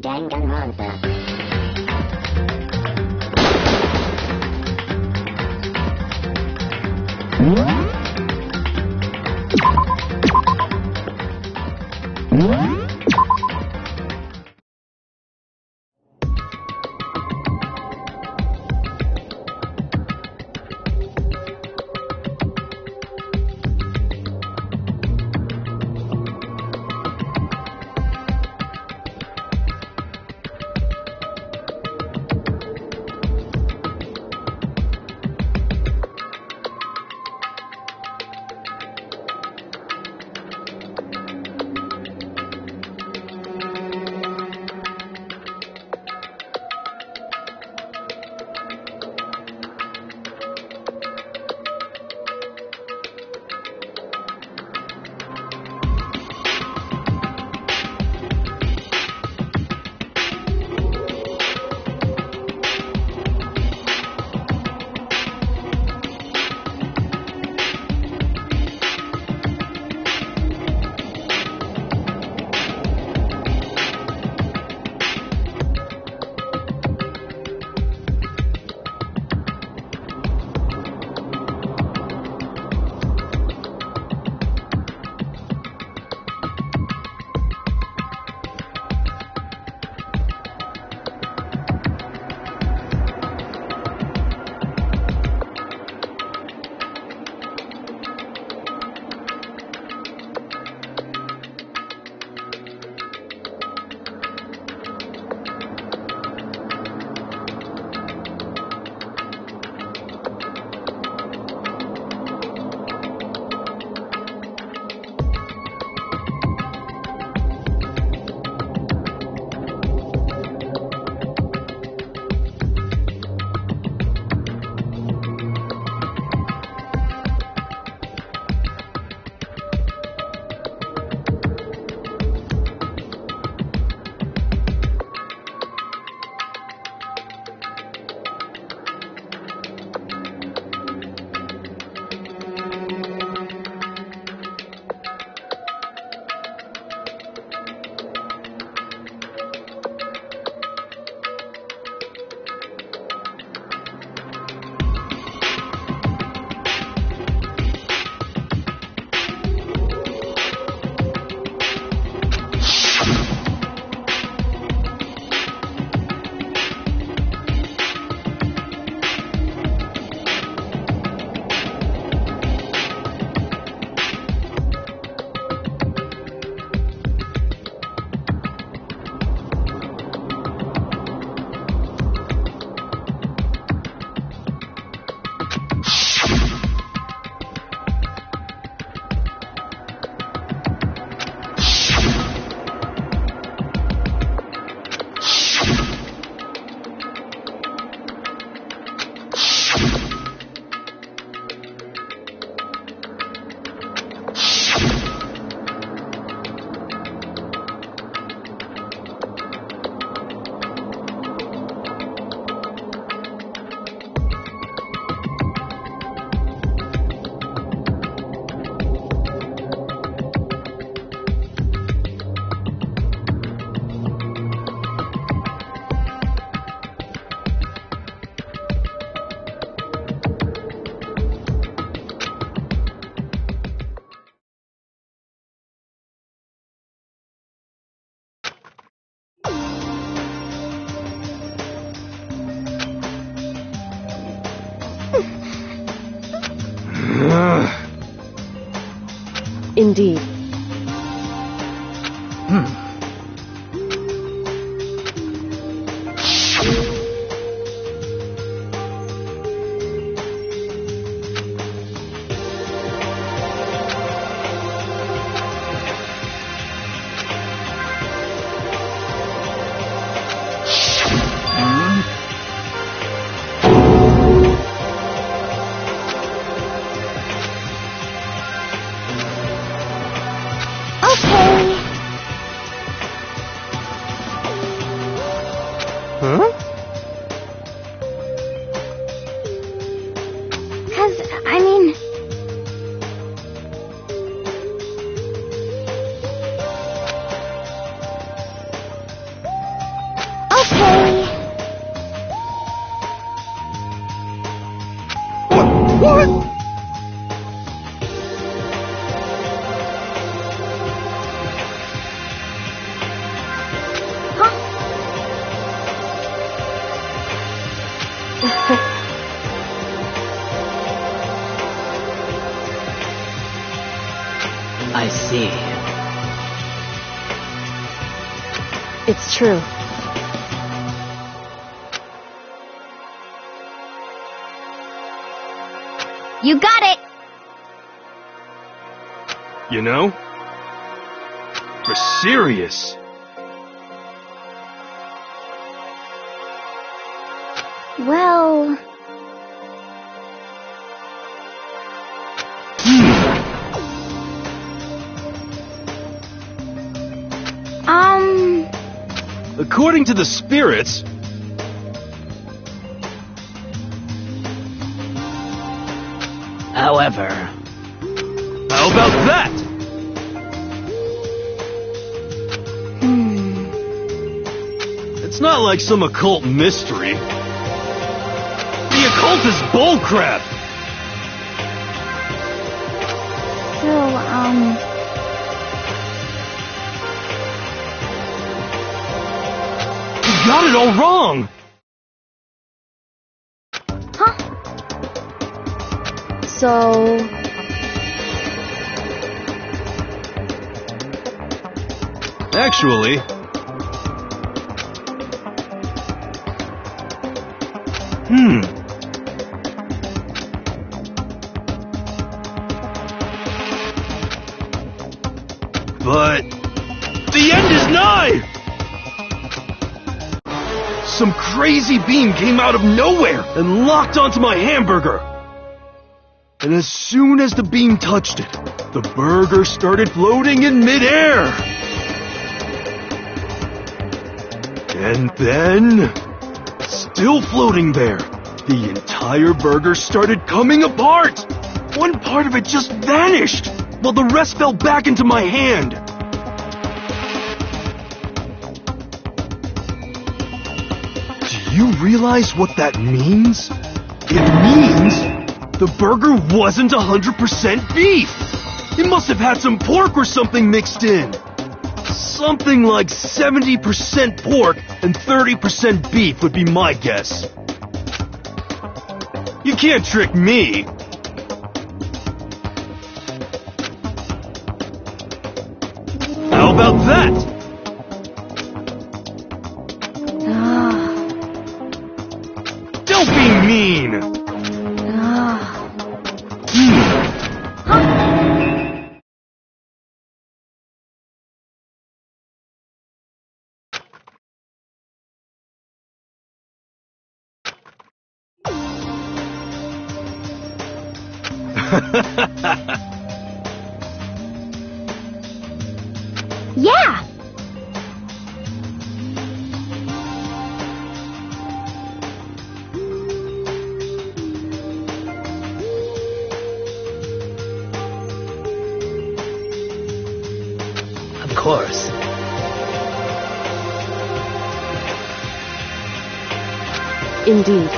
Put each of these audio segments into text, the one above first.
Danganronpa. Indeed. see. It's true. You got it! You know? For serious. Well... According to the spirits... However... How about that? It's not like some occult mystery. The occult is bullcrap! Still, You got it all wrong! Huh? So... Actually... But... the end is nigh! Some crazy beam came out of nowhere and locked onto my hamburger. And as soon as the beam touched it, the burger started floating in midair. And then, still floating there, the entire burger started coming apart. One part of it just vanished, while the rest fell back into my hand. Do you realize what that means? It means the burger wasn't 100% beef. It must have had some pork or something mixed in. Something like 70% pork and 30% beef would be my guess. You can't trick me. How about that? Don't be mean! Yeah! Of course. Indeed.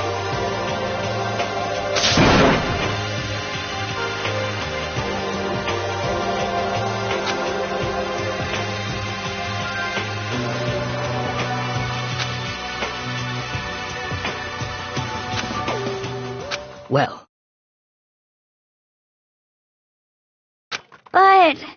Well, But...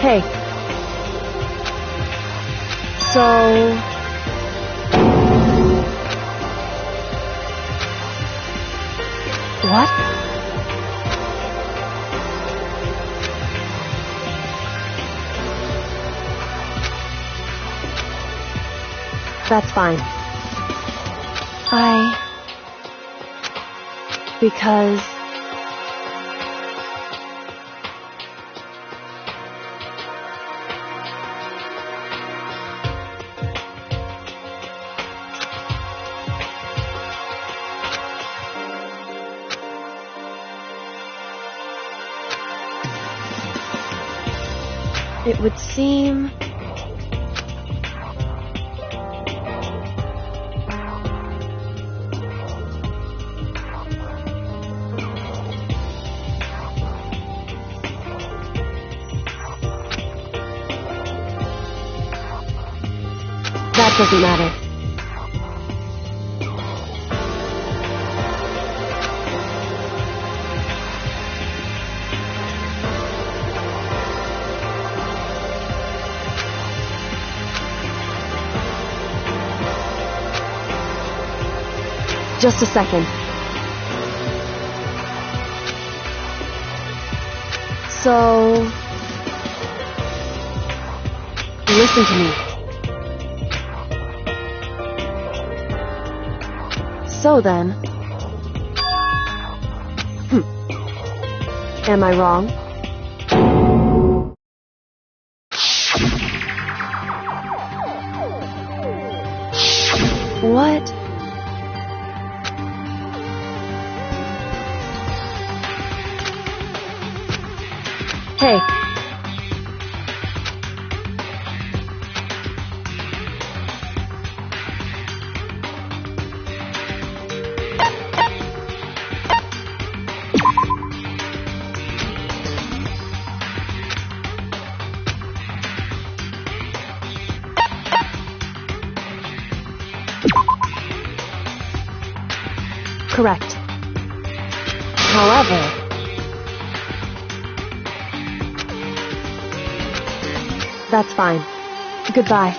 Hey. So... What? That's fine. Because... It would seem... That doesn't matter. Just a second. So... Listen to me. So then... Am I wrong? What? Hey. Correct. However... That's fine. Goodbye.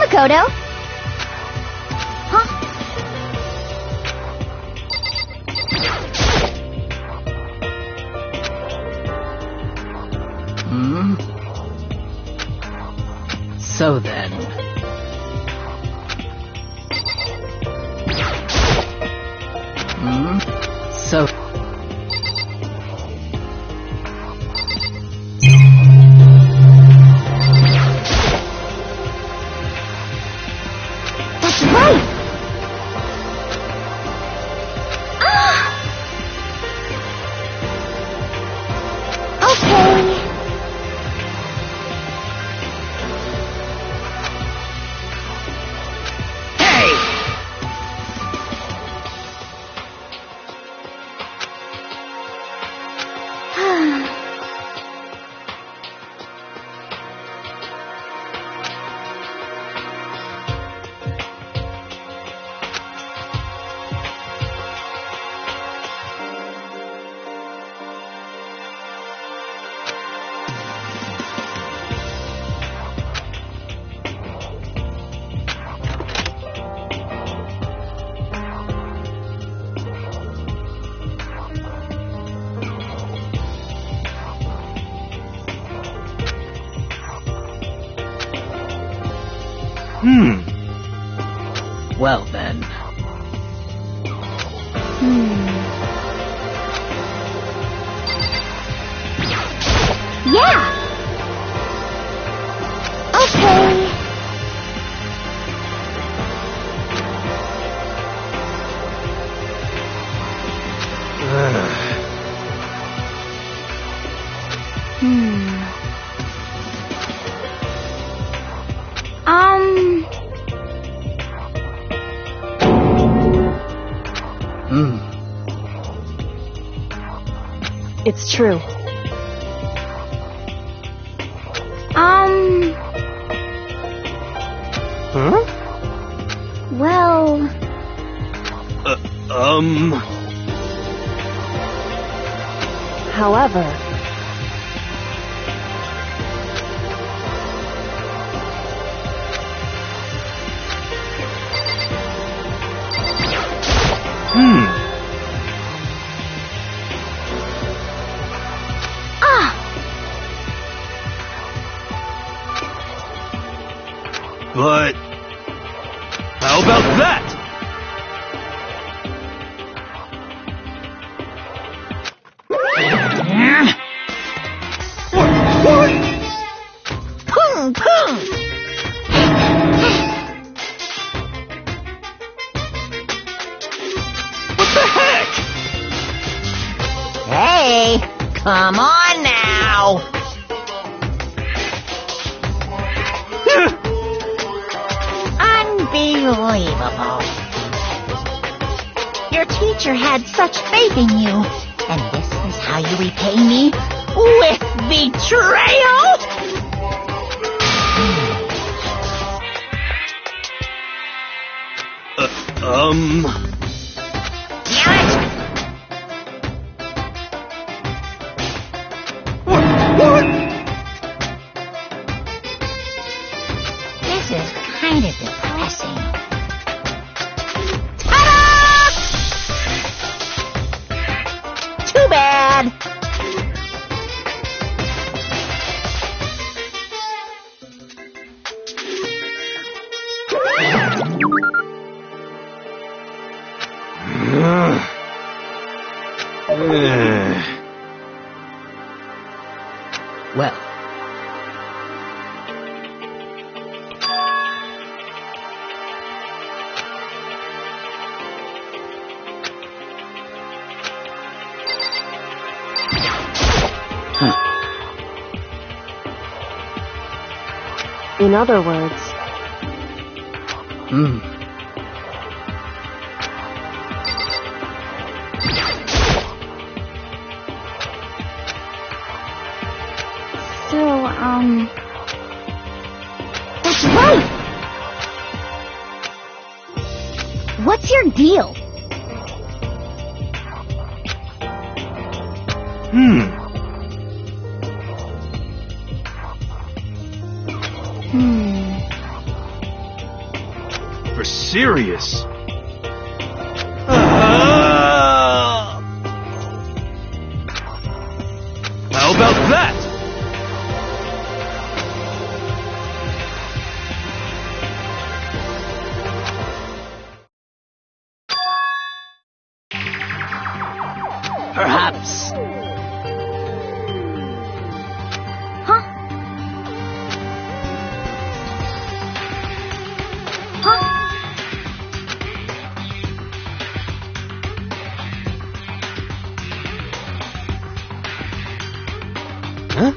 Makoto. Huh? Hmm? So then... Hmm? So... That's right. Okay. Well then... Yeah. Okay. It's true. Huh? Well... However, But... how about that? What? Pung pung! What the heck? Hey, come on now. Unbelievable. Your teacher had such faith in you, and this is how you repay me? With betrayal? Damn it! What? This is kind of depressing. Ta-da! Too bad. Well... in other words, So, that's right! What's your deal? super serious. How about that? Perhaps. Huh? Huh? Huh?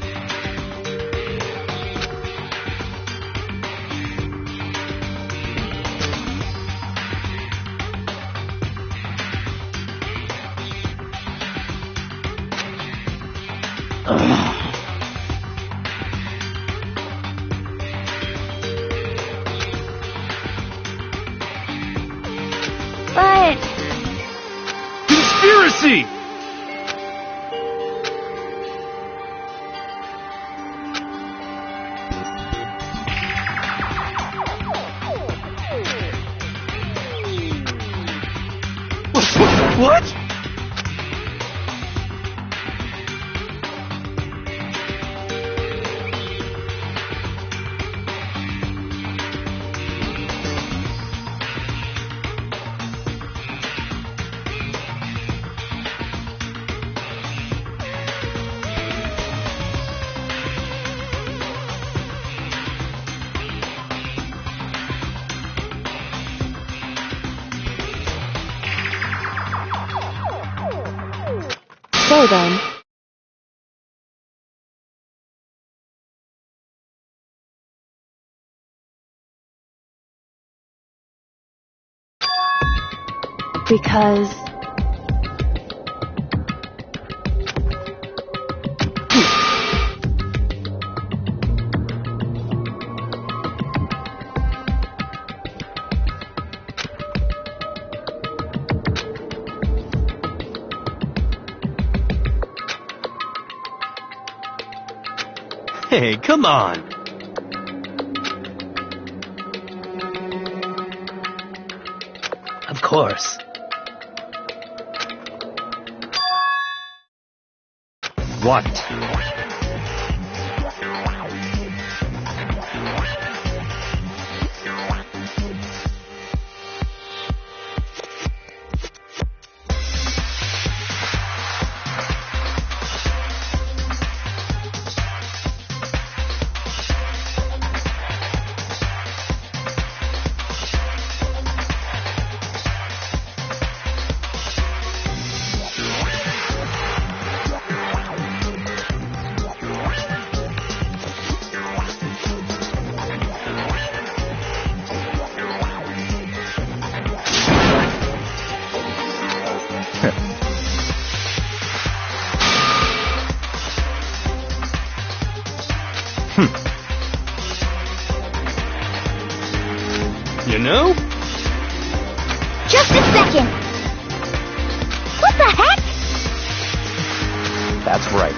But Conspiracy! What? So then, because Hey, come on. Of course. What? You know? just a second. What the heck? That's right.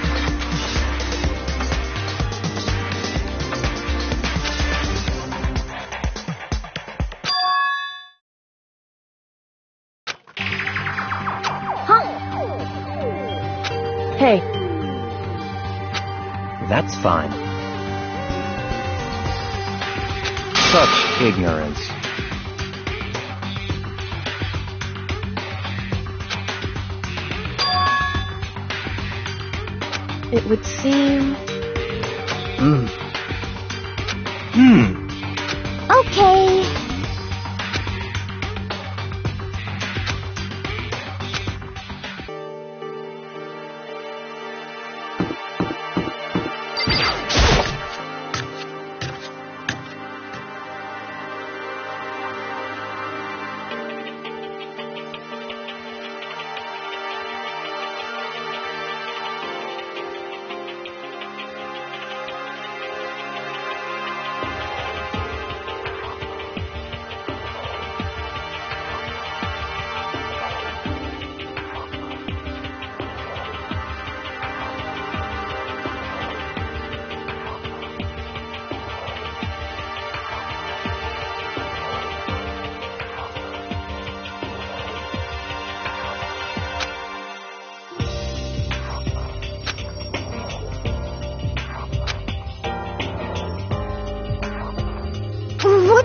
Huh? hey, That's fine. Such ignorance. it would seem Okay.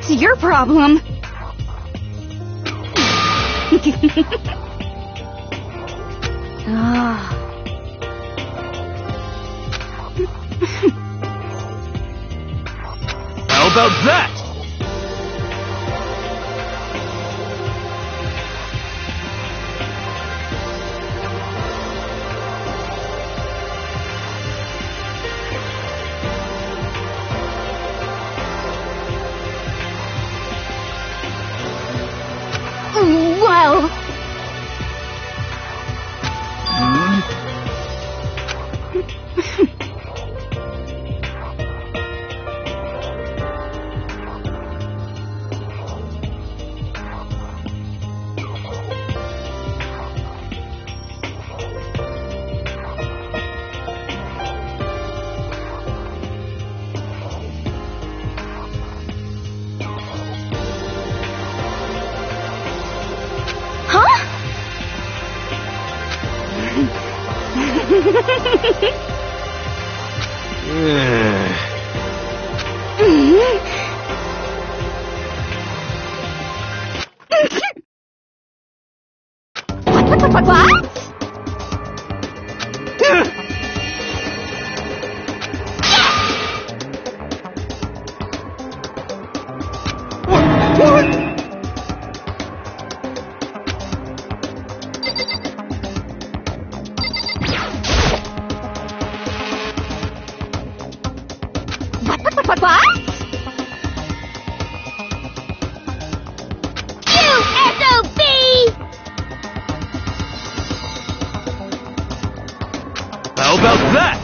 That's your problem. Ah. How about that? Well, huh? What? What? You SOB! How about that?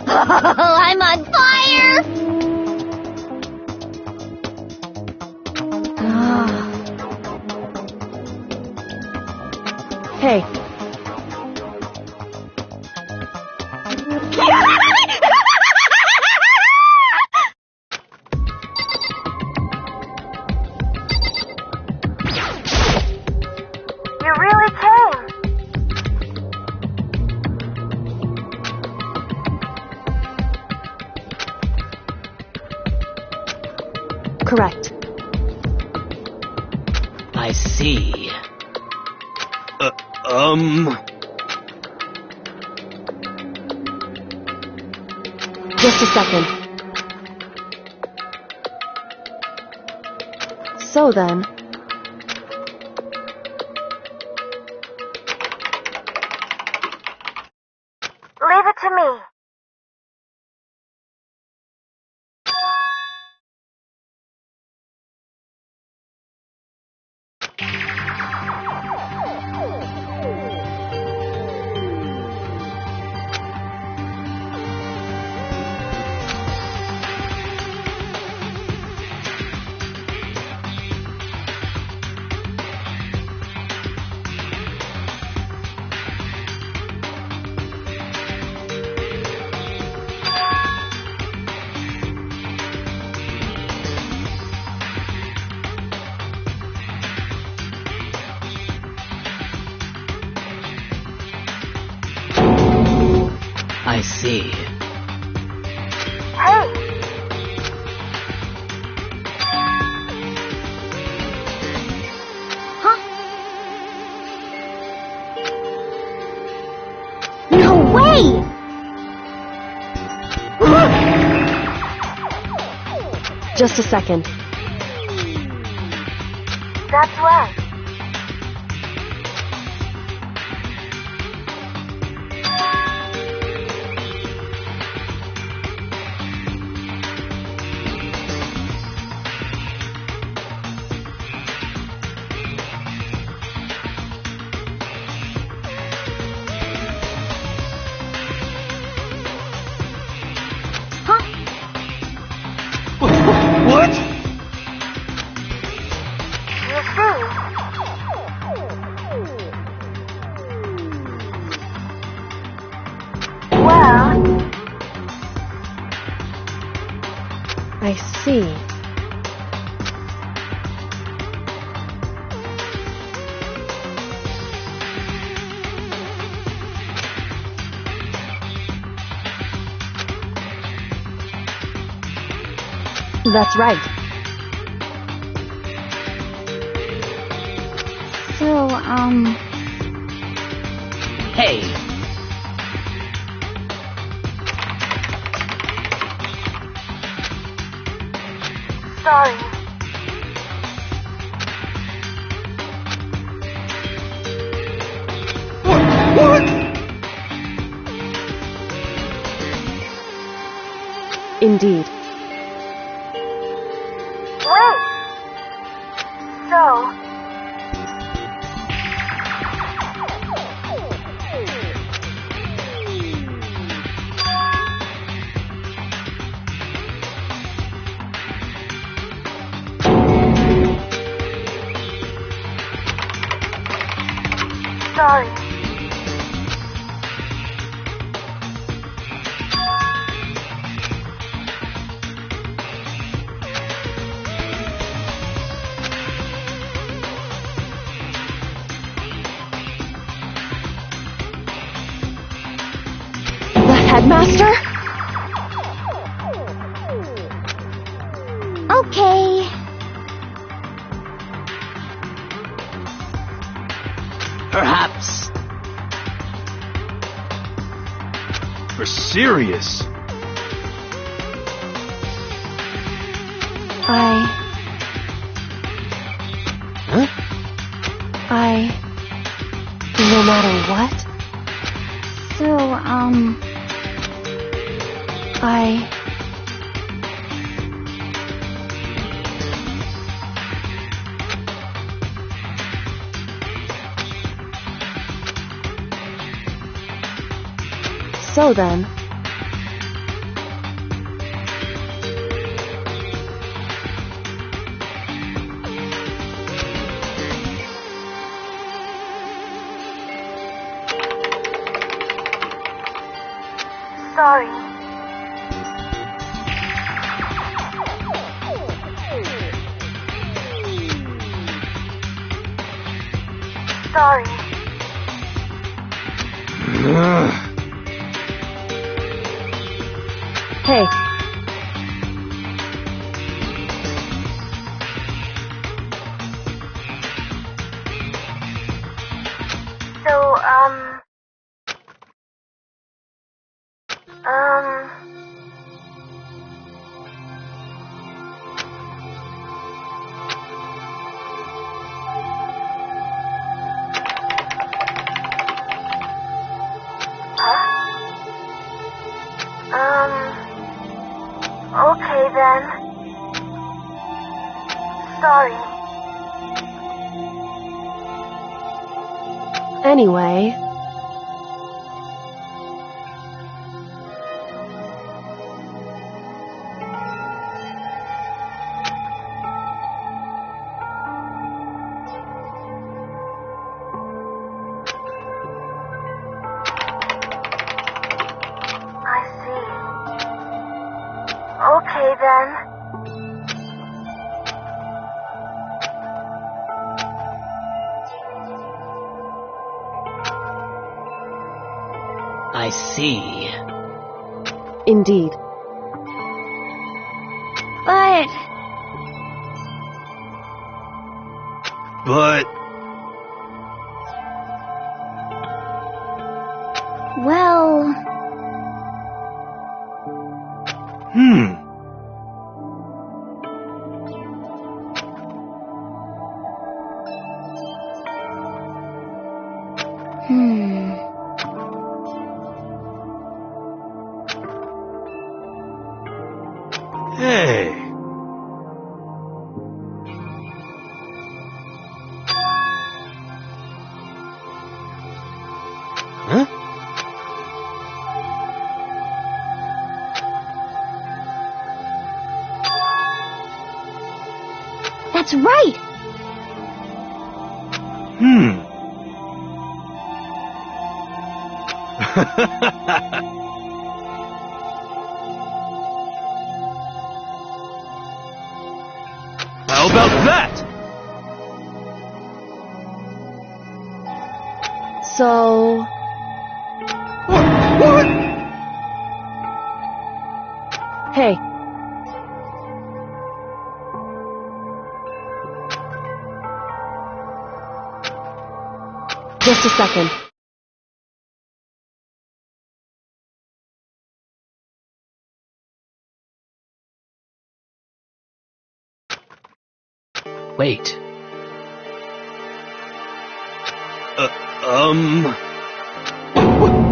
I'm on fire! Hey, You really came. correct. I see. Just a second. So then, Leave it to me. I see. Hey, no way! just a second. That's right. What? You see? Well, I see. That's right. So, Hey, Sorry. What? Indeed. Wait. So, sorry. The headmaster? okay. perhaps. For serious? Huh? No matter what, So, so then, Sorry. Sorry. hey, So, okay then. Sorry. anyway, I see. Okay then. I see. indeed. but, But well, hey. Huh? that's right. How about that? So, What? hey, Just a second. Wait.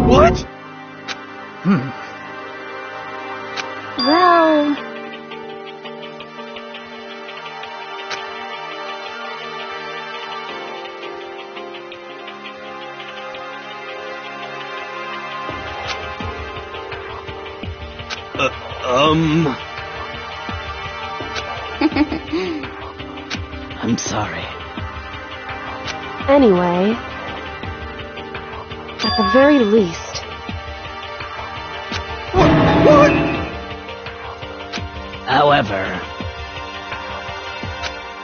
What? Well... I'm sorry. Anyway... At the very least... What? However,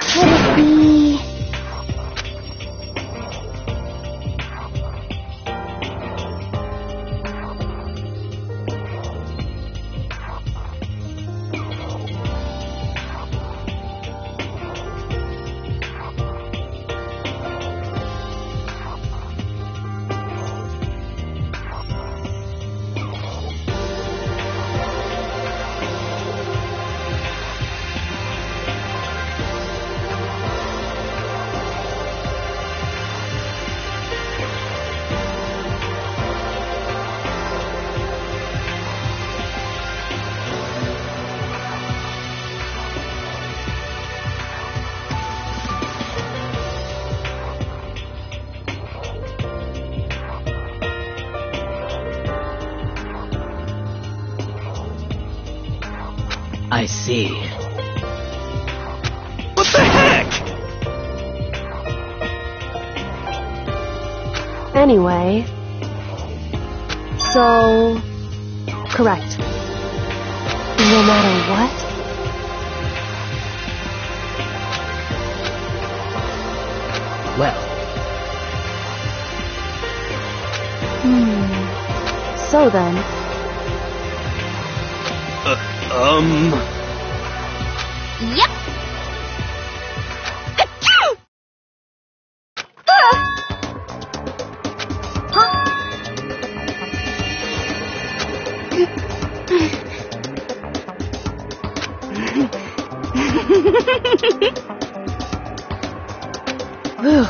Could it be... I see. What the heck? Anyway... So... Correct. No matter what? Well, So then... Yep. Achoo! Whew.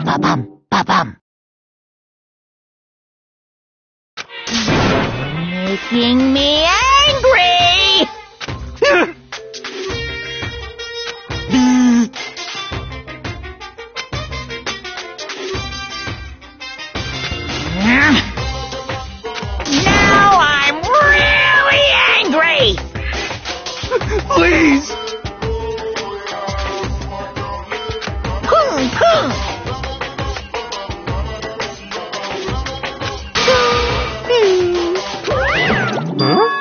Ba-bum, ba-bum. Making me angry! Now I'm really angry! Please! Ah!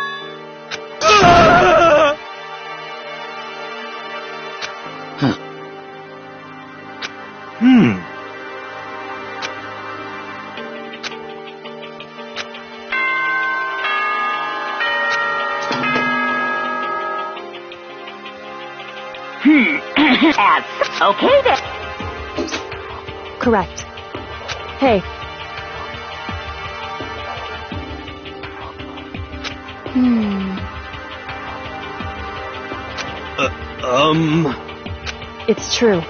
That's okay then. Correct. Hey. It's true.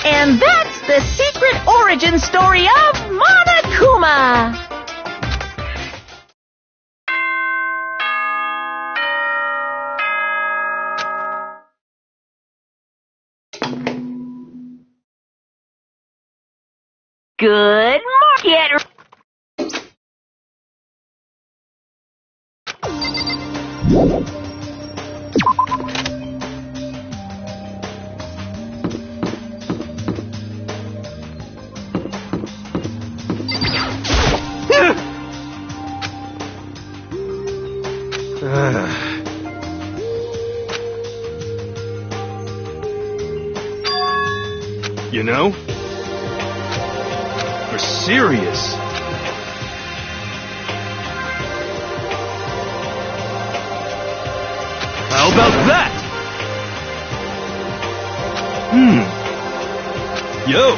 And that's the secret origin story of Monokuma. Good market. You know? You're serious. How about that? Yo.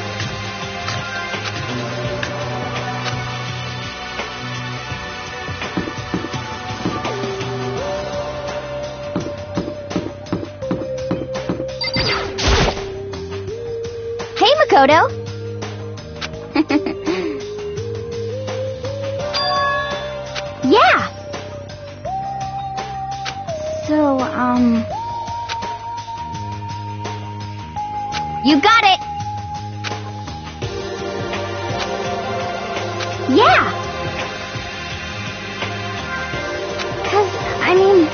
Hey, Makoto. Yeah. So, you got it. Yeah. 'Cause, I mean...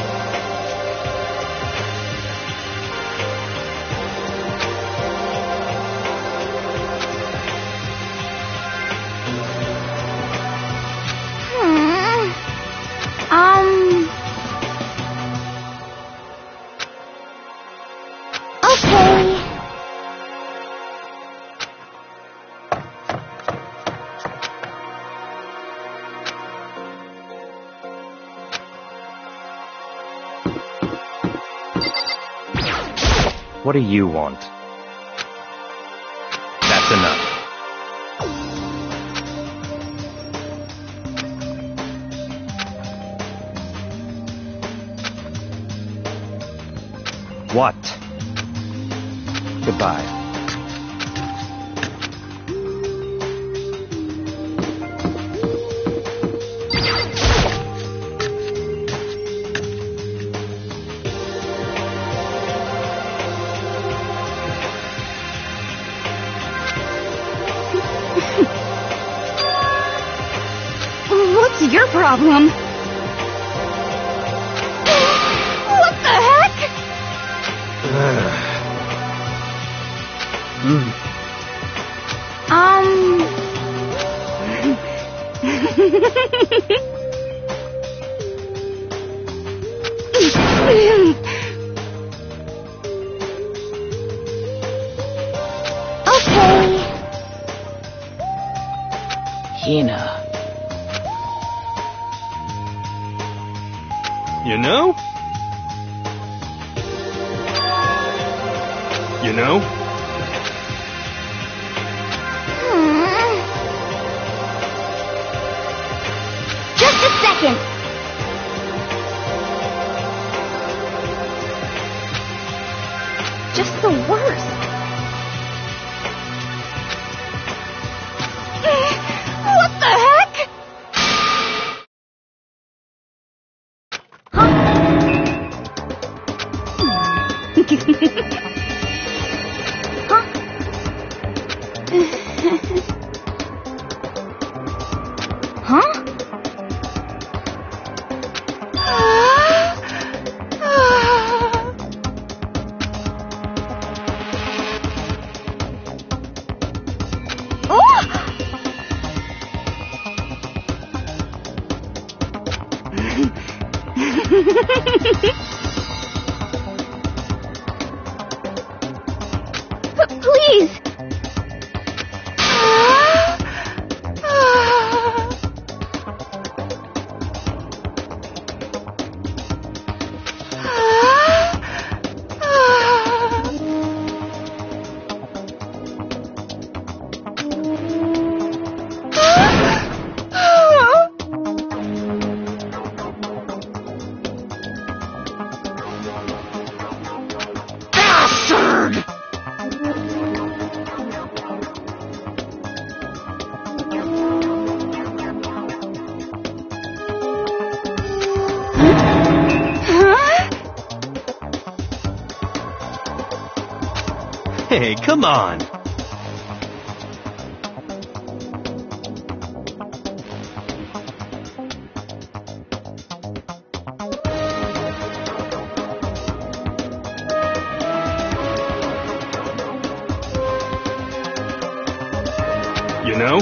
Okay. What do you want? That's enough. What? Goodbye. What's your problem? What the heck? Okay. Hina. You know? You know? Just a second. Just the worst. What the heck? Huh? Please. Hey, come on. You know?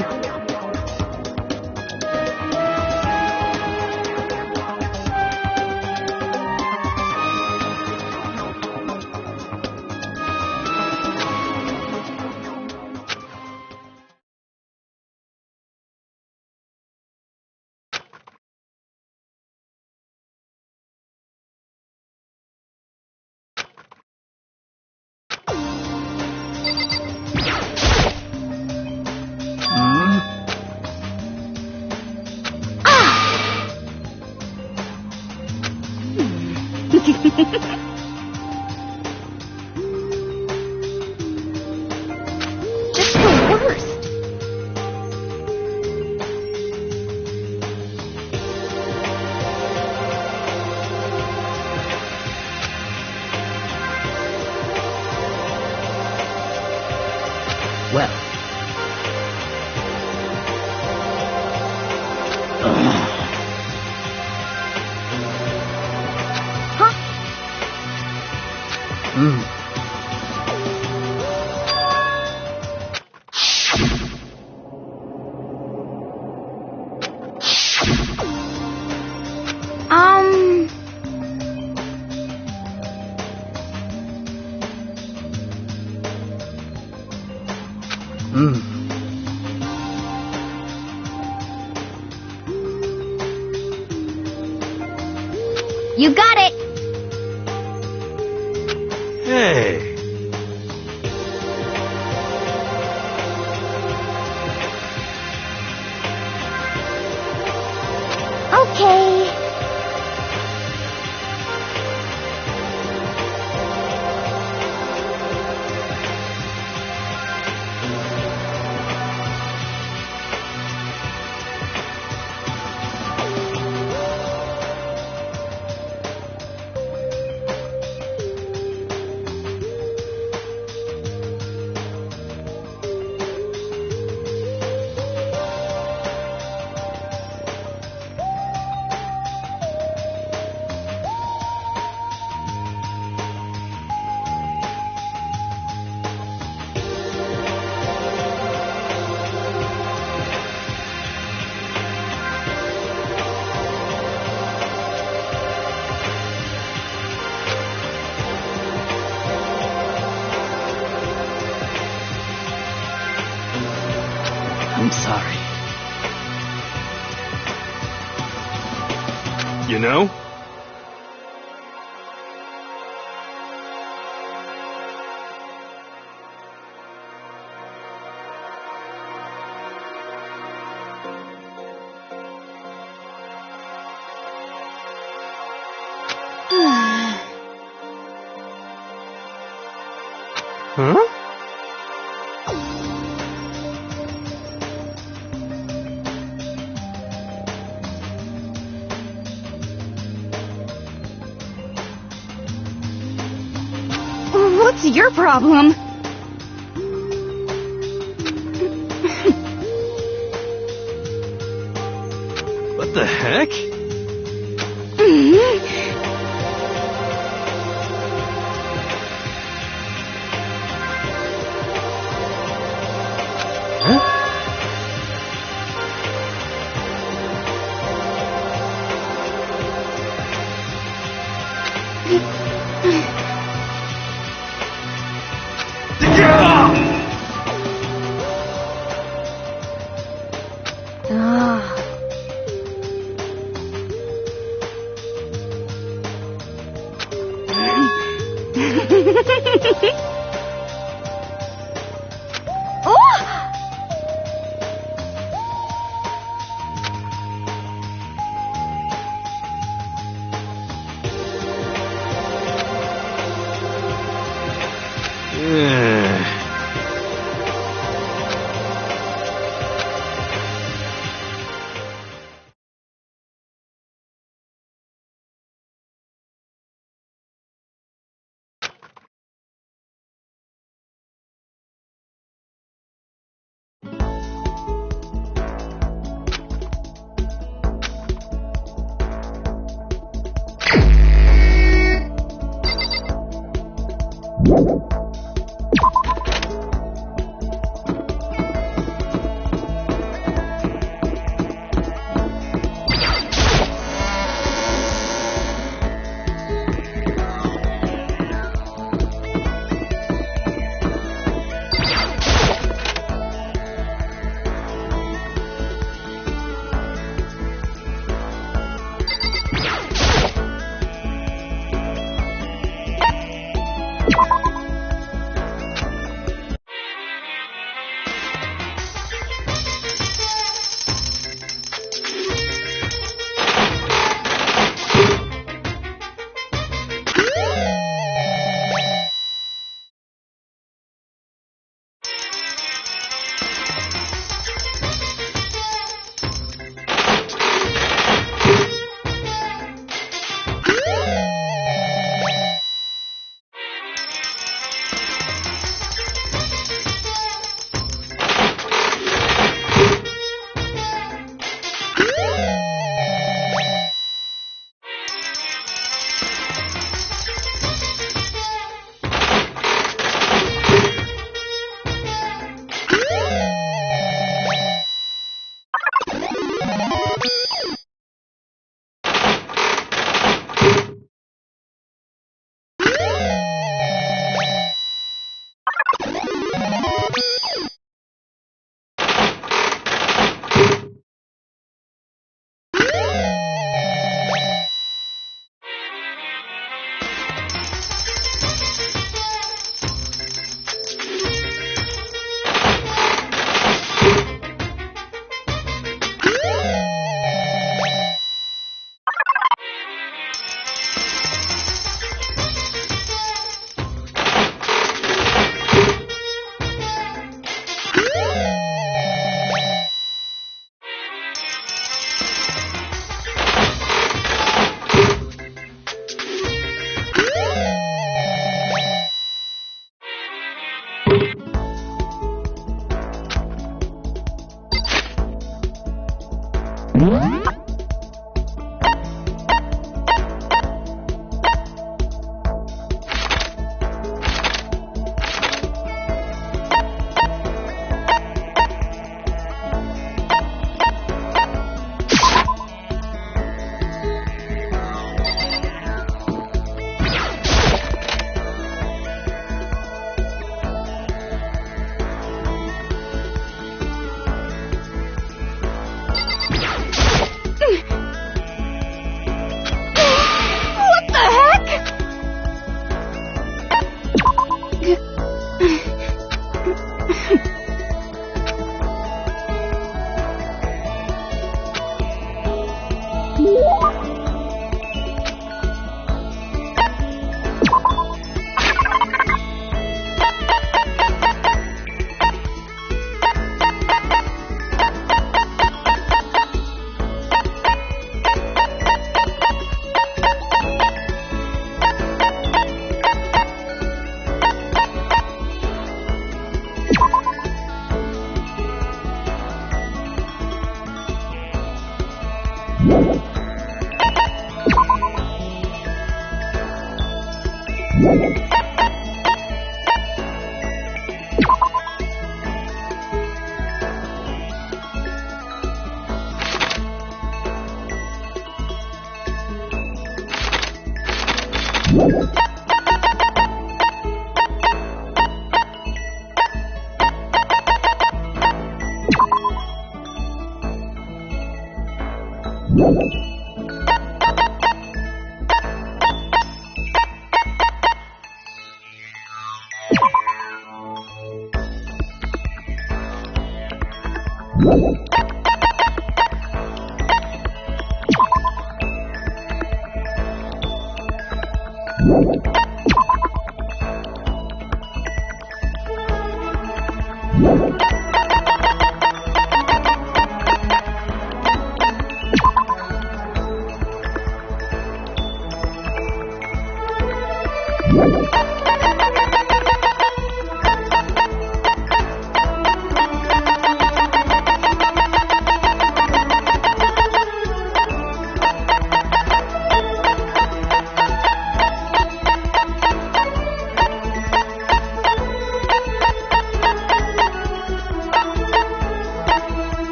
Just the worst. Well. Huh? Um... You got it! Hey. Okay. I'm sorry. You know? Huh? What's your problem? What the heck? Huh?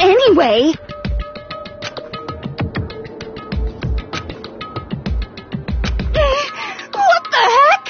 Anyway... What the heck?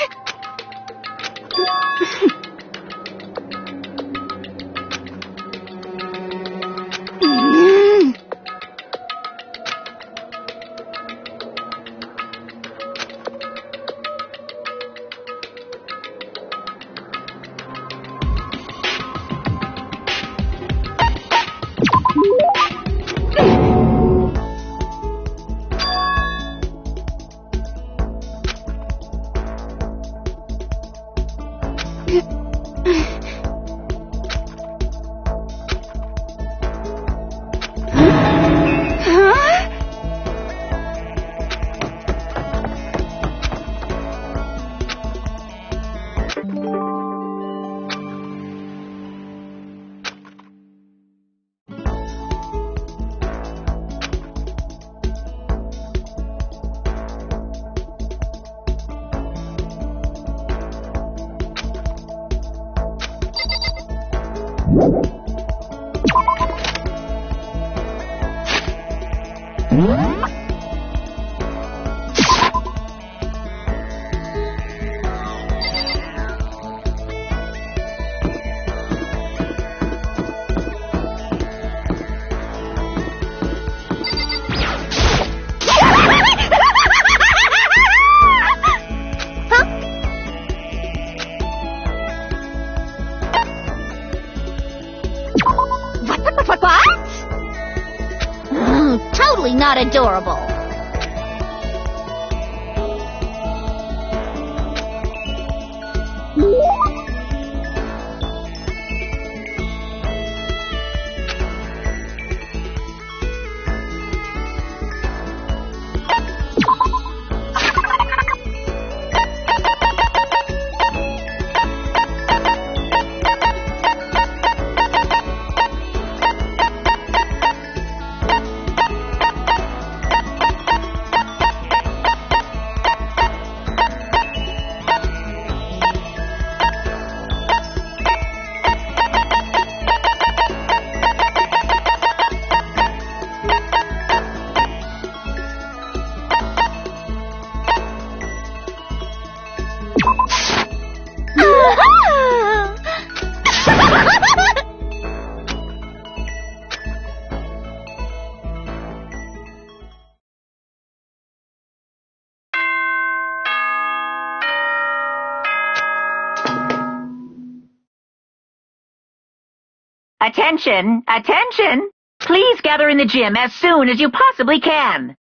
Totally not adorable. Attention! Attention! Please gather in the gym as soon as you possibly can.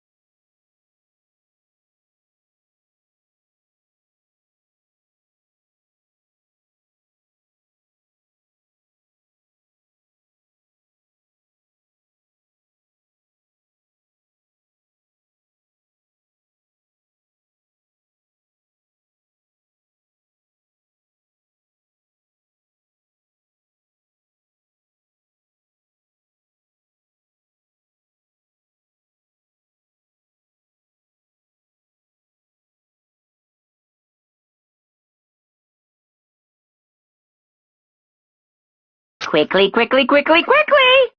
Quickly, quickly, quickly, quickly!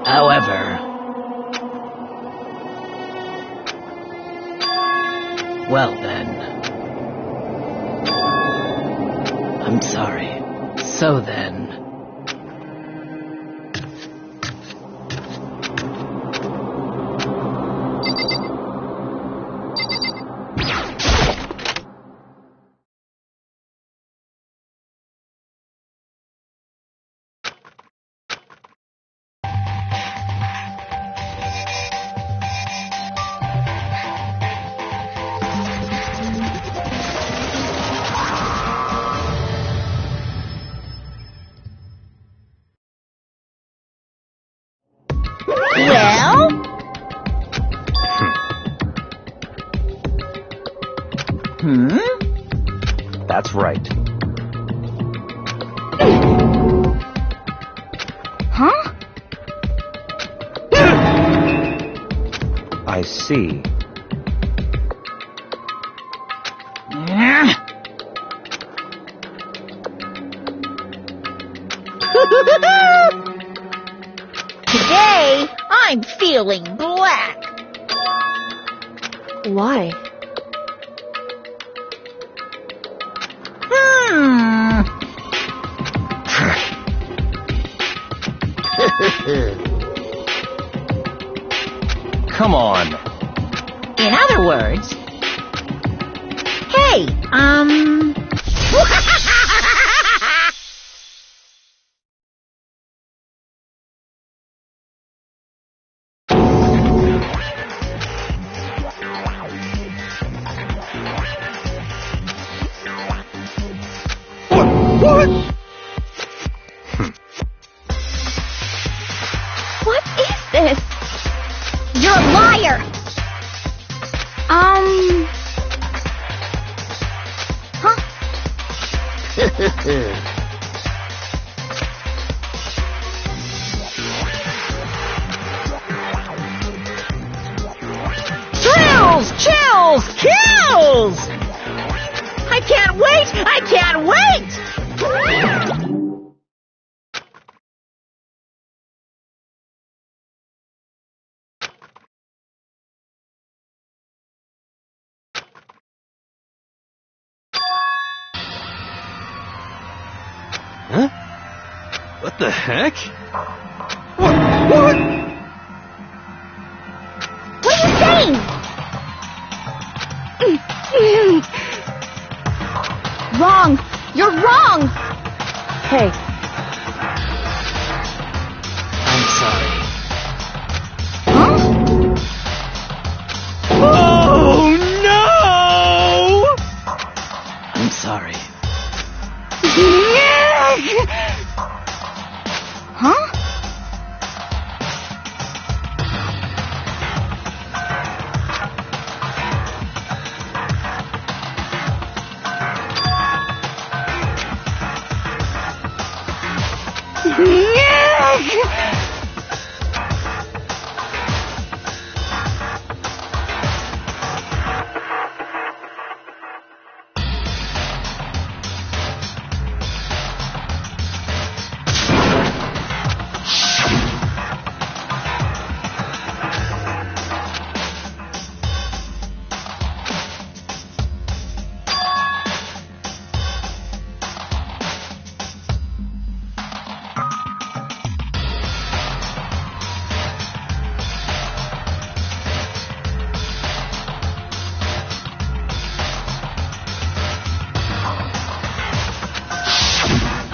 However... Well then... I'm sorry. So then... Well? That's right. Huh? I see. Today, I'm feeling black. Why? Come on. In other words, hey, What is this? You're a liar! Huh? Chills! Chills! Kills! I can't wait! I can't wait! Huh? What the heck? What? What are you saying? Wrong! You're wrong! Hey, I'm sorry. Huh? Oh no! I'm sorry. Huh?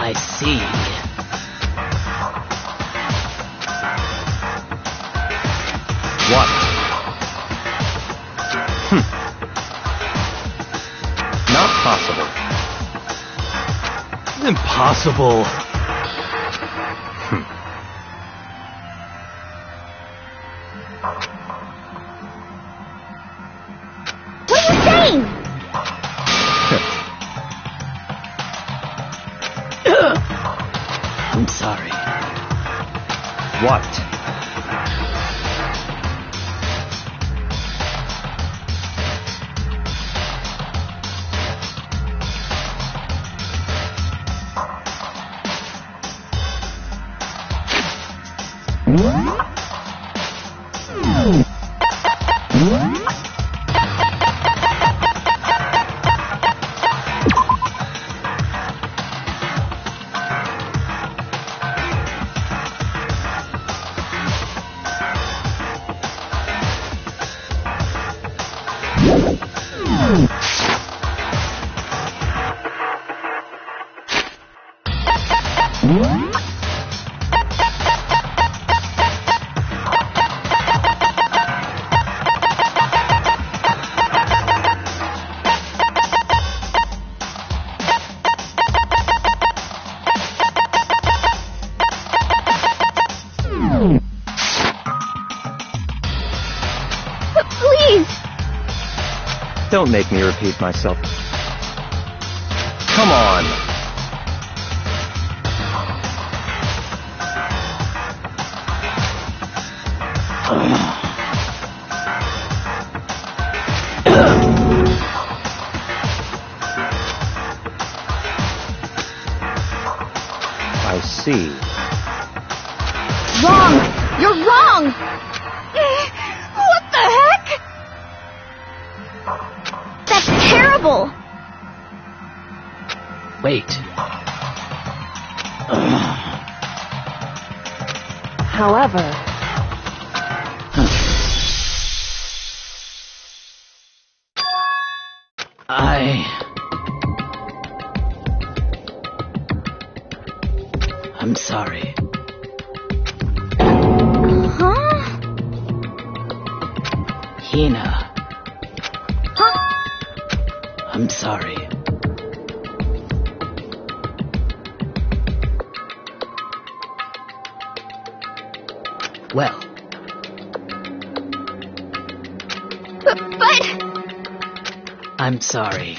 I see. What? Not possible. Impossible. What are you saying? I'm sorry. What? Please! Don't make me repeat myself. Come on! I see. Wrong! You're wrong! What the heck? That's terrible! Wait. However, I'm sorry. Huh? Hina, Huh? I'm sorry. Well, But... I'm sorry.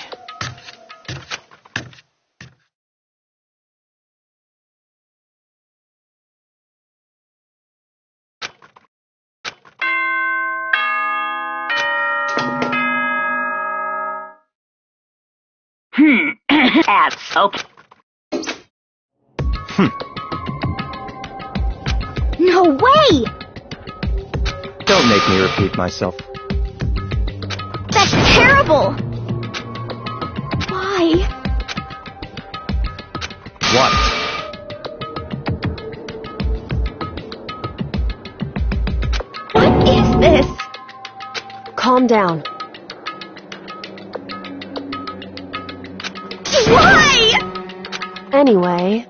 That's okay. No way! Don't make me repeat myself. That's terrible! Why? What? What is this? calm down. Why? Anyway,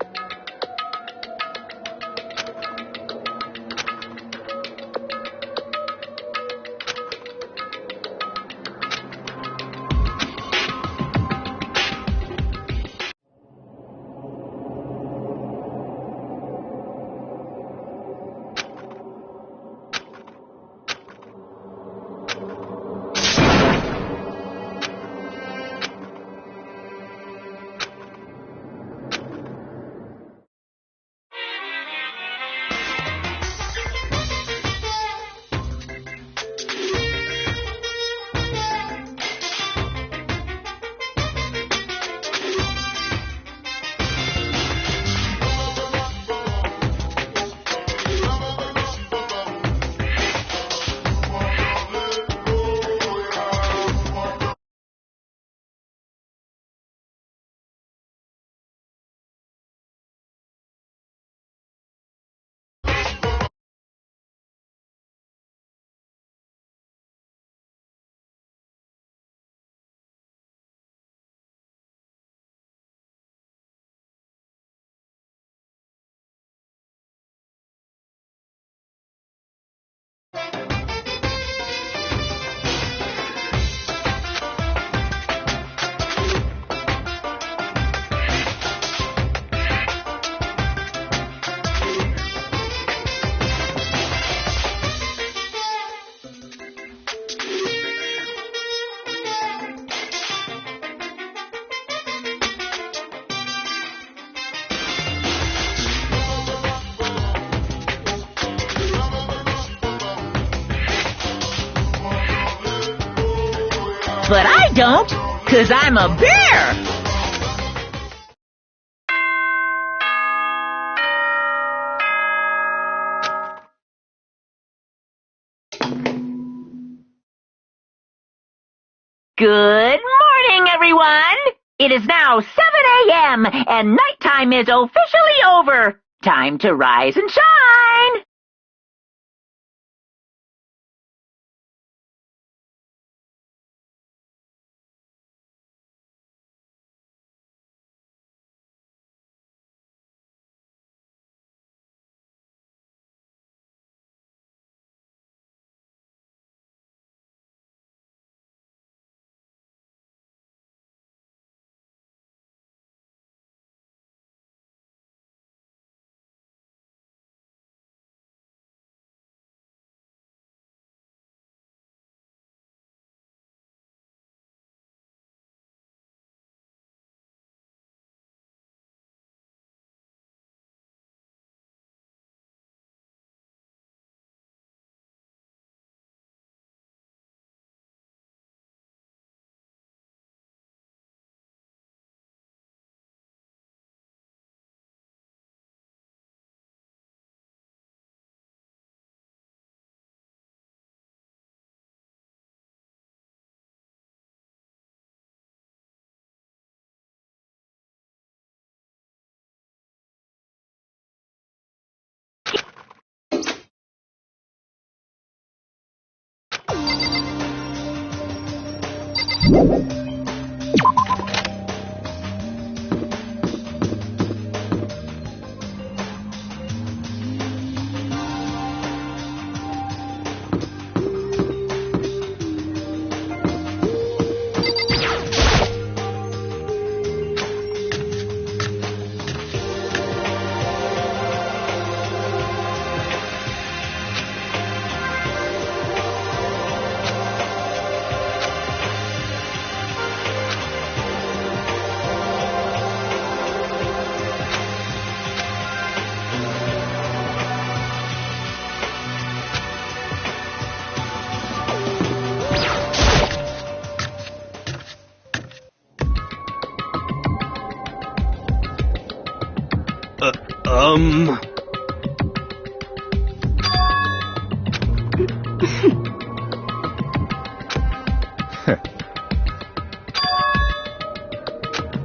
But I don't, 'cause I'm a bear! Good morning, everyone! It is now 7 a.m., and nighttime is officially over. Time to rise and shine!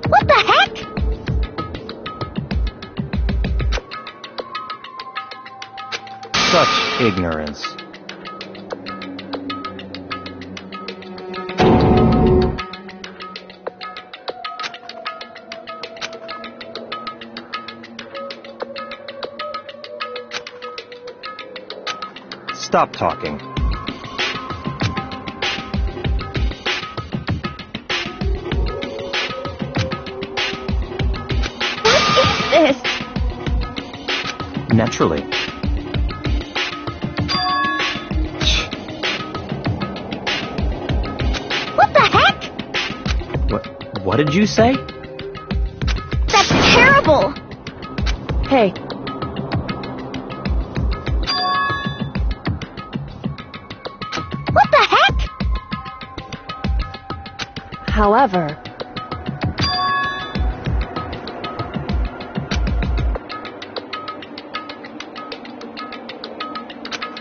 What the heck? Such ignorance. Stop talking. What is this? Naturally. What the heck? What did you say? That's terrible! Hey, What the heck? however,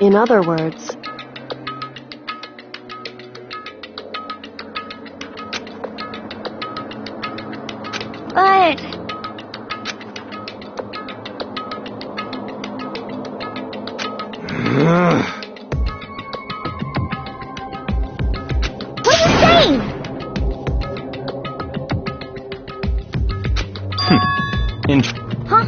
in other words, But... What are you saying? Huh?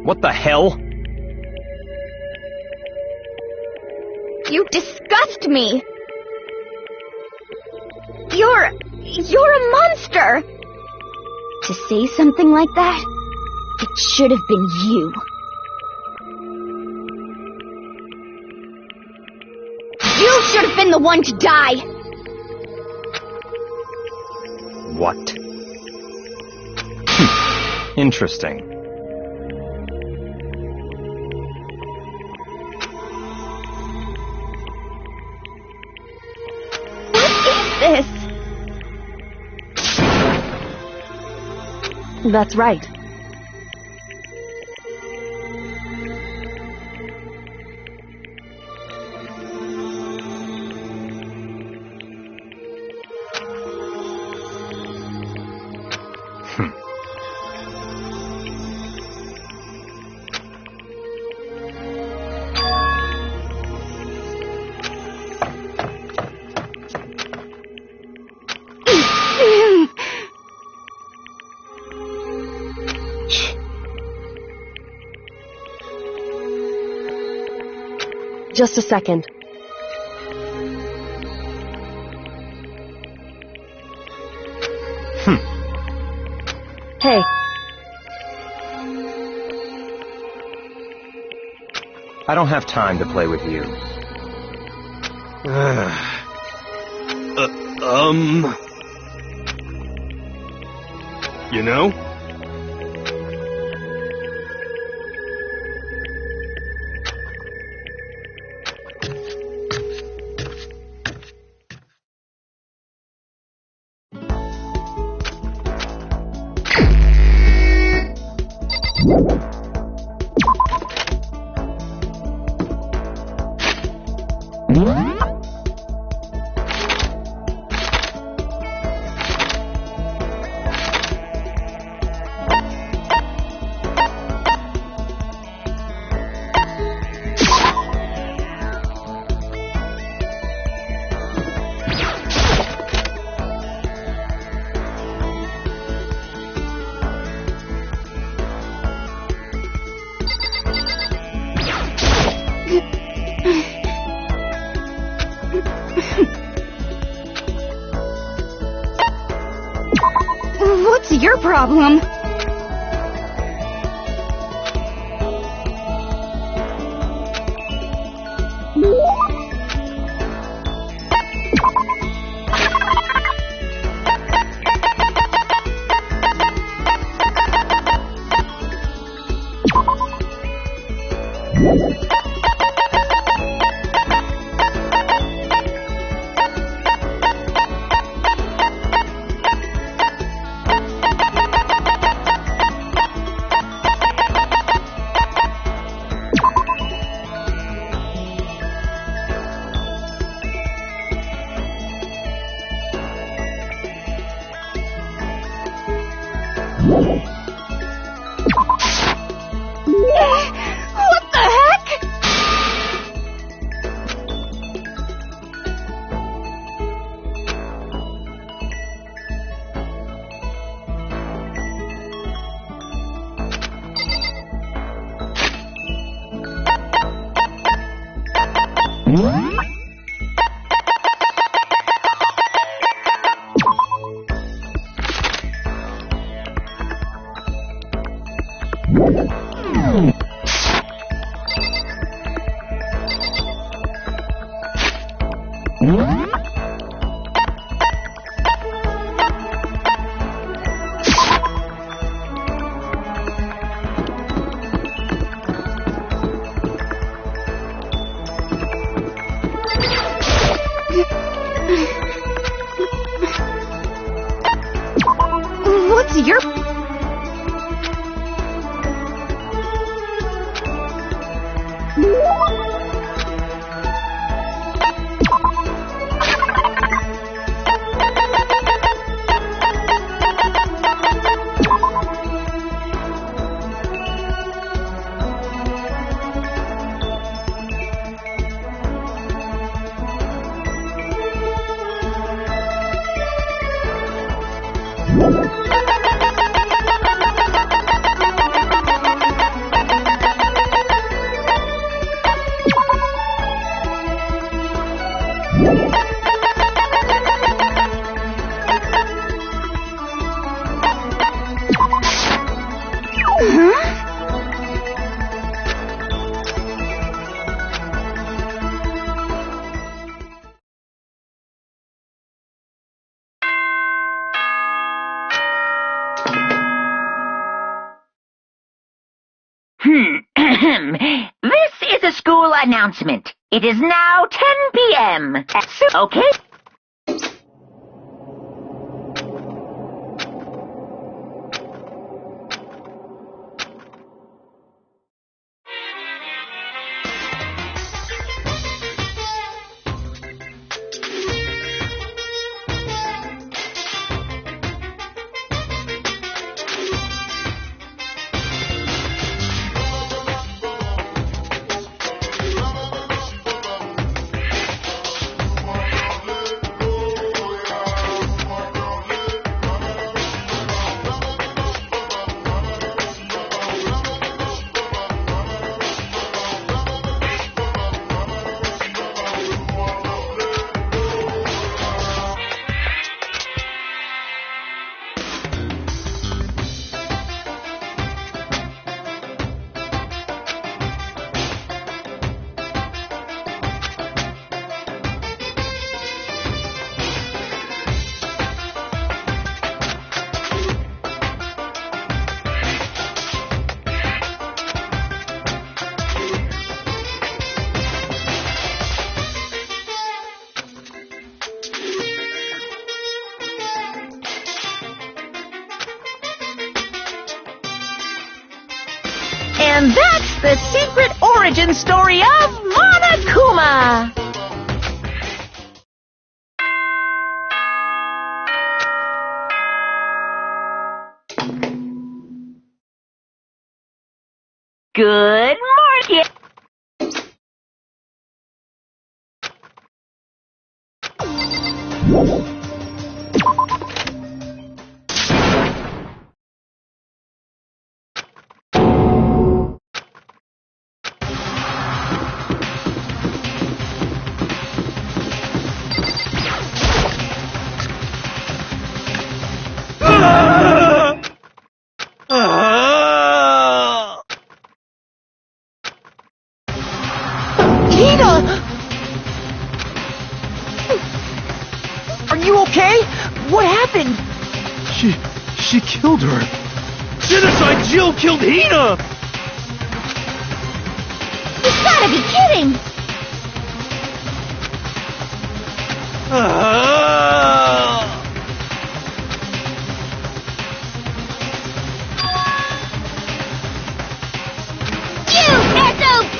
What the hell? You disgust me! You're a monster! To say something like that, it should have been you. You should have been the one to die! What? Interesting. This. that's right. Just a second. Hey. I don't have time to play with you. You know? your problem? What the heck? What's your... This is a school announcement. It is now 10 p.m. Okay? And that's the secret origin story of Monokuma! Good morning! she killed her. Genocide Jill killed Hina! You've gotta be kidding! You SOB!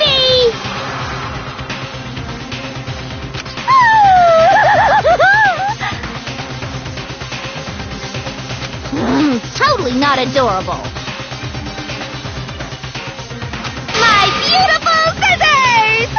Totally not adorable. My beautiful scissors!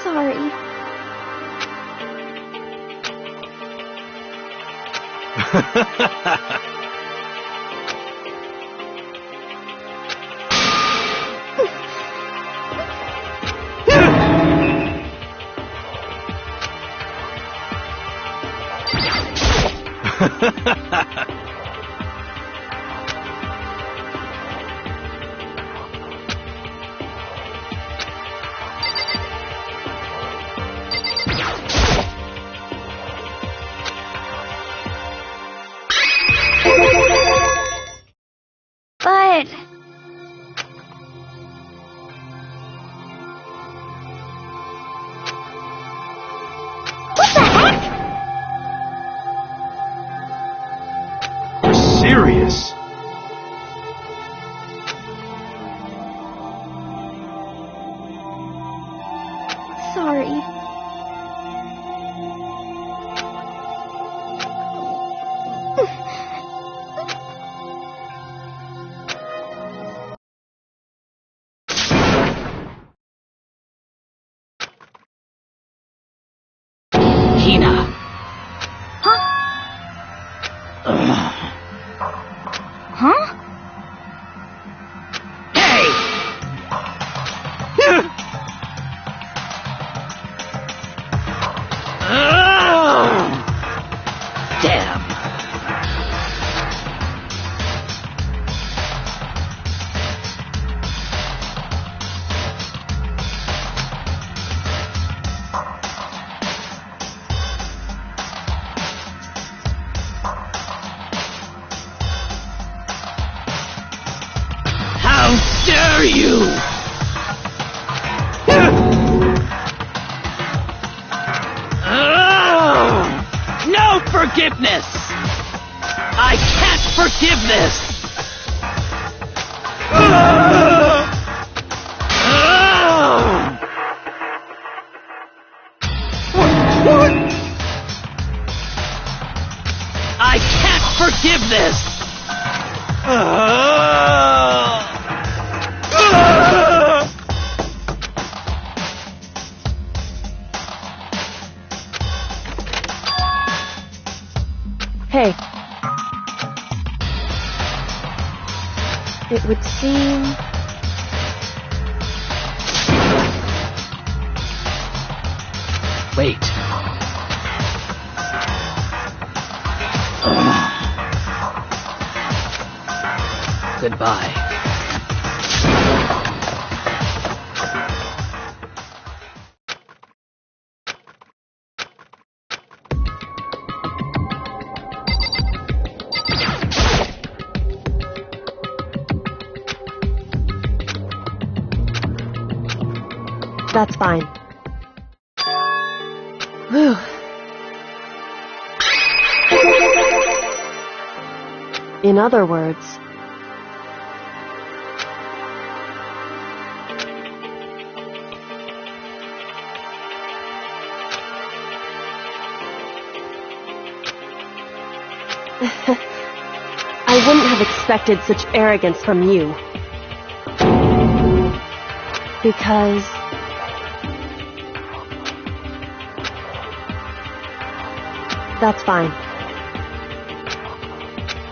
Sorry. But... what the heck? You're serious? Sorry. Hina. Huh? Huh? Hey! Damn. How dare you! No forgiveness! I can't forgive this! I can't forgive this! Hey. It would seem... Wait. Goodbye. That's fine. Whew. In other words... I wouldn't have expected such arrogance from you. Because... that's fine.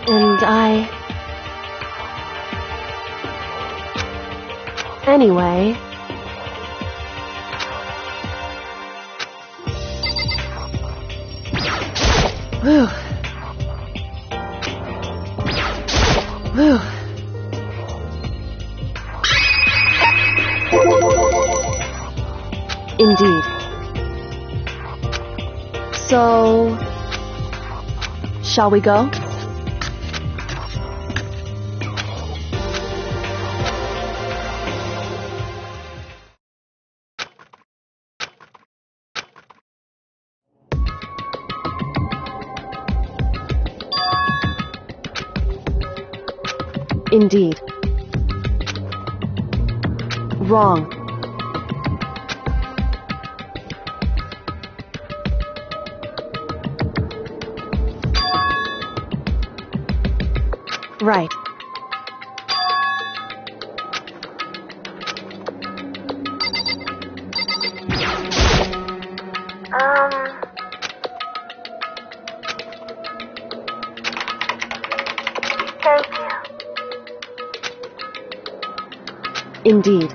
And Anyway... Whew. Whew. Indeed. So... shall we go? Indeed. Wrong. Right. Thank you. Indeed.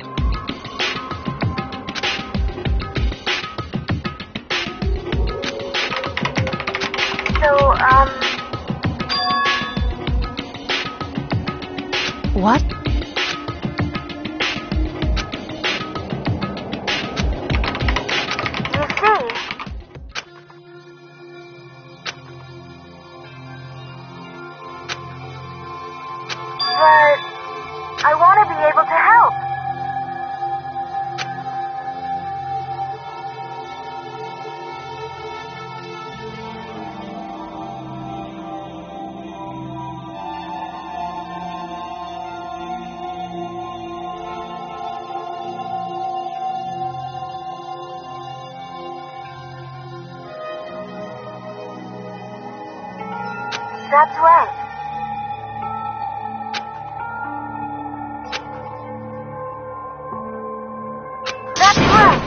So, What? you see, but I want to be able to help. That's right. That's right.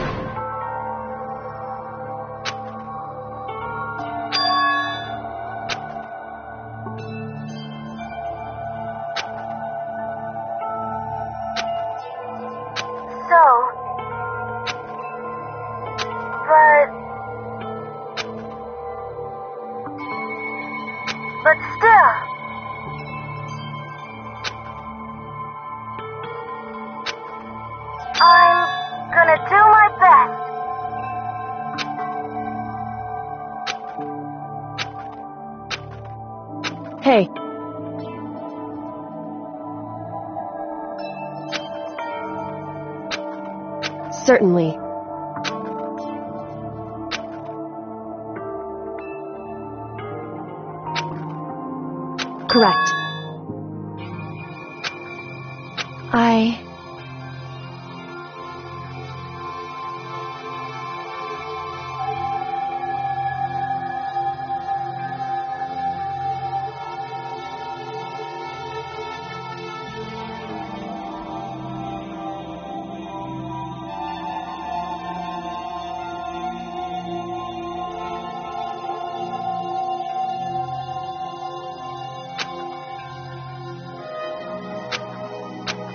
So, but still, I'm gonna do my best. Hey. Certainly. Correct.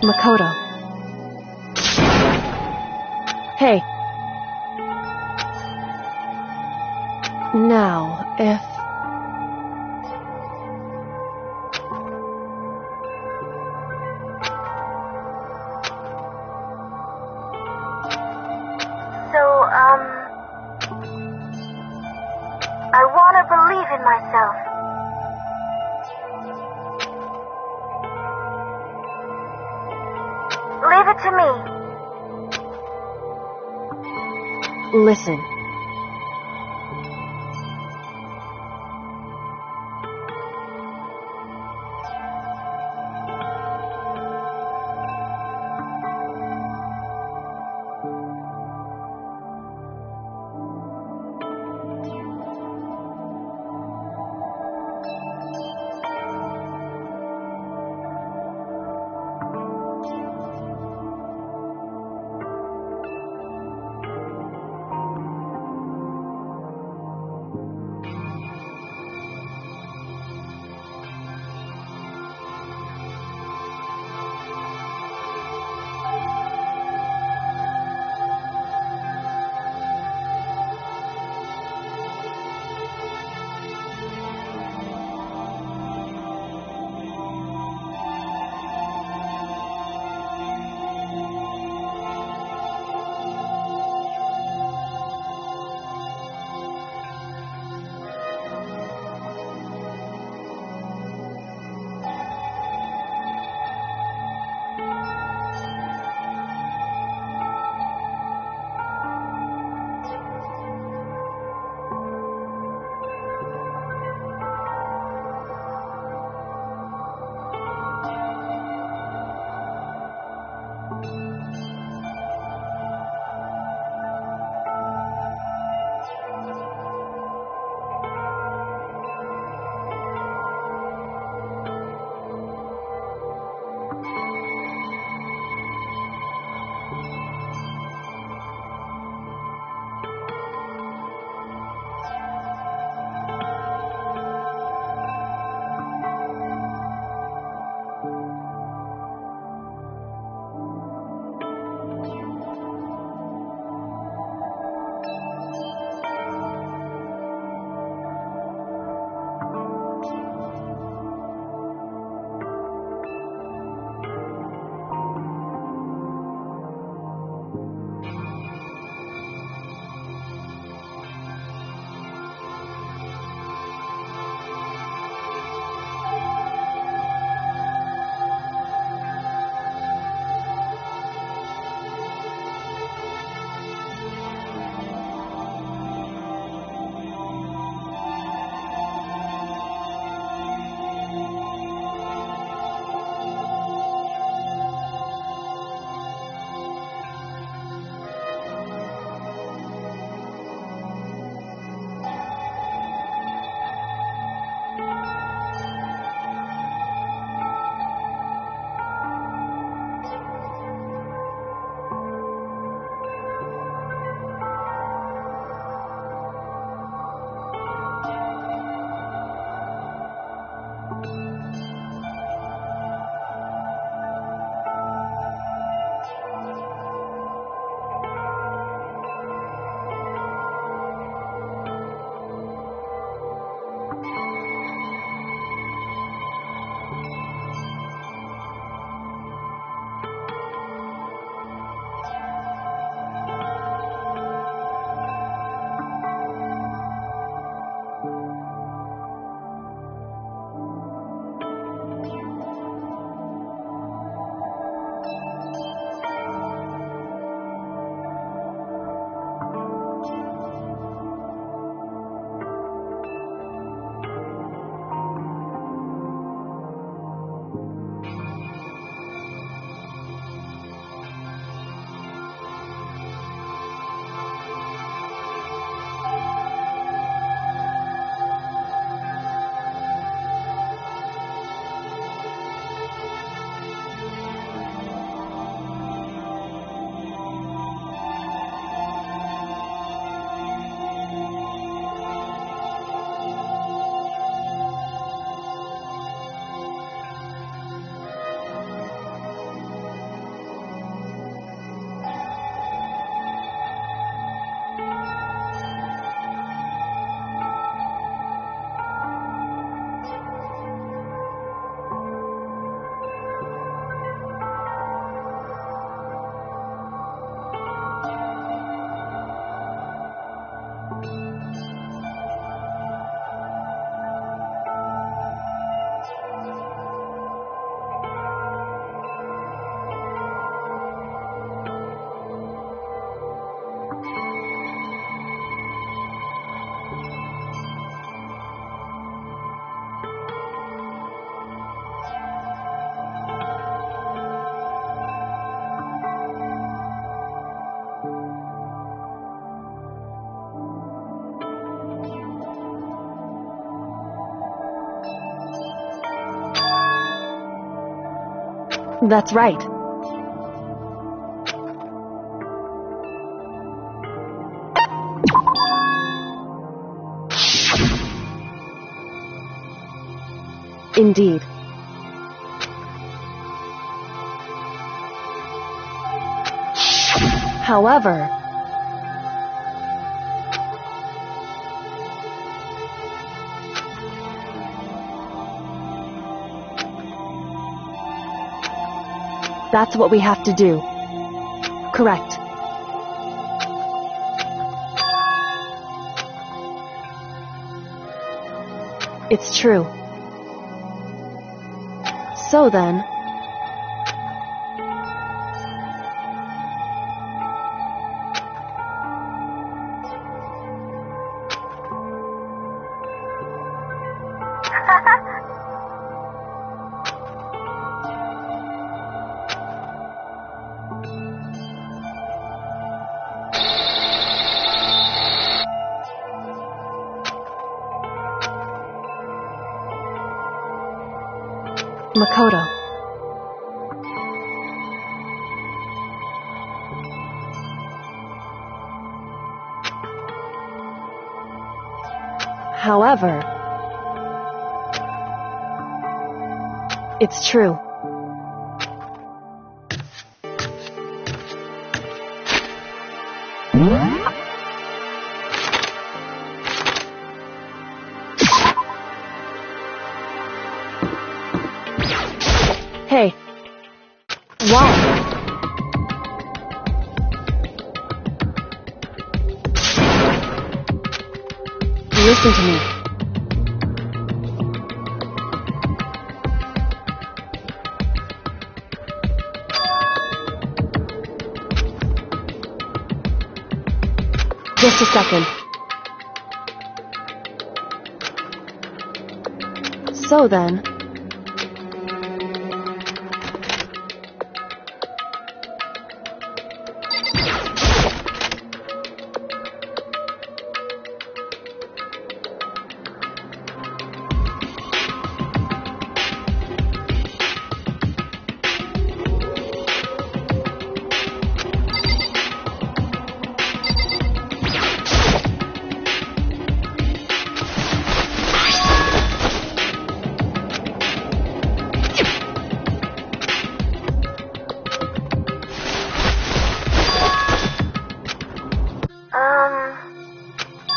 Makoto. Hey. Now, if... So, I want to believe in myself. Leave it to me. Listen. That's right. Indeed. However, that's what we have to do. Correct. It's true. So then, Makoto. However, it's true. Hey. Why? Listen to me. Just a second. So then,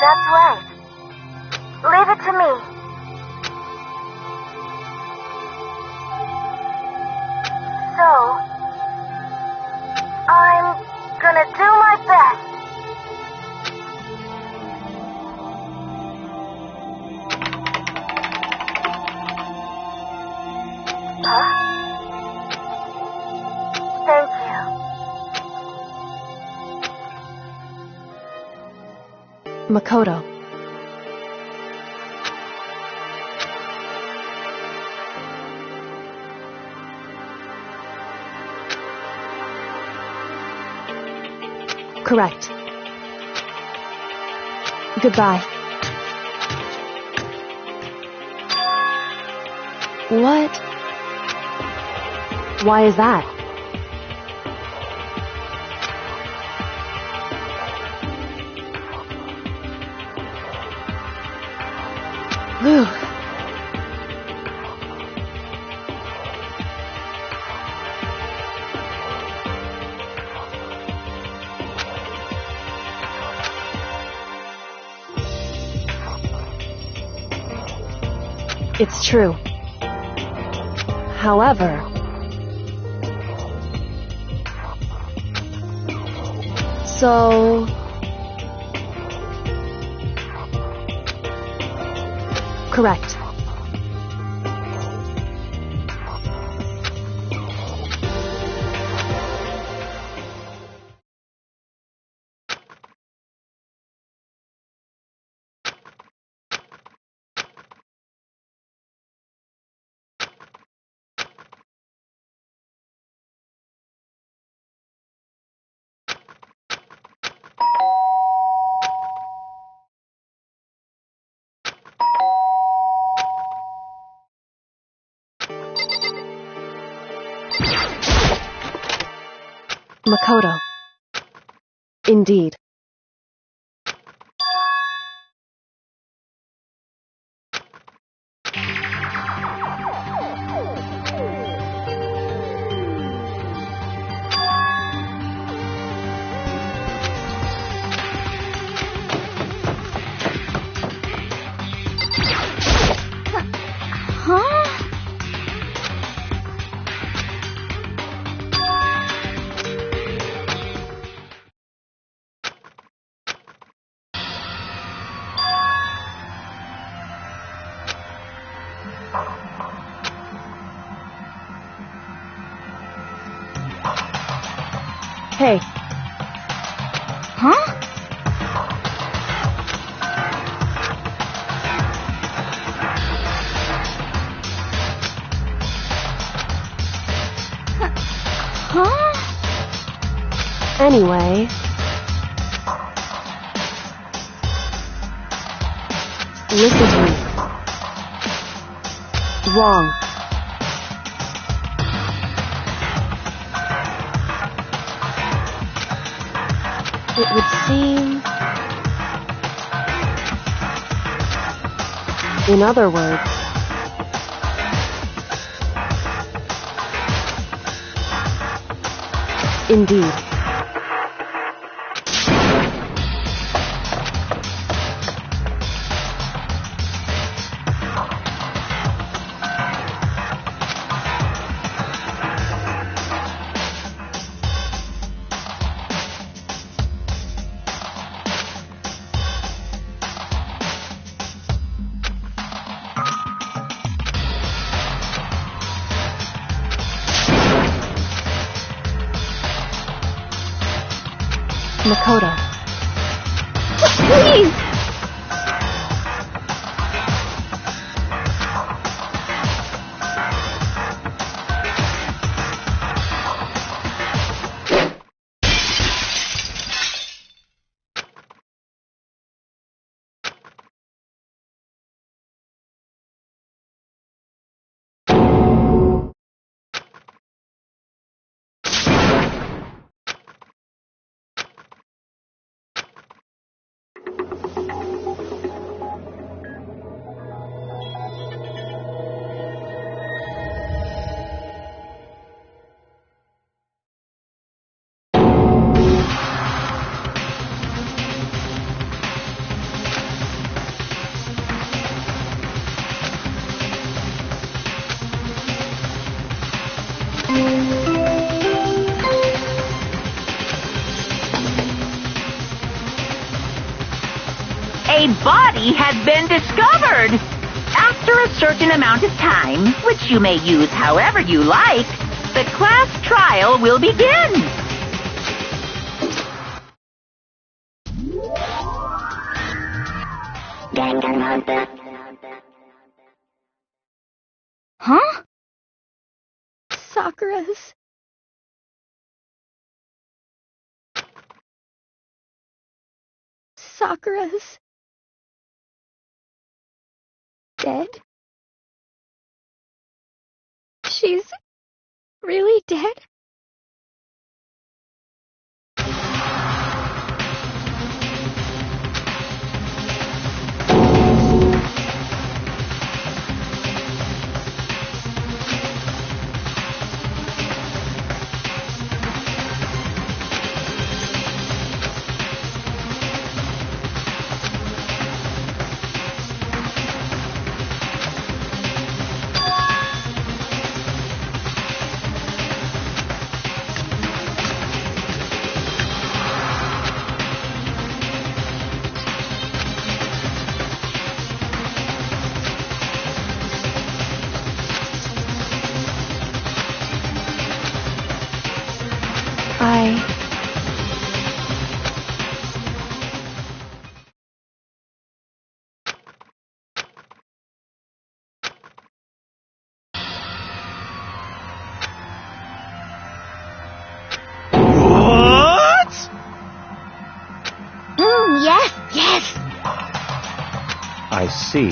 That's right. Leave it to me. So, I'm gonna do my best. Huh? Thank you. Makoto. Correct. Goodbye. What? Why is that? Whew. It's true. However, so correct. Makoto. Indeed. Huh? Hey, Huh? Huh? anyway. Listen to me. Wrong. It would seem... In other words... Indeed. Makoto. Please! A body has been discovered! After a certain amount of time, which you may use however you like, the class trial will begin. Danganronpa. Huh? Sakura's... Sakura's... dead? She's really dead? What? Yes, yes! I see.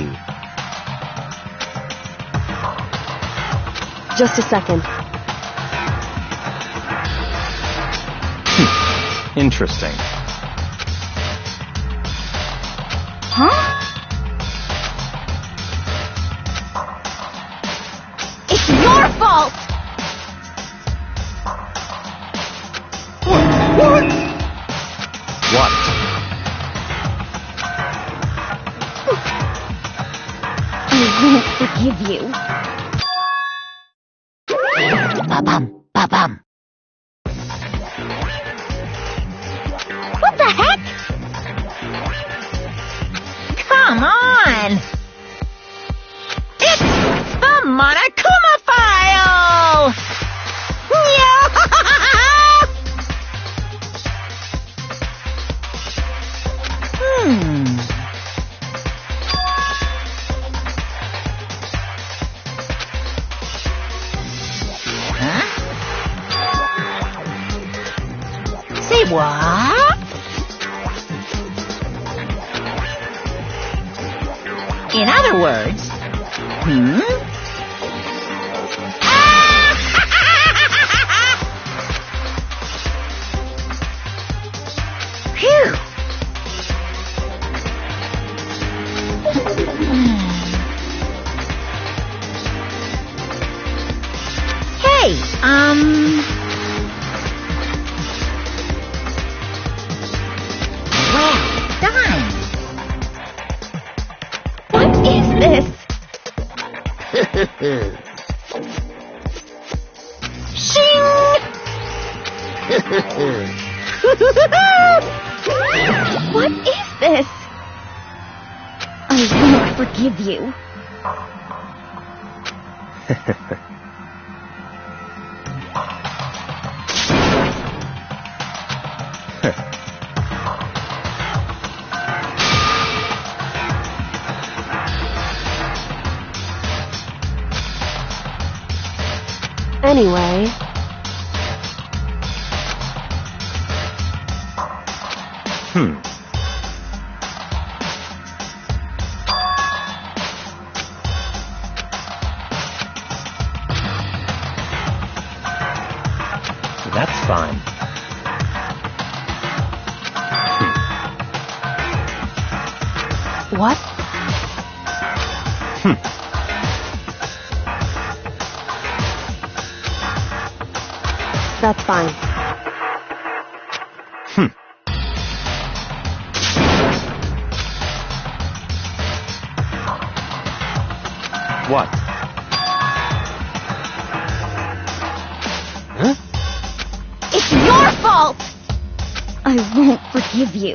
Just a second. Interesting. Huh? It's your fault! What? I won't forgive you. Ba-bum, ba-bum. What the heck? Come on! It's the Monokuma file! Huh? Say what? In other words, Phew. Hey, well done. What is this? Shing! What is this? I won't forgive you. Anyway, That's fine. what? That's fine. What? Huh? It's your fault! I won't forgive you.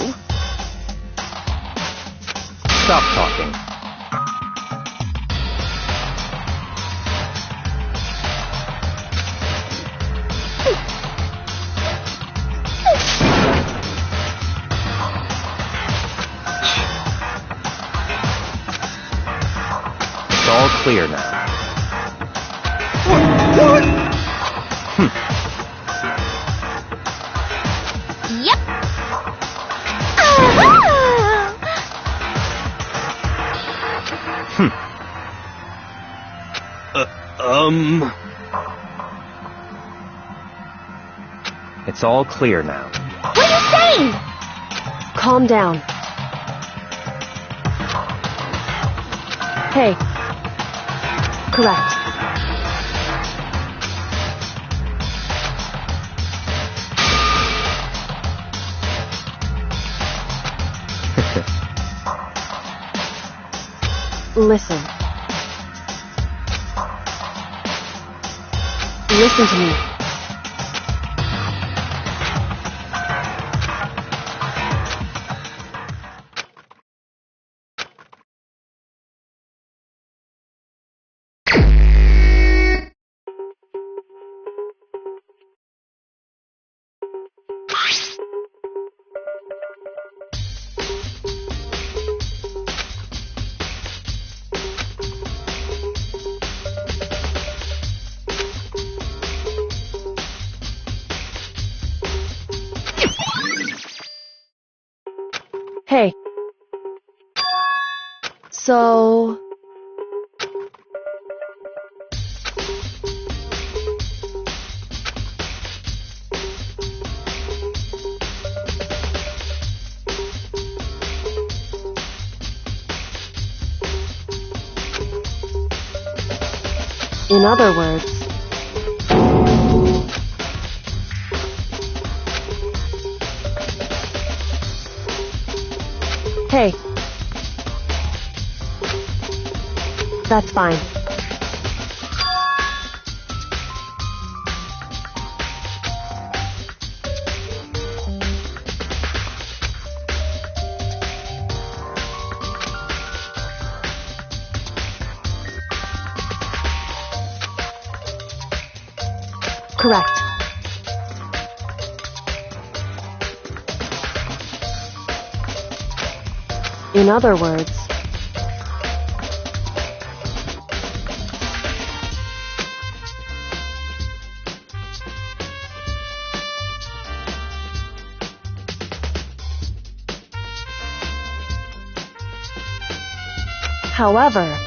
Stop talking. It's all clear now. Yep. It's all clear now. What are you saying? Calm down. Hey. Correct. Listen. Listen to me. Hey. So... In other words, hey, that's fine. Correct. In other words, however,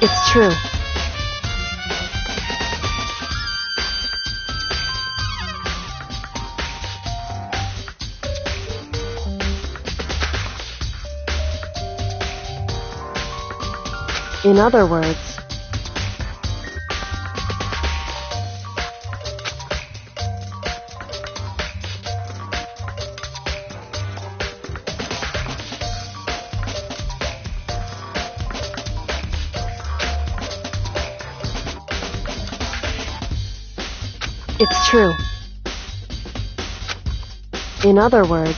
it's true. In other words, it's true. In other words,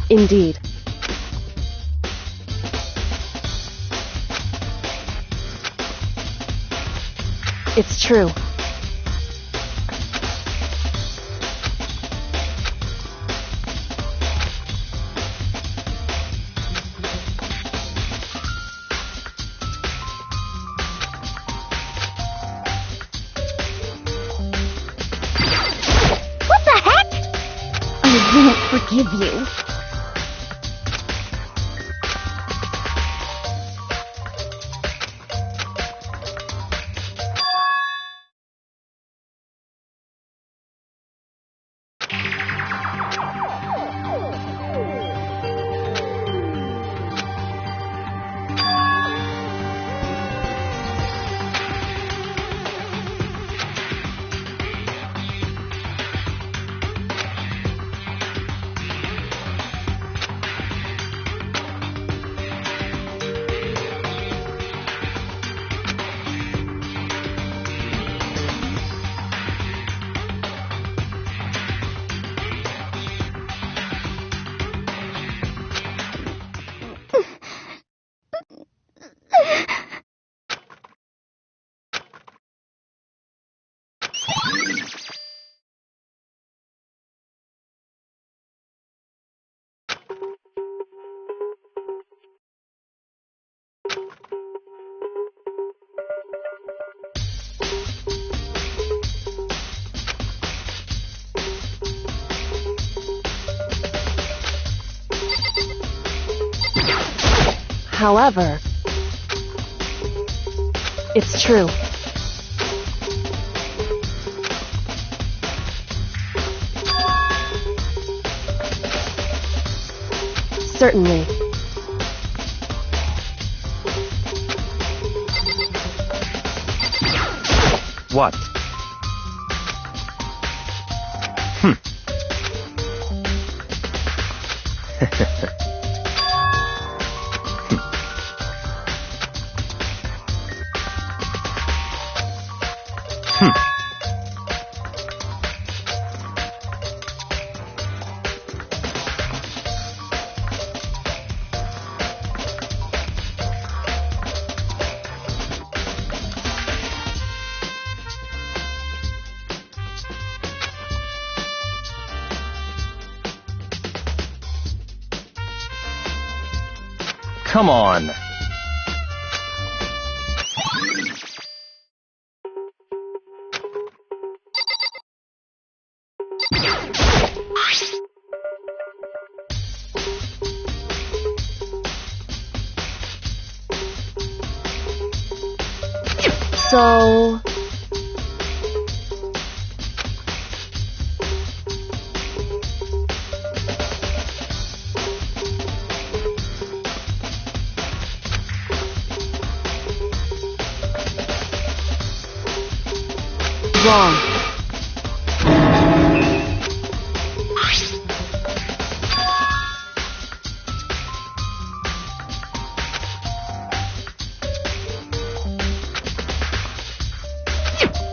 indeed. It's true. What the heck? I won't forgive you. However, it's true. Certainly. What? Come on. So... Wrong.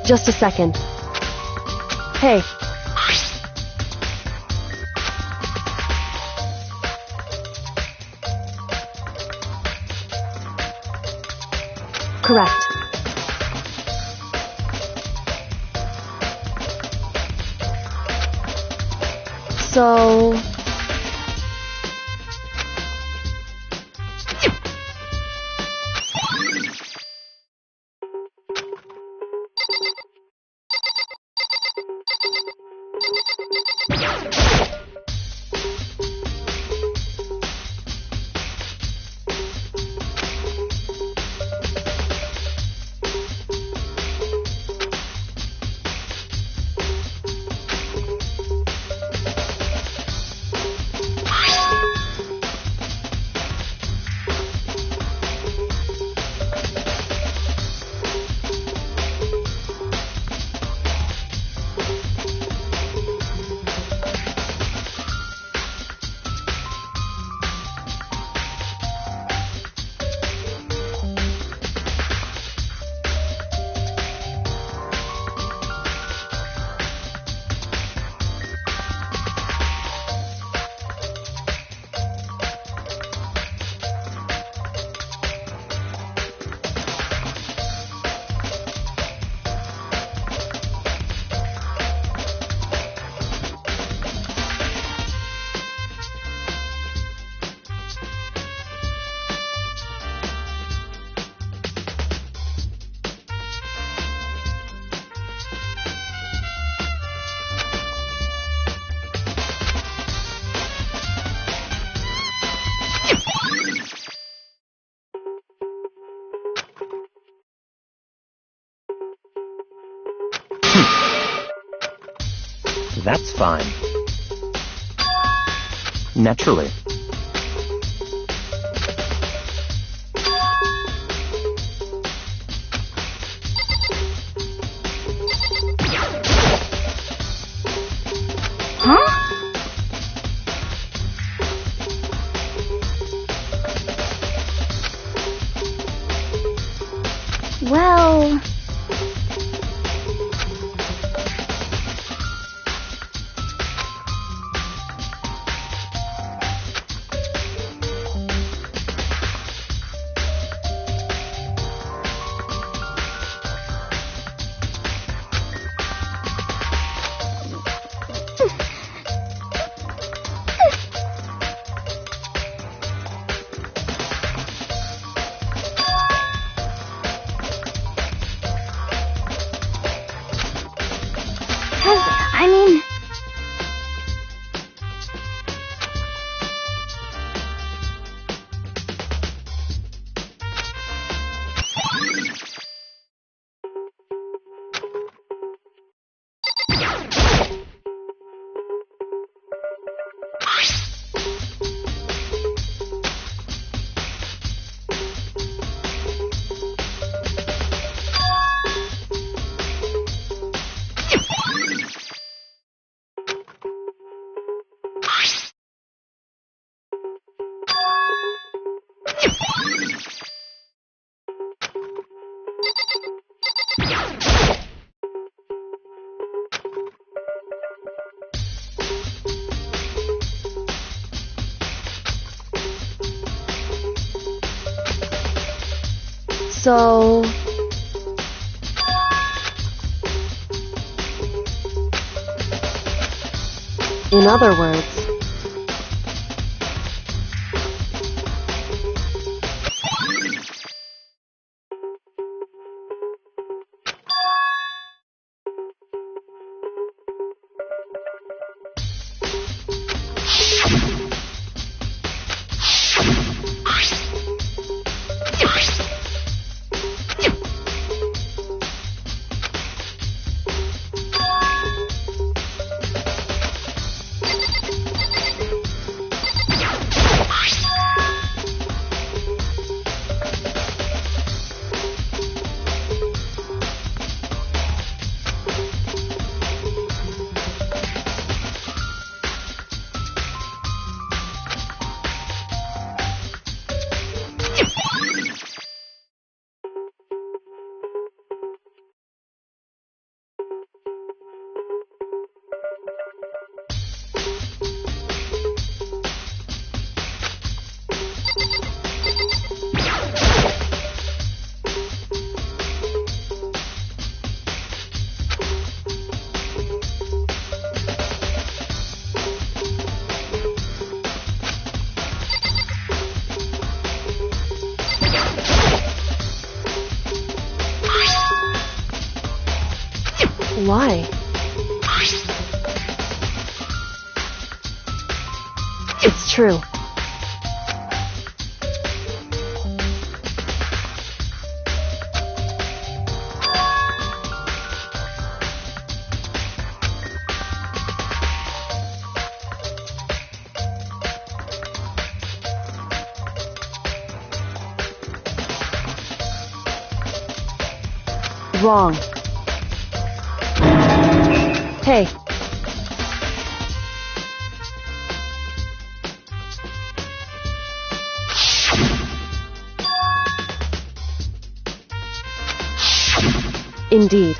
Just a second. Hey. Correct. So... That's fine. Naturally. Huh? Well... I mean... So... In other words... Why? It's true. Wrong. Hey. Indeed.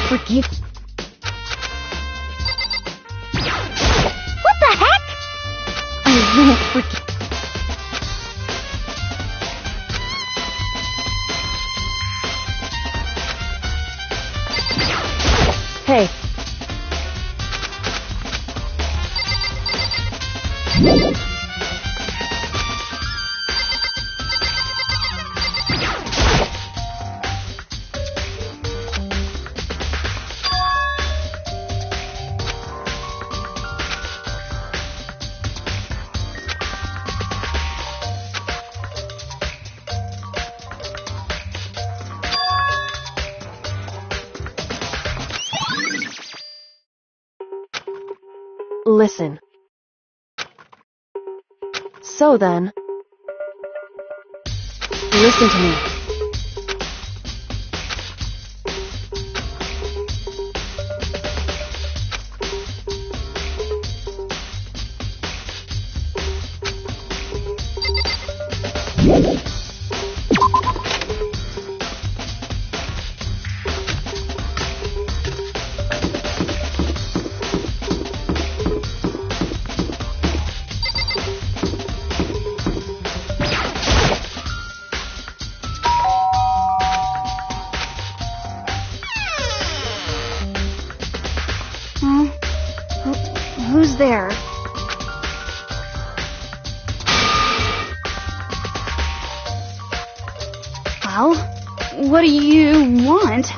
Forgive. What the heck? I won't forgive. Hey. Listen. So then, listen to me. Who's there? Well, what do you want?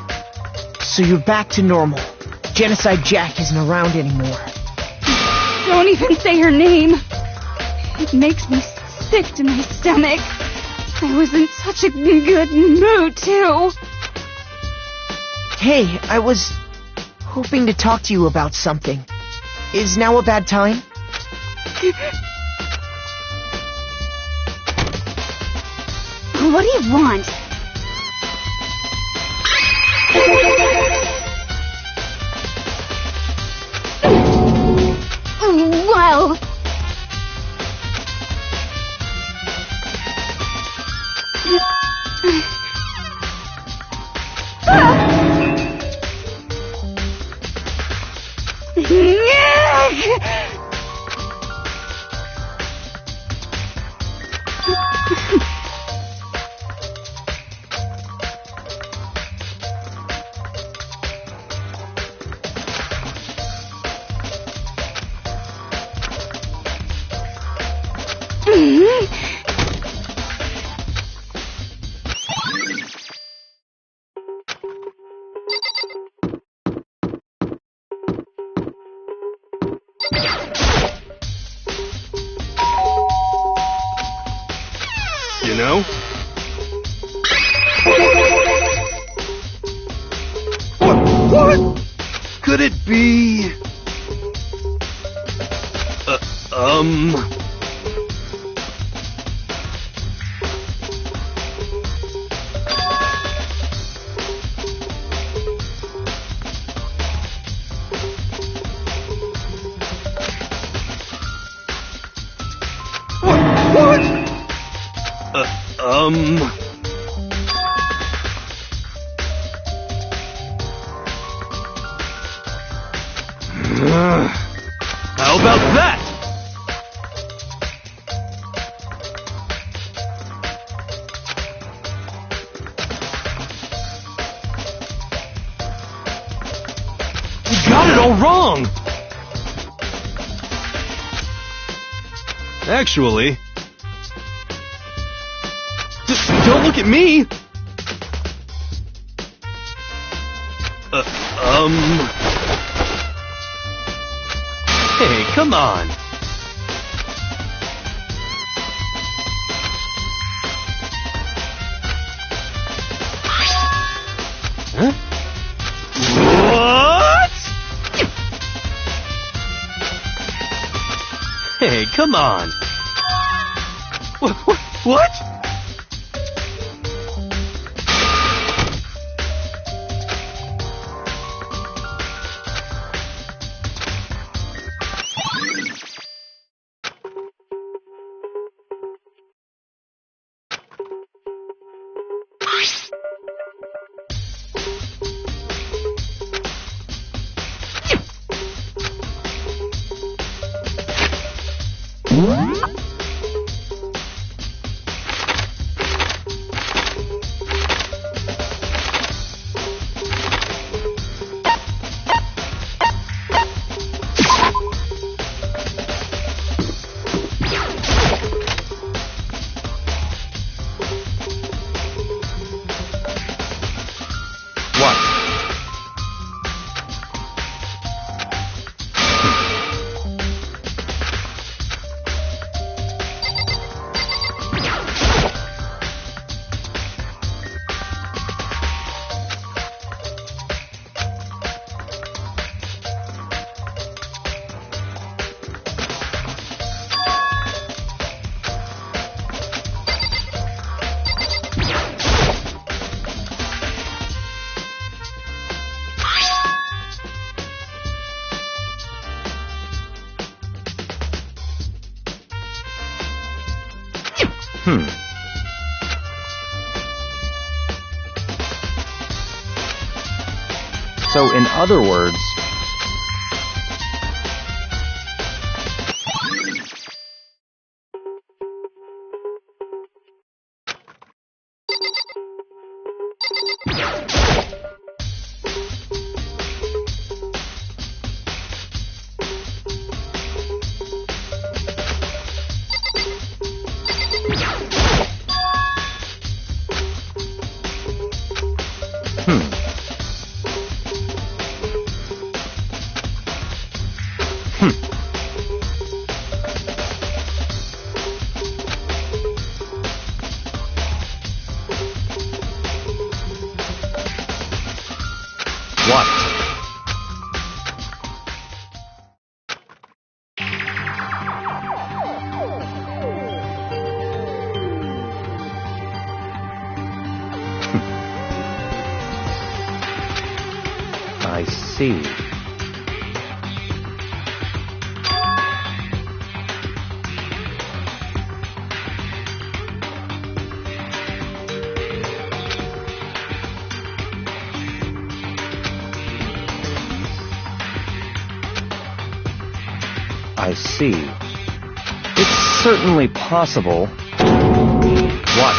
So you're back to normal. Genocide Jack isn't around anymore. Don't even say her name. It makes me sick to my stomach. I was in such a good mood, too. Hey, I was hoping to talk to you about something. Is now a bad time? What do you want? Well... you know? What? Could it be... How about that? You got it all wrong! Actually... Don't look at me! Hey, come on! Huh? What? Hey, come on! What? So, in other words... I see. I see. It's certainly possible. What?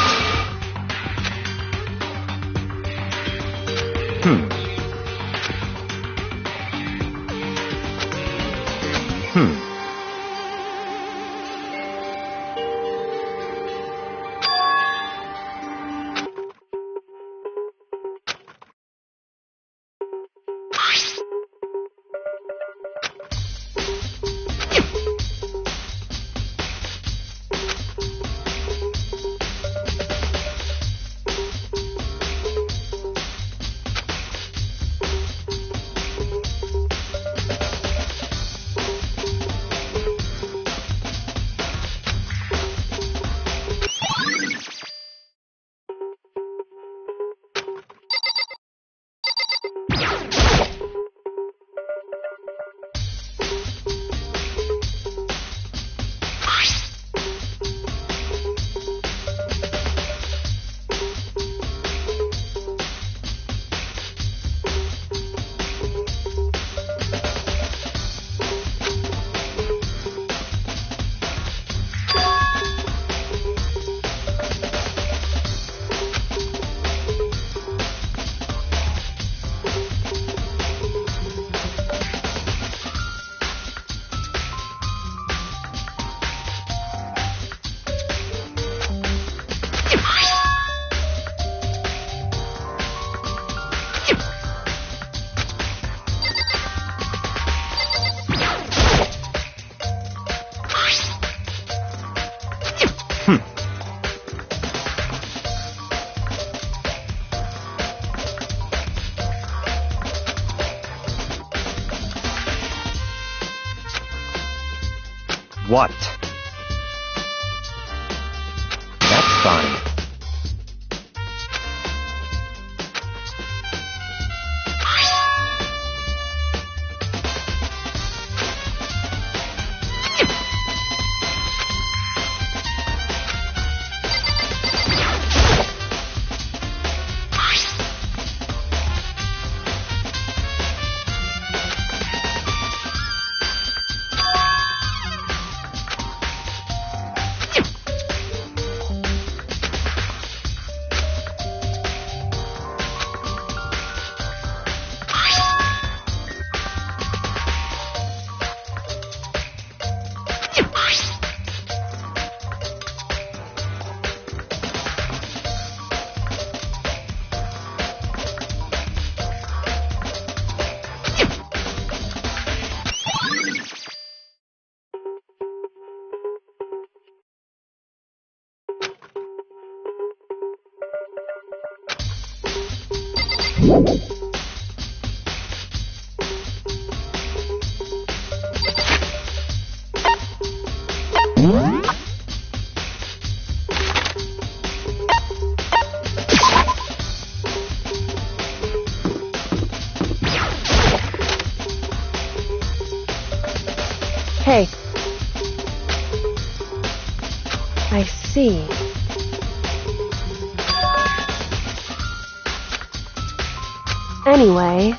What? That's fine. Hey. I see. Anyway...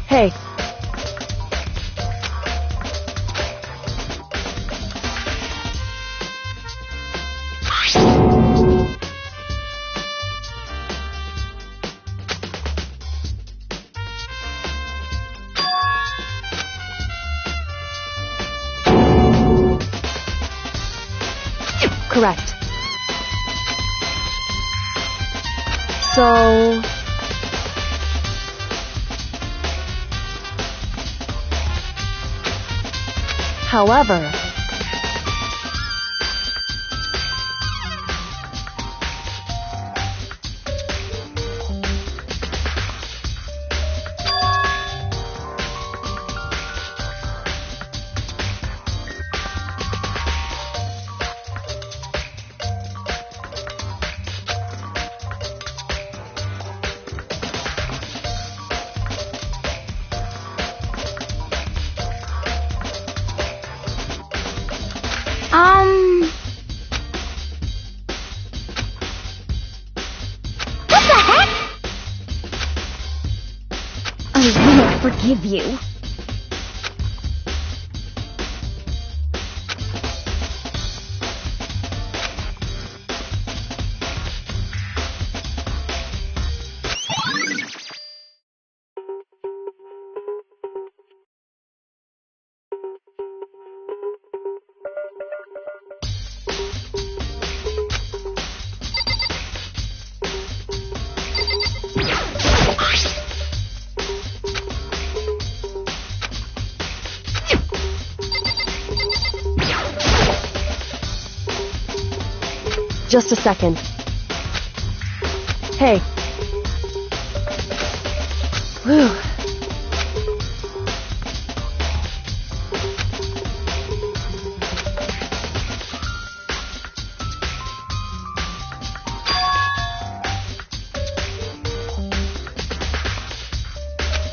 Hey. Correct. So... However... What the heck? I won't forgive you. Just a second. Hey. Whew.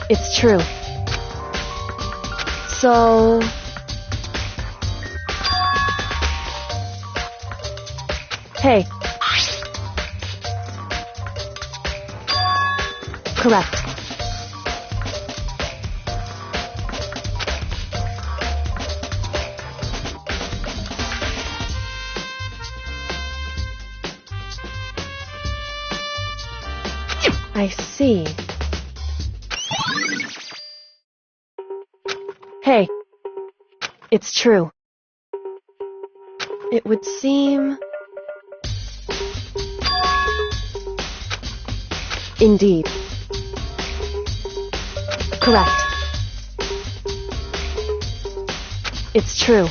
It's true. So... Hey. Correct. I see. Hey. It's true. It would seem... Indeed. Correct. It's true.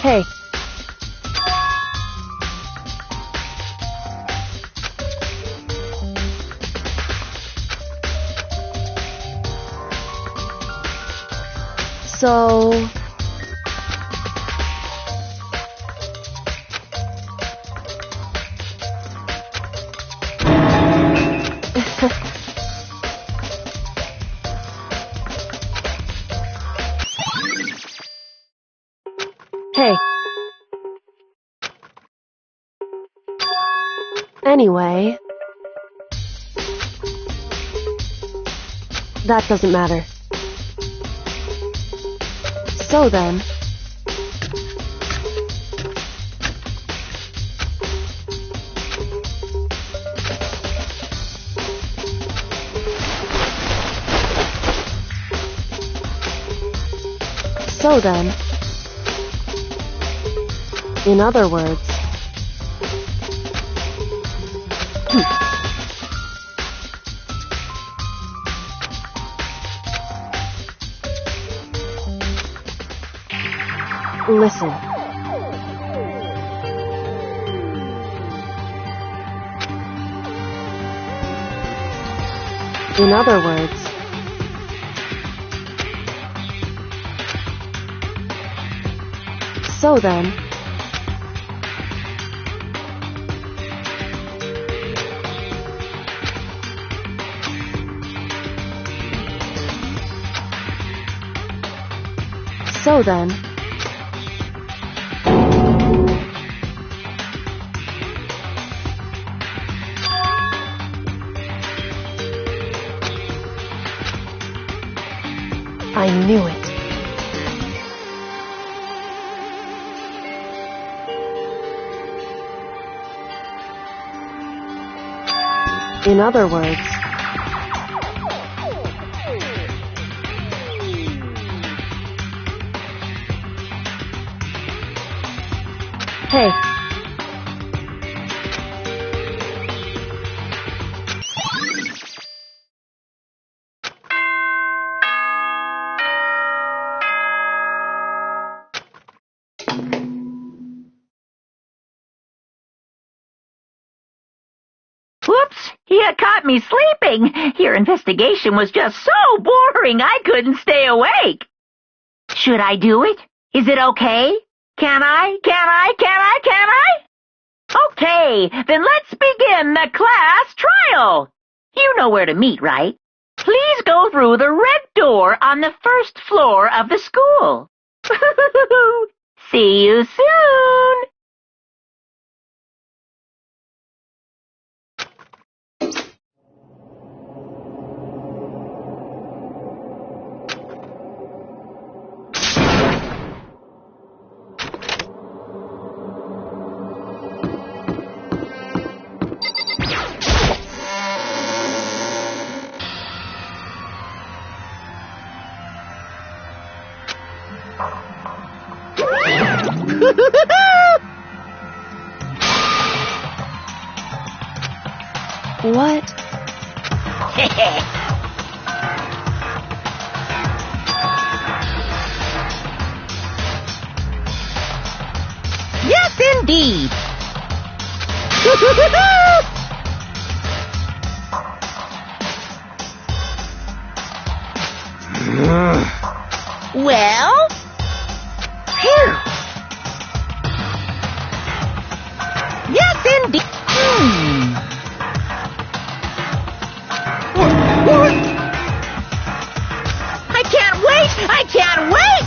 Hey. So... Hey. Anyway... That doesn't matter. So then... So then... In other words... Listen. In other words... So then... So then... I knew it. In other words... Hey. Whoops! You caught me sleeping. Your investigation was just so boring I couldn't stay awake. Should I do it? Is it okay? Can I? Okay, then let's begin the class trial. You know where to meet, right? Please go through the red door on the first floor of the school. See you soon. What? Yes, indeed. Well? Phew. Yes, indeed. I can't wait!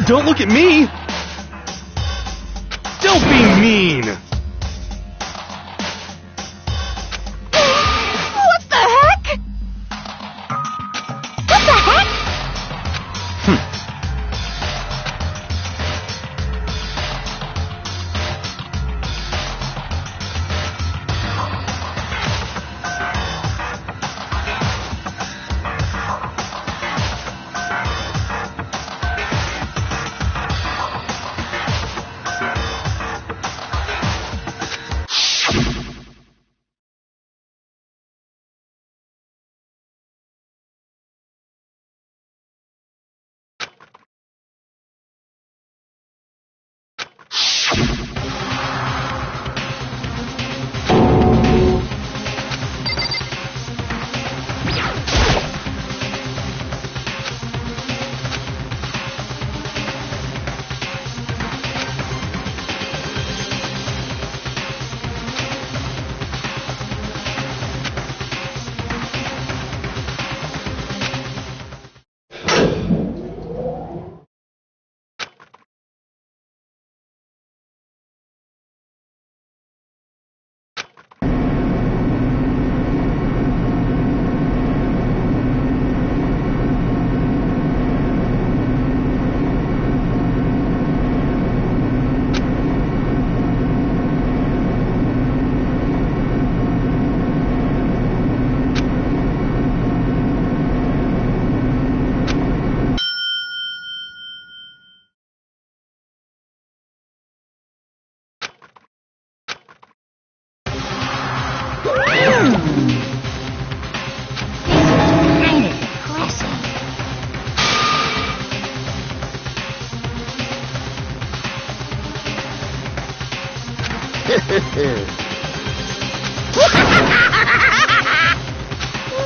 Don't look at me! Don't be mean! What the heck? What the heck?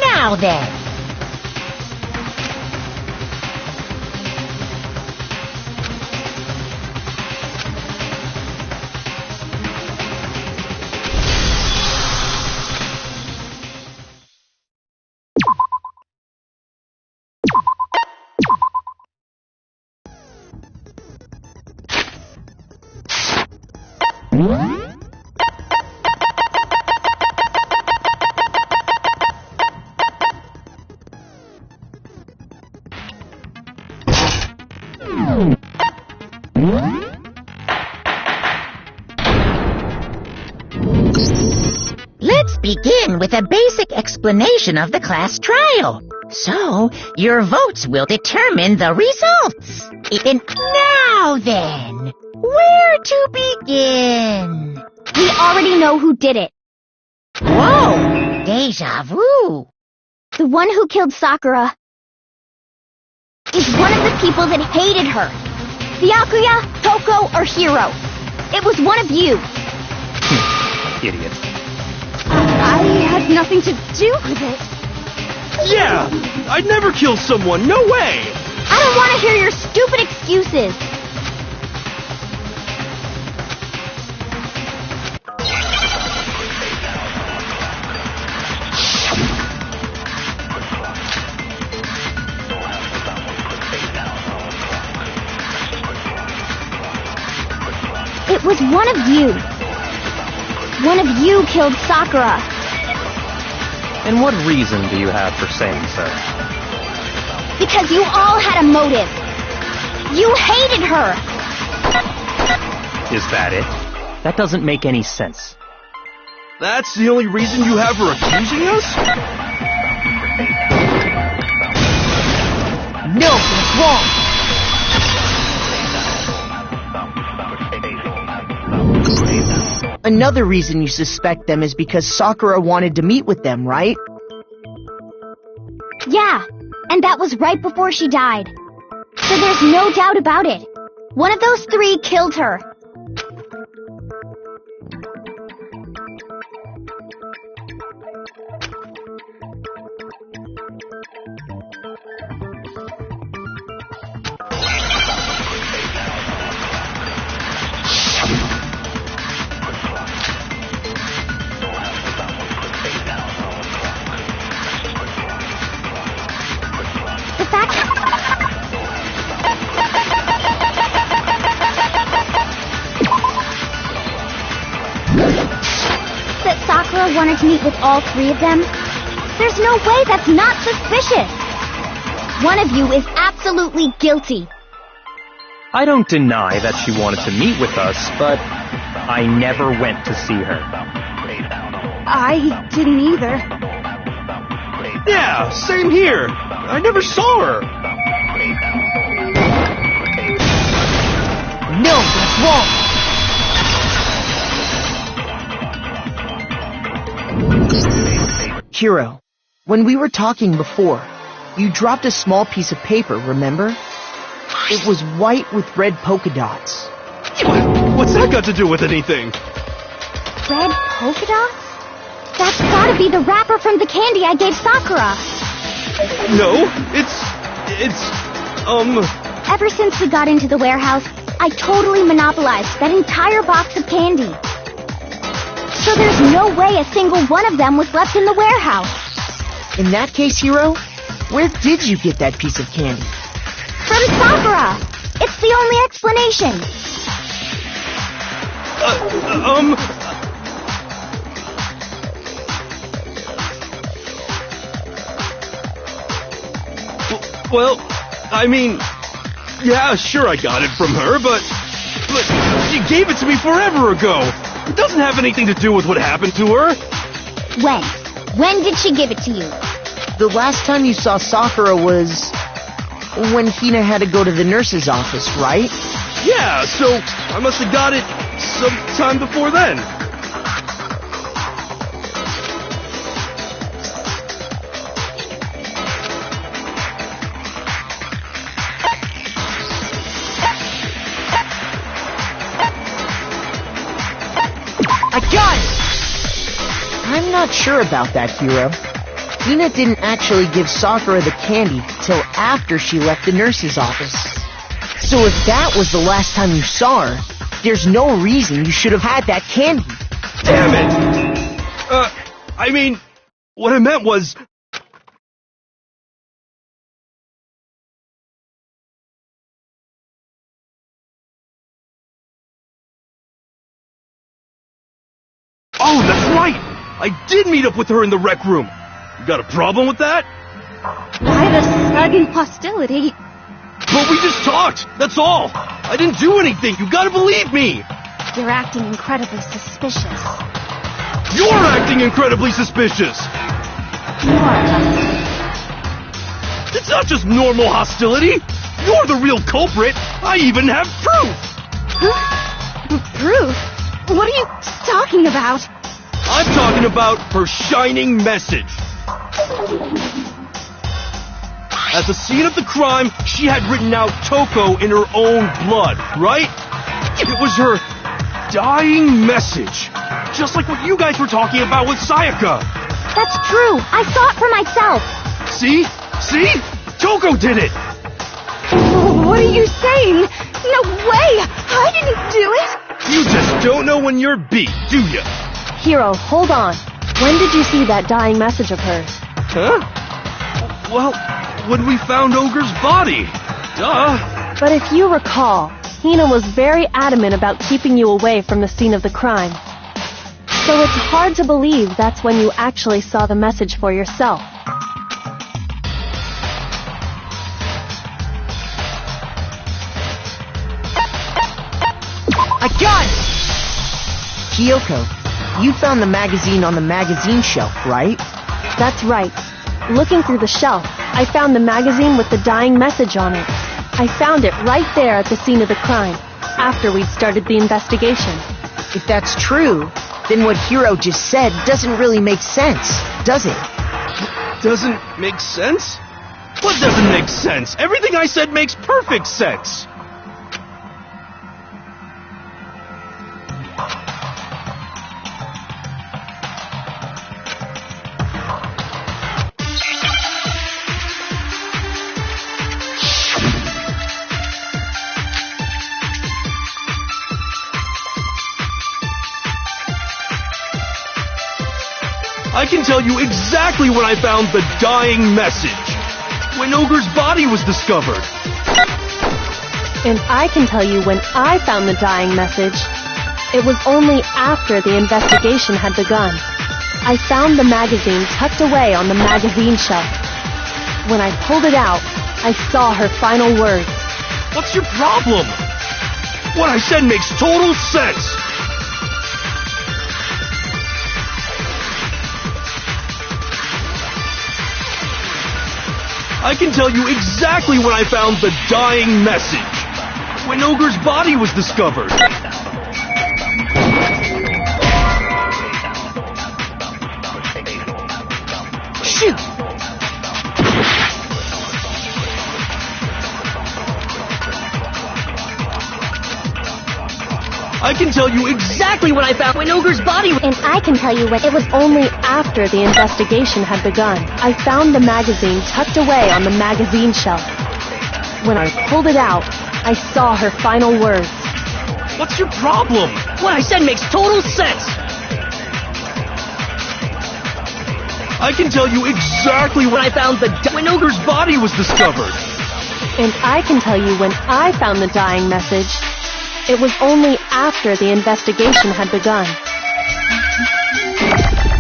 Now then. Let's begin with a basic explanation of the class trial. So, your votes will determine the results. Now then, where to begin? We already know who did it. Whoa, deja vu. The one who killed Sakura is one of the people that hated her. Byakuya, Toko, or Hiro. It was one of you. Idiot. I had nothing to do with it. Yeah! I'd never kill someone, no way! I don't want to hear your stupid excuses. It was one of you. One of you killed Sakura. And what reason do you have for saying so? Because you all had a motive. You hated her. Is that it? That doesn't make any sense. That's the only reason you have for accusing us? No, that's wrong. Another reason you suspect them is because Sakura wanted to meet with them, right? Yeah, and that was right before she died. So there's no doubt about it. One of those three killed her. Sakura wanted to meet with all three of them? There's no way that's not suspicious. One of you is absolutely guilty. I don't deny that she wanted to meet with us, but I never went to see her. I didn't either. Yeah, same here. I never saw her. No, that's wrong! Hiro, when we were talking before, you dropped a small piece of paper, remember? It was white with red polka dots. What's that got to do with anything? Red polka dots? That's gotta be the wrapper from the candy I gave Sakura. No, it's... Ever since we got into the warehouse, I totally monopolized that entire box of candy. So there's no way a single one of them was left in the warehouse. In that case, Hiro, where did you get that piece of candy? From Sakura! It's the only explanation. Well, I mean, yeah, sure I got it from her, but she gave it to me forever ago. It doesn't have anything to do with what happened to her. When? When did she give it to you? The last time you saw Sakura was when Hina had to go to the nurse's office, right? Yeah, so I must have got it sometime before then. I got it! I'm not sure about that, Hiro. Hina didn't actually give Sakura the candy till after she left the nurse's office. So if that was the last time you saw her, there's no reason you should have had that candy. Damn it! I mean, what I meant was... Oh, that's right! I did meet up with her in the rec room. You got a problem with that? Why the sudden hostility? But we just talked, that's all. I didn't do anything, you gotta believe me. You're acting incredibly suspicious. You're acting incredibly suspicious. It's not just normal hostility. You're the real culprit. I even have proof. Huh? Proof? What are you talking about? I'm talking about her shining message. At the scene of the crime, she had written out Toko in her own blood, right? It was her dying message. Just like what you guys were talking about with Sayaka. That's true. I saw it for myself. See? See? Toko did it! What are you saying? No way! I didn't do it! You just don't know when you're beat, do ya? Hiro, hold on. When did you see that dying message of hers? Huh? Well, when we found Ogre's body. Duh. But if you recall, Hina was very adamant about keeping you away from the scene of the crime. So it's hard to believe that's when you actually saw the message for yourself. I got it! Kyoko, you found the magazine on the magazine shelf, right? That's right. Looking through the shelf, I found the magazine with the dying message on it. I found it right there at the scene of the crime, after we'd started the investigation. If that's true, then what Hiro just said doesn't really make sense, does it? Doesn't make sense? What doesn't make sense? Everything I said makes perfect sense. I can tell you exactly when I found the dying message. When Ogre's body was discovered. And I can tell you when I found the dying message. It was only after the investigation had begun. I found the magazine tucked away on the magazine shelf. When I pulled it out, I saw her final words. What's your problem? What I said makes total sense. I can tell you exactly when I found the dying message. When Ogre's body was discovered. Shoot! I can tell you exactly when I found when Ogre's body was... And I can tell you when It was only after the investigation had begun. I found the magazine tucked away on the magazine shelf. When I pulled it out, I saw her final words. What's your problem? What I said makes total sense. I can tell you exactly when I found when Ogre's body was discovered. And I can tell you when I found the dying message. It was only after the investigation had begun.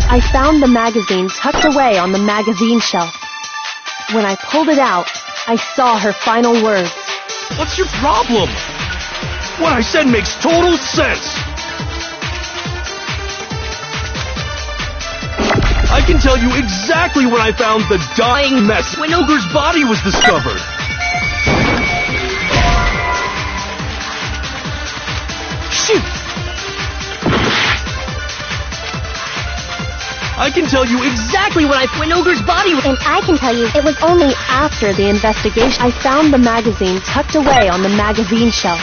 I found the magazine tucked away on the magazine shelf. When I pulled it out, I saw her final words. What's your problem? What I said makes total sense. I can tell you exactly when I found the dying message when Ogre's body was discovered. Shoot! I can tell you exactly when Ogre's body was... And I can tell you It was only after the investigation I found the magazine tucked away on the magazine shelf.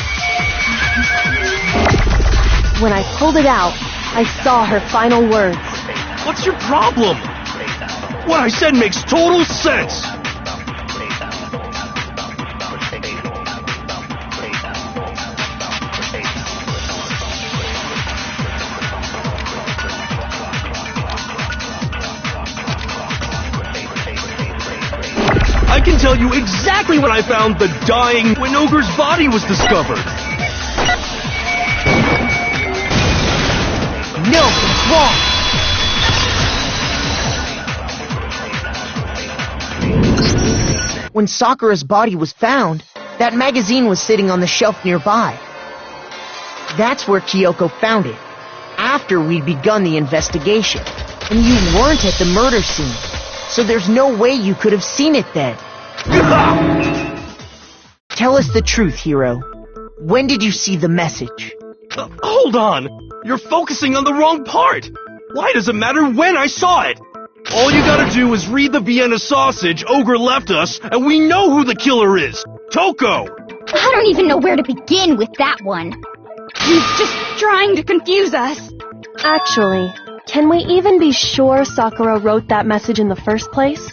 When I pulled it out, I saw her final words. What's your problem? What I said makes total sense. I can tell you exactly when I found the dying when Ogre's body was discovered. No, it's wrong! When Sakura's body was found, that magazine was sitting on the shelf nearby. That's where Kyoko found it, after we'd begun the investigation. And you weren't at the murder scene, so there's no way you could have seen it then. Tell us the truth, Hiro. When did you see the message? Hold on! You're focusing on the wrong part! Why does it matter when I saw it? All you gotta do is read the Vienna sausage Ogre left us, and we know who the killer is! Toko! I don't even know where to begin with that one. He's just trying to confuse us. Actually, can we even be sure Sakura wrote that message in the first place?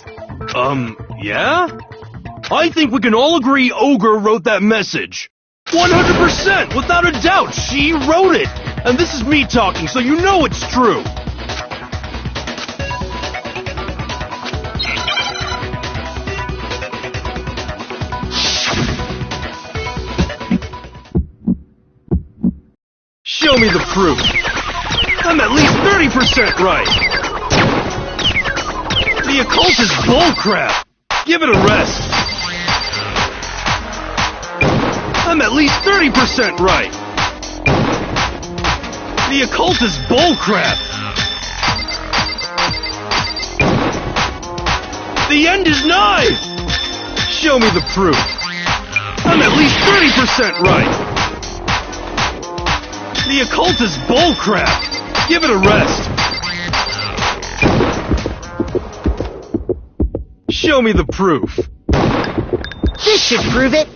Yeah? I think we can all agree Ogre wrote that message. 100%! Without a doubt, she wrote it! And this is me talking, so you know it's true! Show me the proof! I'm at least 30% right! The occult is bullcrap! Give it a rest! I'm at least 30% right! The occult is bullcrap! The end is nigh! Show me the proof! I'm at least 30% right! The occult is bullcrap! Give it a rest! Show me the proof! This should prove it!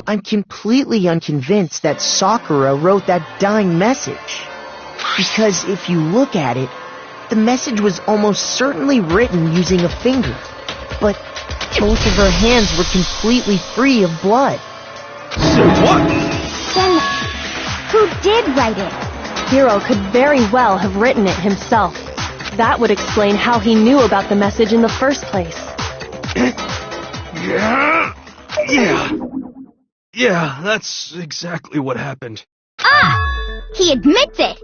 I'm completely unconvinced that Sakura wrote that dying message. Because if you look at it, the message was almost certainly written using a finger. But both of her hands were completely free of blood. So what? Then, who did write it? Hiro could very well have written it himself. That would explain how he knew about the message in the first place. Yeah. Yeah, that's exactly what happened. Ah! He admits it!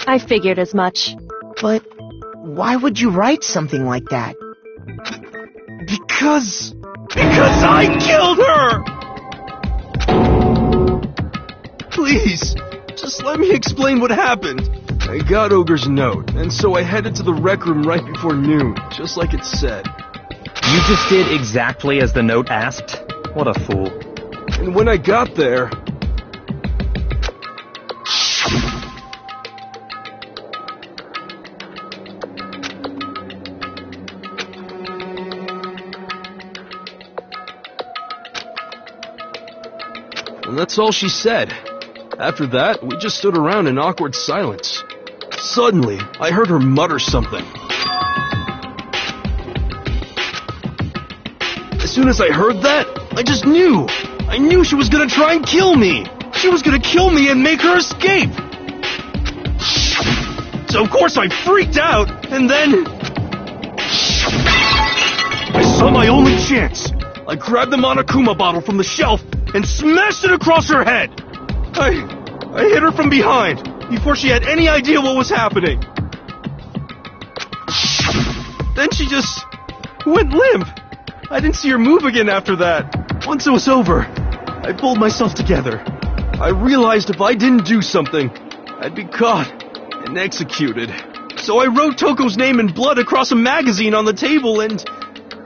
I figured as much. But why would you write something like that? Because I killed her! Please, just let me explain what happened. I got Ogre's note, and so I headed to the rec room right before noon, just like it said. You just did exactly as the note asked? What a fool. And when I got there... And that's all she said. After that, we just stood around in awkward silence. Suddenly, I heard her mutter something. As soon as I heard that, I just knew. I knew she was gonna try and kill me. She was gonna kill me and make her escape. So of course I freaked out, and then... I saw my only chance. I grabbed the Monokuma bottle from the shelf and smashed it across her head. I hit her from behind before she had any idea what was happening. Then she just went limp. I didn't see her move again after that. Once it was over, I pulled myself together. I realized if I didn't do something, I'd be caught and executed. So I wrote Toko's name in blood across a magazine on the table and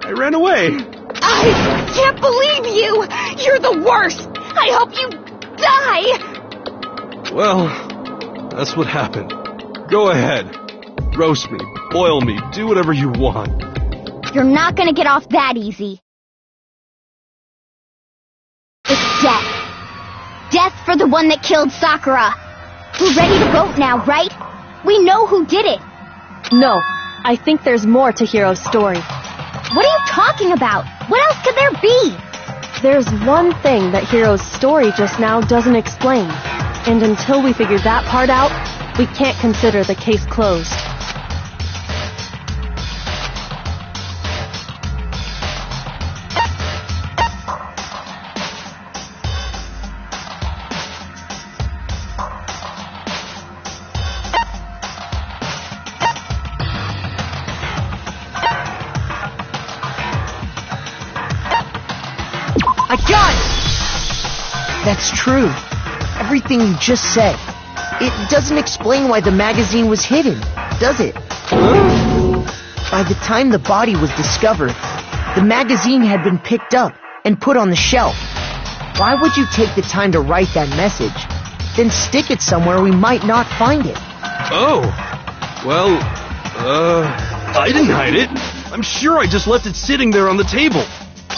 I ran away. I can't believe you! You're the worst! I hope you die! Well, that's what happened. Go ahead. Roast me, boil me, do whatever you want. You're not gonna get off that easy. It's death. Death for the one that killed Sakura. We're ready to vote now, right? We know who did it. No, I think there's more to Hiro's story. What are you talking about? What else could there be? There's one thing that Hiro's story just now doesn't explain. And until we figure that part out, we can't consider the case closed. I got it! That's true. Everything you just said. It doesn't explain why the magazine was hidden, does it? By the time the body was discovered, the magazine had been picked up and put on the shelf. Why would you take the time to write that message, then stick it somewhere we might not find it? Oh, well, I didn't hide it. I'm sure I just left it sitting there on the table.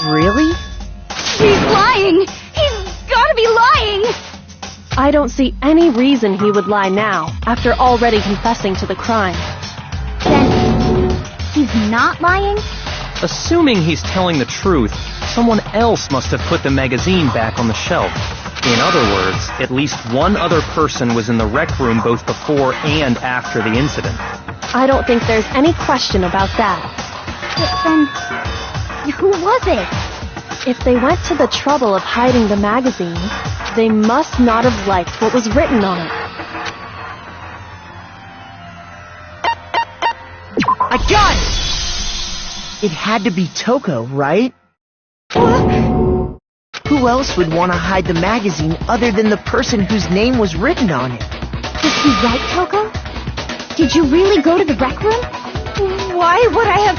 Really? He's lying! He's gotta be lying! I don't see any reason he would lie now, after already confessing to the crime. Then, he's not lying? Assuming he's telling the truth, someone else must have put the magazine back on the shelf. In other words, at least one other person was in the rec room both before and after the incident. I don't think there's any question about that. But then, who was it? If they went to the trouble of hiding the magazine, they must not have liked what was written on it. I got it! It had to be Toko, right? Who else would want to hide the magazine other than the person whose name was written on it? Was he right, Toko? Did you really go to the rec room? Why would I have...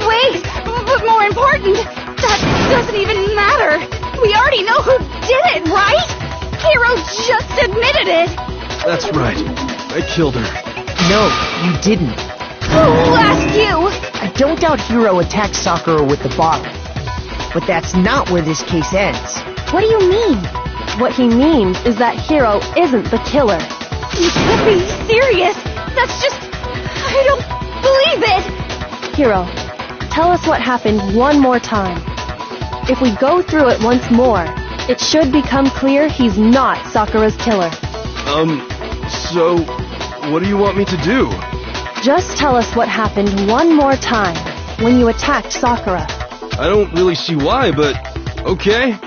Wait, but more important, that doesn't even matter. We already know who did it, right? Hiro just admitted it. That's right. I killed her. No, you didn't. Who asked you? I don't doubt Hiro attacked Sakura with the bottle. But that's not where this case ends. What do you mean? What he means is that Hiro isn't the killer. You can't be serious. That's just... I don't believe it. Hiro, tell us what happened one more time. If we go through it once more, it should become clear he's not Sakura's killer. So, what do you want me to do? Just tell us what happened one more time when you attacked Sakura. I don't really see why, but okay.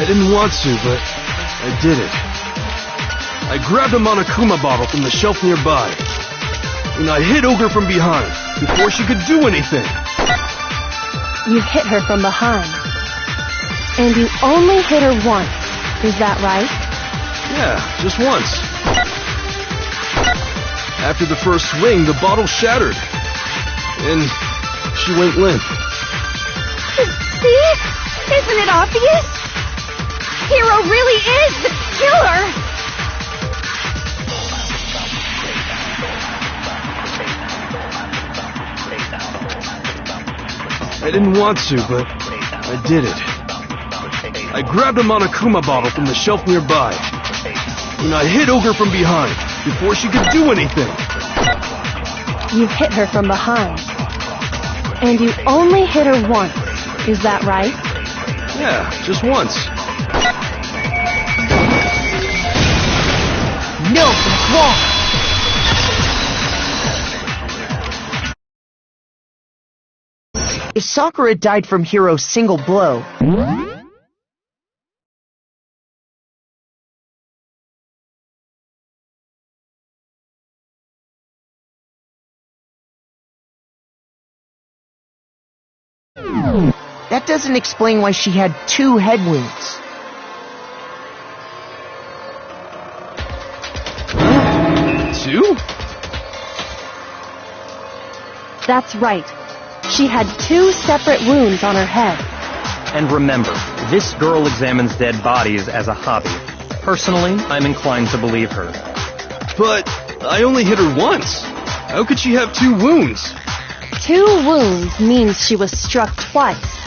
I didn't want to, but I did it. I grabbed a Monokuma bottle from the shelf nearby, and I hit Ogre from behind before she could do anything. You hit her from behind. And you only hit her once. Is that right? Yeah, just once. After the first swing, the bottle shattered, and she went limp. See? Isn't it obvious? Hero really is the killer! I didn't want to, but I did it. I grabbed a Monokuma bottle from the shelf nearby, and I hit Ogre from behind before she could do anything. You hit her from behind. And you only hit her once. Is that right? Yeah, just once. No, that's wrong! If Sakura died from Hiro's single blow, that doesn't explain why she had 2 head wounds. Two? That's right. She had 2 separate wounds on her head. And remember, this girl examines dead bodies as a hobby. Personally, I'm inclined to believe her. But I only hit her once. How could she have 2 wounds? 2 wounds means she was struck twice.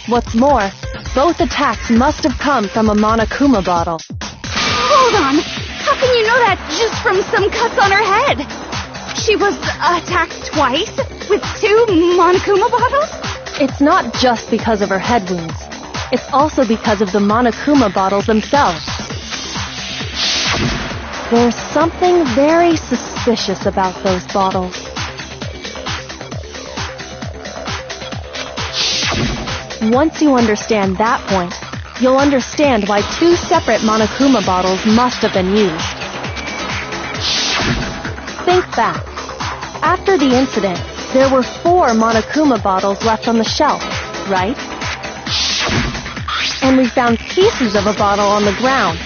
What's more, both attacks must have come from a Monokuma bottle. Hold on! How can you know that just from some cuts on her head? She was attacked twice with 2 Monokuma bottles? It's not just because of her head wounds. It's also because of the Monokuma bottles themselves. There's something very suspicious about those bottles. Once you understand that point, you'll understand why 2 separate Monokuma bottles must have been used. Think back. After the incident, there were 4 Monokuma bottles left on the shelf, right? And we found pieces of a bottle on the ground,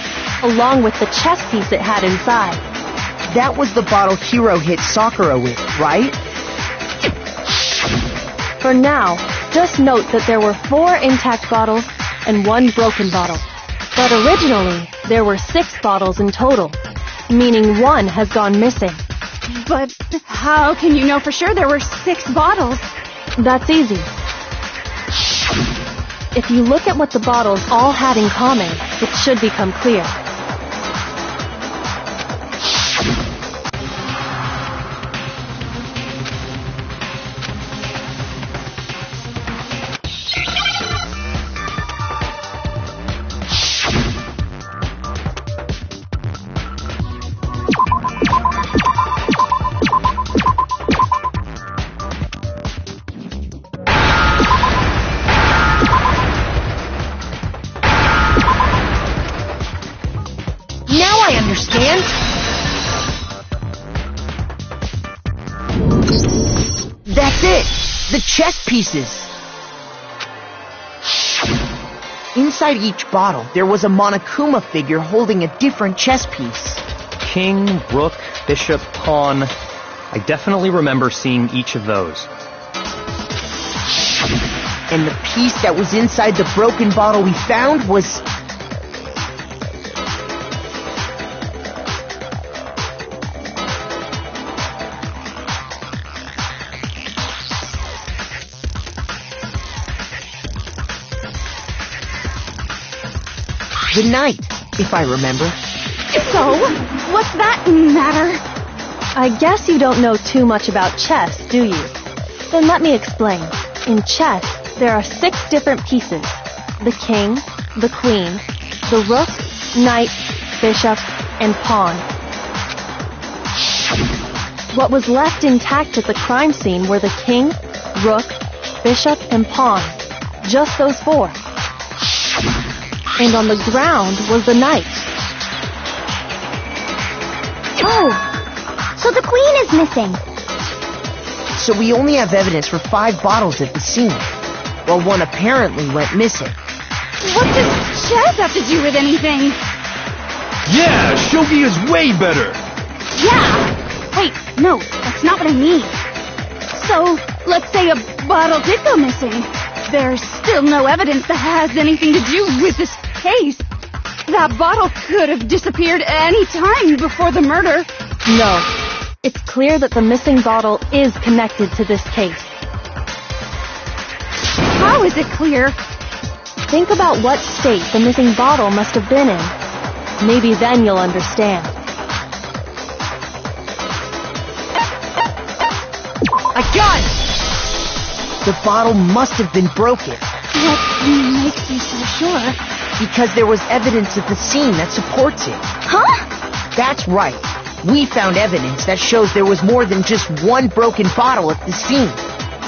along with the chess piece it had inside. That was the bottle Hiro hit Sakura with, right? For now, just note that there were 4 intact bottles and 1 broken bottle. But originally, there were 6 bottles in total, meaning 1 has gone missing. But how can you know for sure there were 6 bottles? That's easy. If you look at what the bottles all had in common, it should become clear. Understand? That's it! The chess pieces! Inside each bottle, there was a Monokuma figure holding a different chess piece. King, rook, bishop, pawn. I definitely remember seeing each of those. And the piece that was inside the broken bottle we found was... the knight, if I remember. So, what's that matter? I guess you don't know too much about chess, do you? Then let me explain. In chess, there are 6 different pieces. The king, the queen, the rook, knight, bishop, and pawn. What was left intact at the crime scene were the king, rook, bishop, and pawn. Just those 4. And on the ground was the knight. Oh, so the queen is missing. So we only have evidence for 5 bottles at the scene, while one apparently went missing. What does chess have to do with anything? Yeah, shogi is way better. Yeah! Wait, no, that's not what I mean. So, let's say a bottle did go missing. There's still no evidence that has anything to do with this case. That bottle could have disappeared any time before the murder. No. It's clear that the missing bottle is connected to this case. How is it clear? Think about what state the missing bottle must have been in. Maybe then you'll understand. I got it! The bottle must have been broken. What makes you so sure? Because there was evidence at the scene that supports it. Huh? That's right. We found evidence that shows there was more than just one broken bottle at the scene.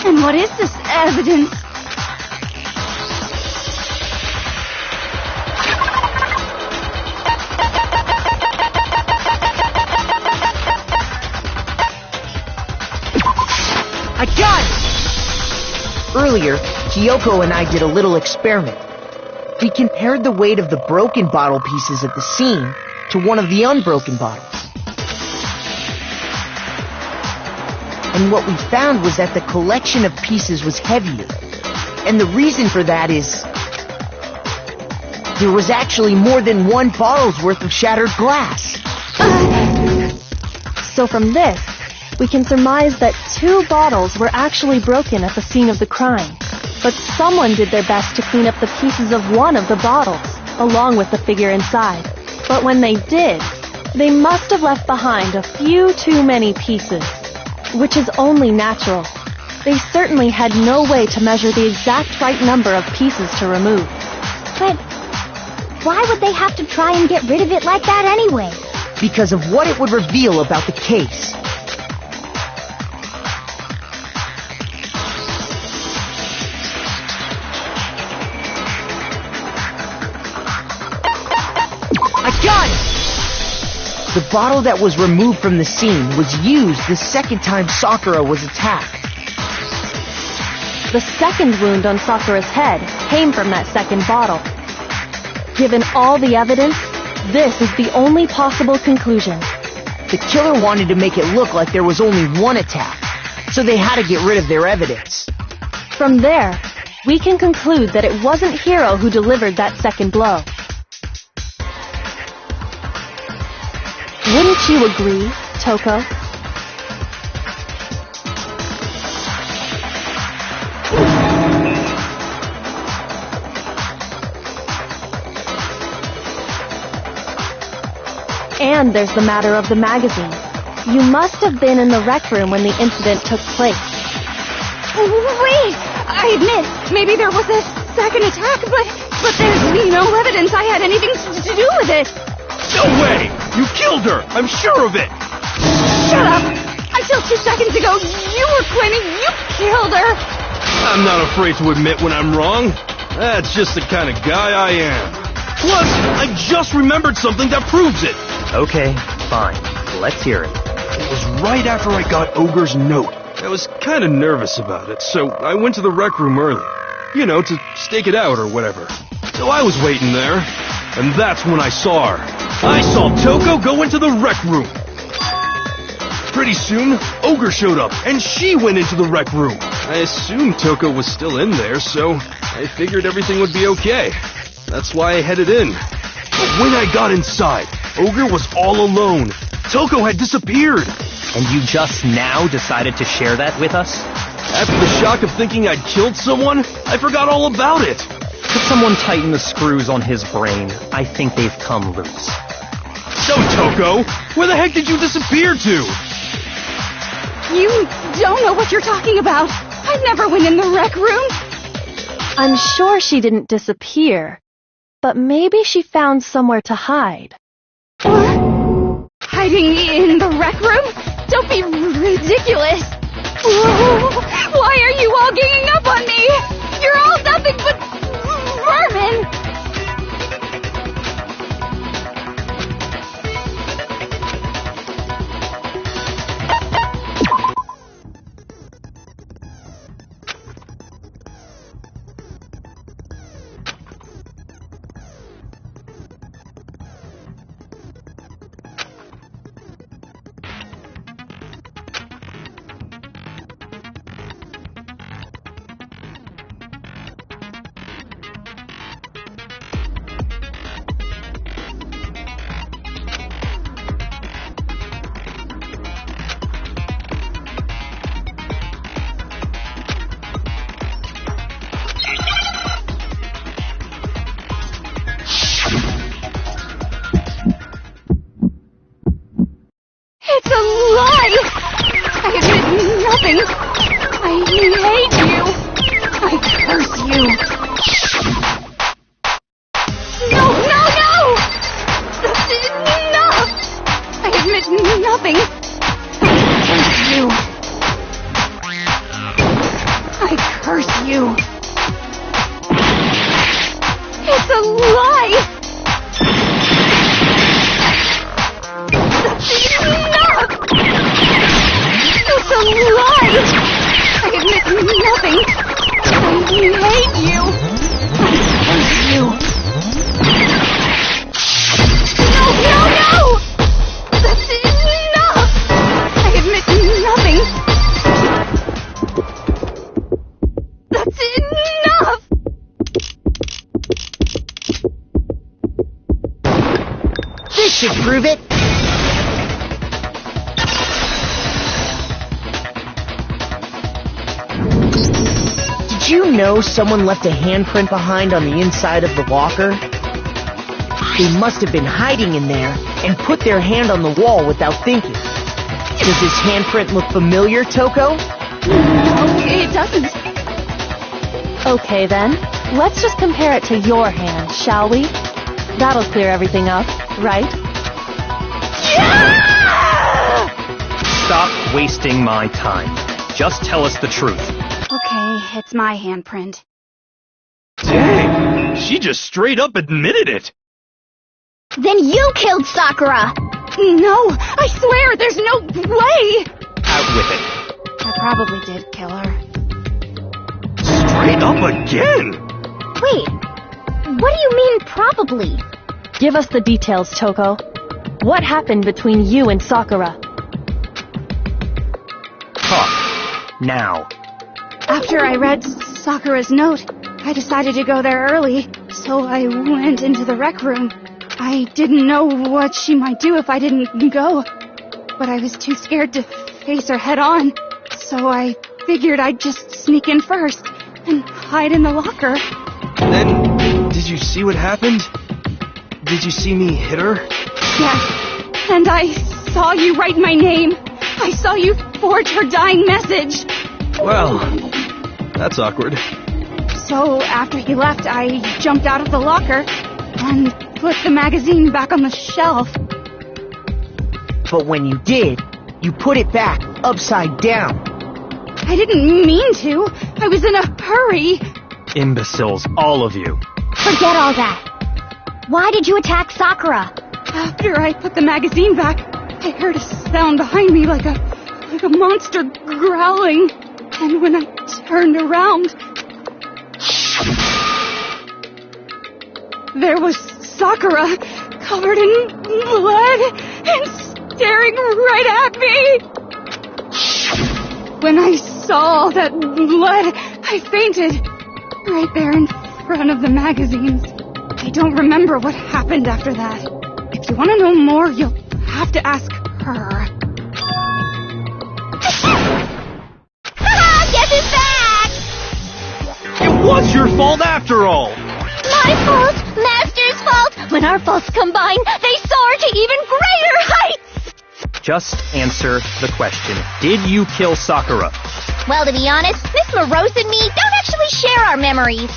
And what is this evidence? I got it! Earlier, Kyoko and I did a little experiment. We compared the weight of the broken bottle pieces at the scene to one of the unbroken bottles. And what we found was that the collection of pieces was heavier. And the reason for that is there was actually more than one bottle's worth of shattered glass. So from this, we can surmise that 2 bottles were actually broken at the scene of the crime. But someone did their best to clean up the pieces of one of the bottles, along with the figure inside. But when they did, they must have left behind a few too many pieces, which is only natural. They certainly had no way to measure the exact right number of pieces to remove. But why would they have to try and get rid of it like that anyway? Because of what it would reveal about the case. I got it! The bottle that was removed from the scene was used the second time Sakura was attacked. The second wound on Sakura's head came from that second bottle. Given all the evidence, this is the only possible conclusion. The killer wanted to make it look like there was only one attack, so they had to get rid of their evidence. From there, we can conclude that it wasn't Hiro who delivered that second blow. Wouldn't you agree, Toko? And there's the matter of the magazine. You must have been in the rec room when the incident took place. Wait! I admit, maybe there was a second attack, but there's no evidence I had anything to do with it. No way! You killed her! I'm sure of it! Shut up! Until 2 seconds ago, you were claiming you killed her! I'm not afraid to admit when I'm wrong. That's just the kind of guy I am. Plus, I just remembered something that proves it. Okay, fine. Let's hear it. It was right after I got Ogre's note. I was kind of nervous about it, so I went to the rec room early. You know, to stake it out or whatever. So I was waiting there, and that's when I saw her. I saw Toko go into the rec room. Pretty soon, Ogre showed up, and she went into the rec room. I assumed Toko was still in there, so I figured everything would be okay. That's why I headed in. But when I got inside, Ogre was all alone. Toko had disappeared. And you just now decided to share that with us? After the shock of thinking I'd killed someone, I forgot all about it. Could someone tighten the screws on his brain? I think they've come loose. So, Toko, where the heck did you disappear to? You don't know what you're talking about. I never went in the rec room. I'm sure she didn't disappear, but maybe she found somewhere to hide. Hiding in the rec room? Don't be ridiculous. Why are you all ganging up on me? You're all nothing but vermin. a lie! That's enough! It's a lie! I admit nothing. I hate you. I hate you. No! That's enough! I admit nothing. That's enough! This should prove it. Did you know someone left a handprint behind on the inside of the locker? They must have been hiding in there and put their hand on the wall without thinking. Does this handprint look familiar, Toko? No, it doesn't. Okay then, let's just compare it to your hand, shall we? That'll clear everything up, right? Stop wasting my time. Just tell us the truth. Okay, it's my handprint. Dang, she just straight up admitted it. Then you killed Sakura! No, I swear, there's no way! Out with it. I probably did kill her. Straight up again. Wait, what do you mean probably? Give us the details, Toko. What happened between you and Sakura? Talk. Now. After I read Sakura's note, I decided to go there early, so I went into the rec room. I didn't know what she might do if I didn't go, but I was too scared to face her head on, so I figured I'd just sneak in first and hide in the locker. Then, did you see what happened? Did you see me hit her? Yes, and I saw you write my name. I saw you forge her dying message. Well, that's awkward. So after he left, I jumped out of the locker and put the magazine back on the shelf. But when you did, you put it back upside down. I didn't mean to. I was in a hurry. Imbeciles, all of you. Forget all that. Why did you attack Sakura? After I put the magazine back, I heard a sound behind me like a monster growling. And when I turned around, there was Sakura, covered in blood and staring right at me. When I saw that blood, I fainted right there in front of the magazines. I don't remember what happened after that. If you want to know more, you'll have to ask her. Guess who's back? It was your fault after all. My fault, Master's fault. When our faults combine, they soar to even greater heights. Just answer the question. Did you kill Sakura? Well, to be honest, Miss Morose and me don't actually share our memories.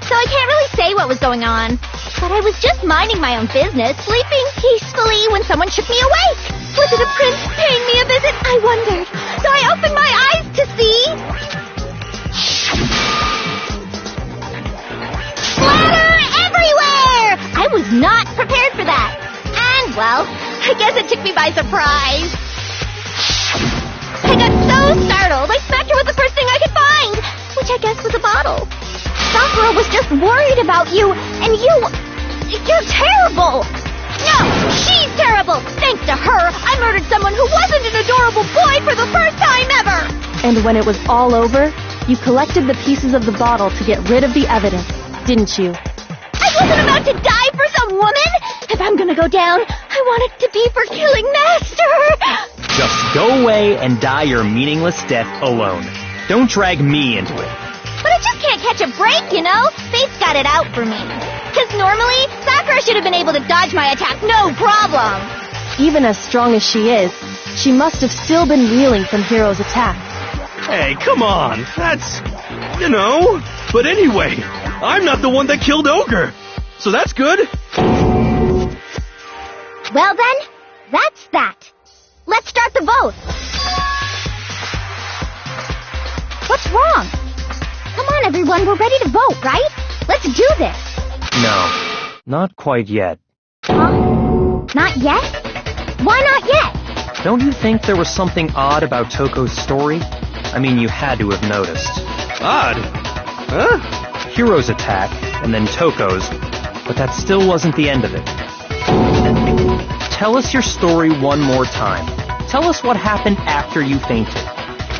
So I can't really say what was going on. But I was just minding my own business, sleeping peacefully when someone shook me awake. Was it a prince paying me a visit? I wondered. So I opened my eyes to see... splatter everywhere! I was not prepared for that. And, well, I guess it took me by surprise. I got so startled, I smacked her with the first thing I could find, which I guess was a bottle. Sakura was just worried about you, and you're terrible! No, she's terrible! Thanks to her, I murdered someone who wasn't an adorable boy for the first time ever! And when it was all over, you collected the pieces of the bottle to get rid of the evidence, didn't you? I wasn't about to die for some woman! If I'm gonna go down, I want it to be for killing Master! Just go away and die your meaningless death alone. Don't drag me into it. But I just can't catch a break, you know? Fate's got it out for me. Because normally, Sakura should have been able to dodge my attack no problem. Even as strong as she is, she must have still been reeling from Hiro's attack. Hey, come on. That's... But anyway, I'm not the one that killed Ogre. So that's good. Well then, that's that. Let's start the vote. What's wrong? Come on, everyone, we're ready to vote, right? Let's do this. No, not quite yet. Huh? Not yet? Why not yet? Don't you think there was something odd about Toko's story? I mean, you had to have noticed. Odd? Huh? Hiro's attack, and then Toko's, but that still wasn't the end of it. Tell us your story one more time. Tell us what happened after you fainted.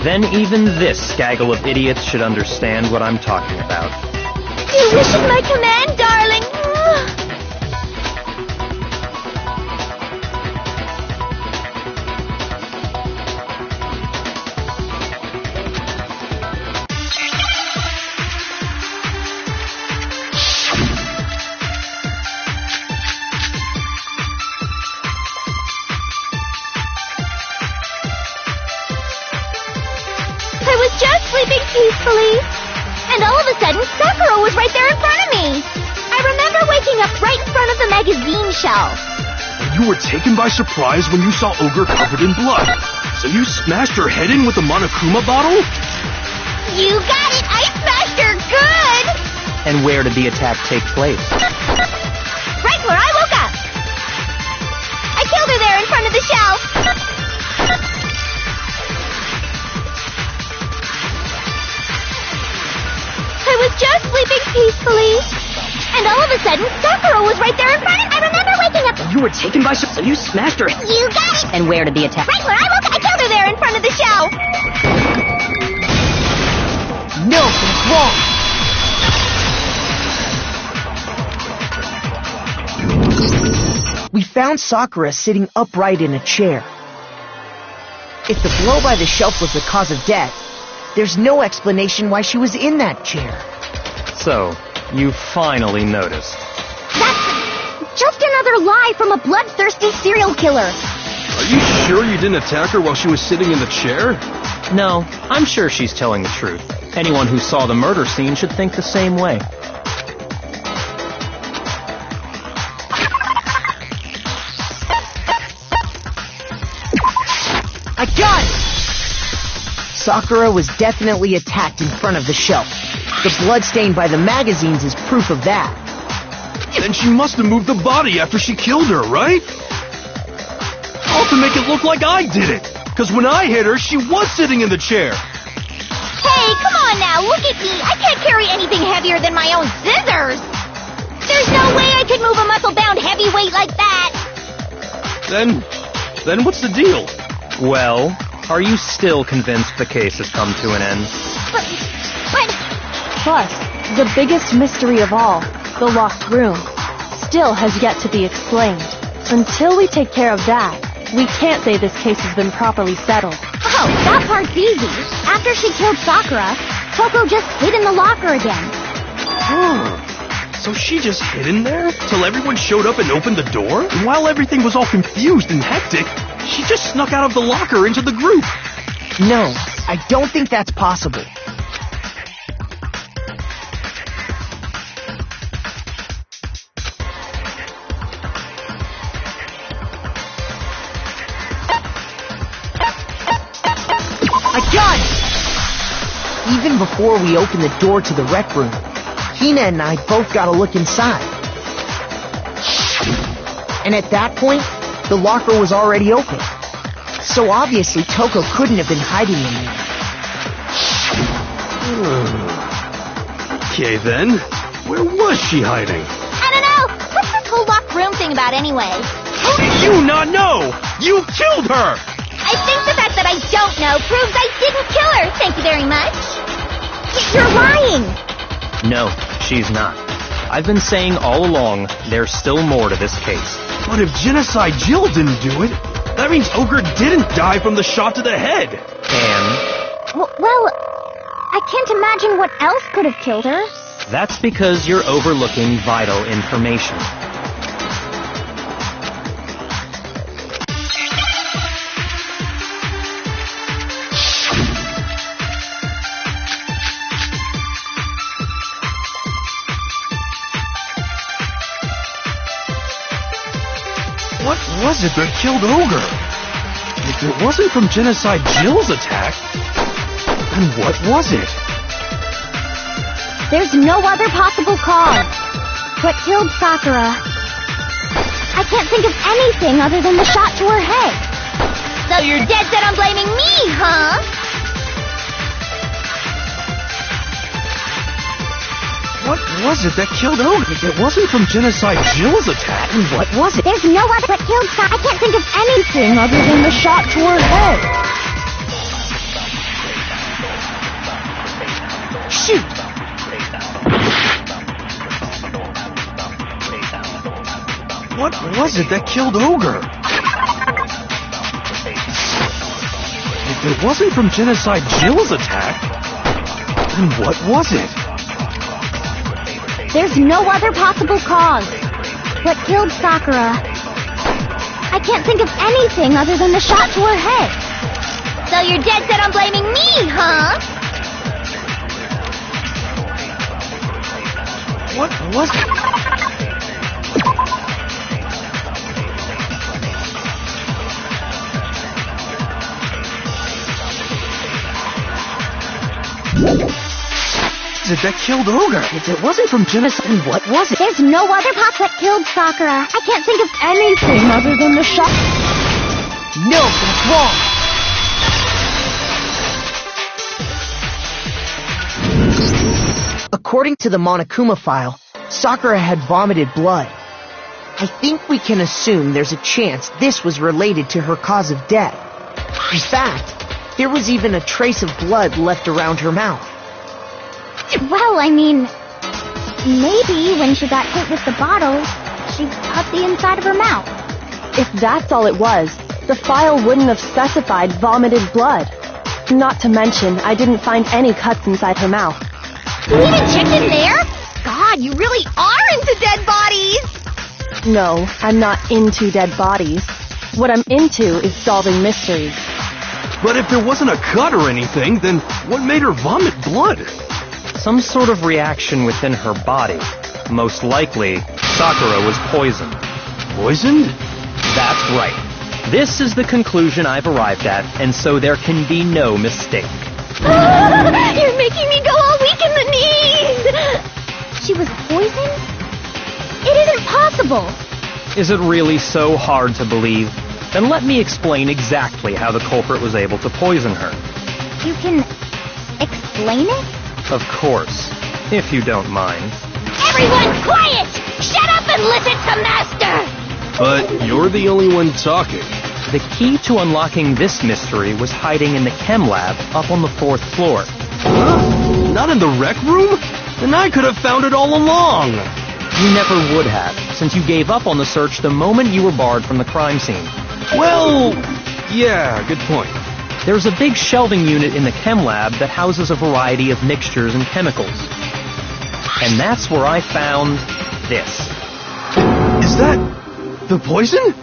Then even this gaggle of idiots should understand what I'm talking about. You wish at my command, darling. I was just sleeping peacefully, and all of a sudden, Sakura was right there in front of me. I remember waking up right in front of the magazine shelf. You were taken by surprise when you saw Ogre covered in blood. So you smashed her head in with the Monokuma bottle? You got it! I smashed her good! And where did the attack take place? Right where I woke up. I killed her there in front of the shelf. I was just sleeping peacefully, and all of a sudden, Sakura was right there in front of me. I remember waking up. You were taken by surprise. You smashed her. You got it! And where did the attack? Right where I woke up. I killed her there in front of the shelf. No, he's wrong. We found Sakura sitting upright in a chair. If the blow by the shelf was the cause of death, there's no explanation why she was in that chair. So, you finally noticed. That's just another lie from a bloodthirsty serial killer. Are you sure you didn't attack her while she was sitting in the chair? No, I'm sure she's telling the truth. Anyone who saw the murder scene should think the same way. I got it! Sakura was definitely attacked in front of the shelf. The blood stain by the magazines is proof of that. Then she must have moved the body after she killed her, right? All to make it look like I did it. Because when I hit her, she was sitting in the chair. Hey, come on now, look at me. I can't carry anything heavier than my own scissors. There's no way I could move a muscle-bound heavyweight like that. Then what's the deal? Well, are you still convinced the case has come to an end? But... Plus, the biggest mystery of all, the locked room, still has yet to be explained. Until we take care of that, we can't say this case has been properly settled. Oh, that part's easy. After she killed Sakura, Toko just hid in the locker again. So she just hid in there till everyone showed up and opened the door? And while everything was all confused and hectic, she just snuck out of the locker into the group. No, I don't think that's possible. I got it! Even before we opened the door to the rec room, Hina and I both got a look inside. And at that point, the locker was already open. So obviously Toko couldn't have been hiding in there. Okay then, where was she hiding? I don't know. What's this whole locked room thing about anyway? How do you not know? You killed her! I think the fact that I don't know proves I didn't kill her. Thank you very much. You're lying. No, she's not. I've been saying all along, there's still more to this case. But if Genocide Jill didn't do it, that means Ogre didn't die from the shot to the head. And Well, I can't imagine what else could have killed her. that's because you're overlooking vital information. What was it that killed Ogre? If it wasn't from Genocide Jill's attack, then what was it? There's no other possible cause. What killed Sakura? I can't think of anything other than the shot to her head. So you're dead set on blaming me, huh? What was it that killed Oak? If it wasn't from Genocide Jill's attack, then what was it? There's no other what killed Sakura. I can't think of anything other than the shot to her head. Shoot! What was it that killed Ogre? If it wasn't from Genocide Jill's attack, then what was it? There's no other possible cause. What killed Sakura? I can't think of anything other than the shot to her head. So you're dead set on blaming me, huh? What was it? That killed Ogre. If it wasn't from Genocide, then what was it? There's no other pop that killed Sakura. I can't think of anything other than the shot. No, that's wrong! According to the Monokuma file, Sakura had vomited blood. I think we can assume there's a chance this was related to her cause of death. In fact, there was even a trace of blood left around her mouth. Well, I mean, maybe when she got hit with the bottle, she cut the inside of her mouth. If that's all it was, the file wouldn't have specified vomited blood. Not to mention, I didn't find any cuts inside her mouth. You even checked in there? God, you really are into dead bodies! No, I'm not into dead bodies. What I'm into is solving mysteries. But if there wasn't a cut or anything, then what made her vomit blood? Some sort of reaction within her body. Most likely, Sakura was poisoned. Poisoned? That's right. This is the conclusion I've arrived at, and so there can be no mistake. You're making me go all weak in the knees! She was poisoned? It isn't possible! Is it really so hard to believe? Then let me explain exactly how the culprit was able to poison her. You can explain it? Of course, if you don't mind. Everyone quiet! Shut up and listen to Master! But you're the only one talking. The key to unlocking this mystery was hiding in the chem lab up on the 4th floor. Huh? Not in the rec room? Then I could have found it all along. You never would have, since you gave up on the search the moment you were barred from the crime scene. Well, yeah, good point. There's a big shelving unit in the chem lab that houses a variety of mixtures and chemicals. And that's where I found this. Is that the poison?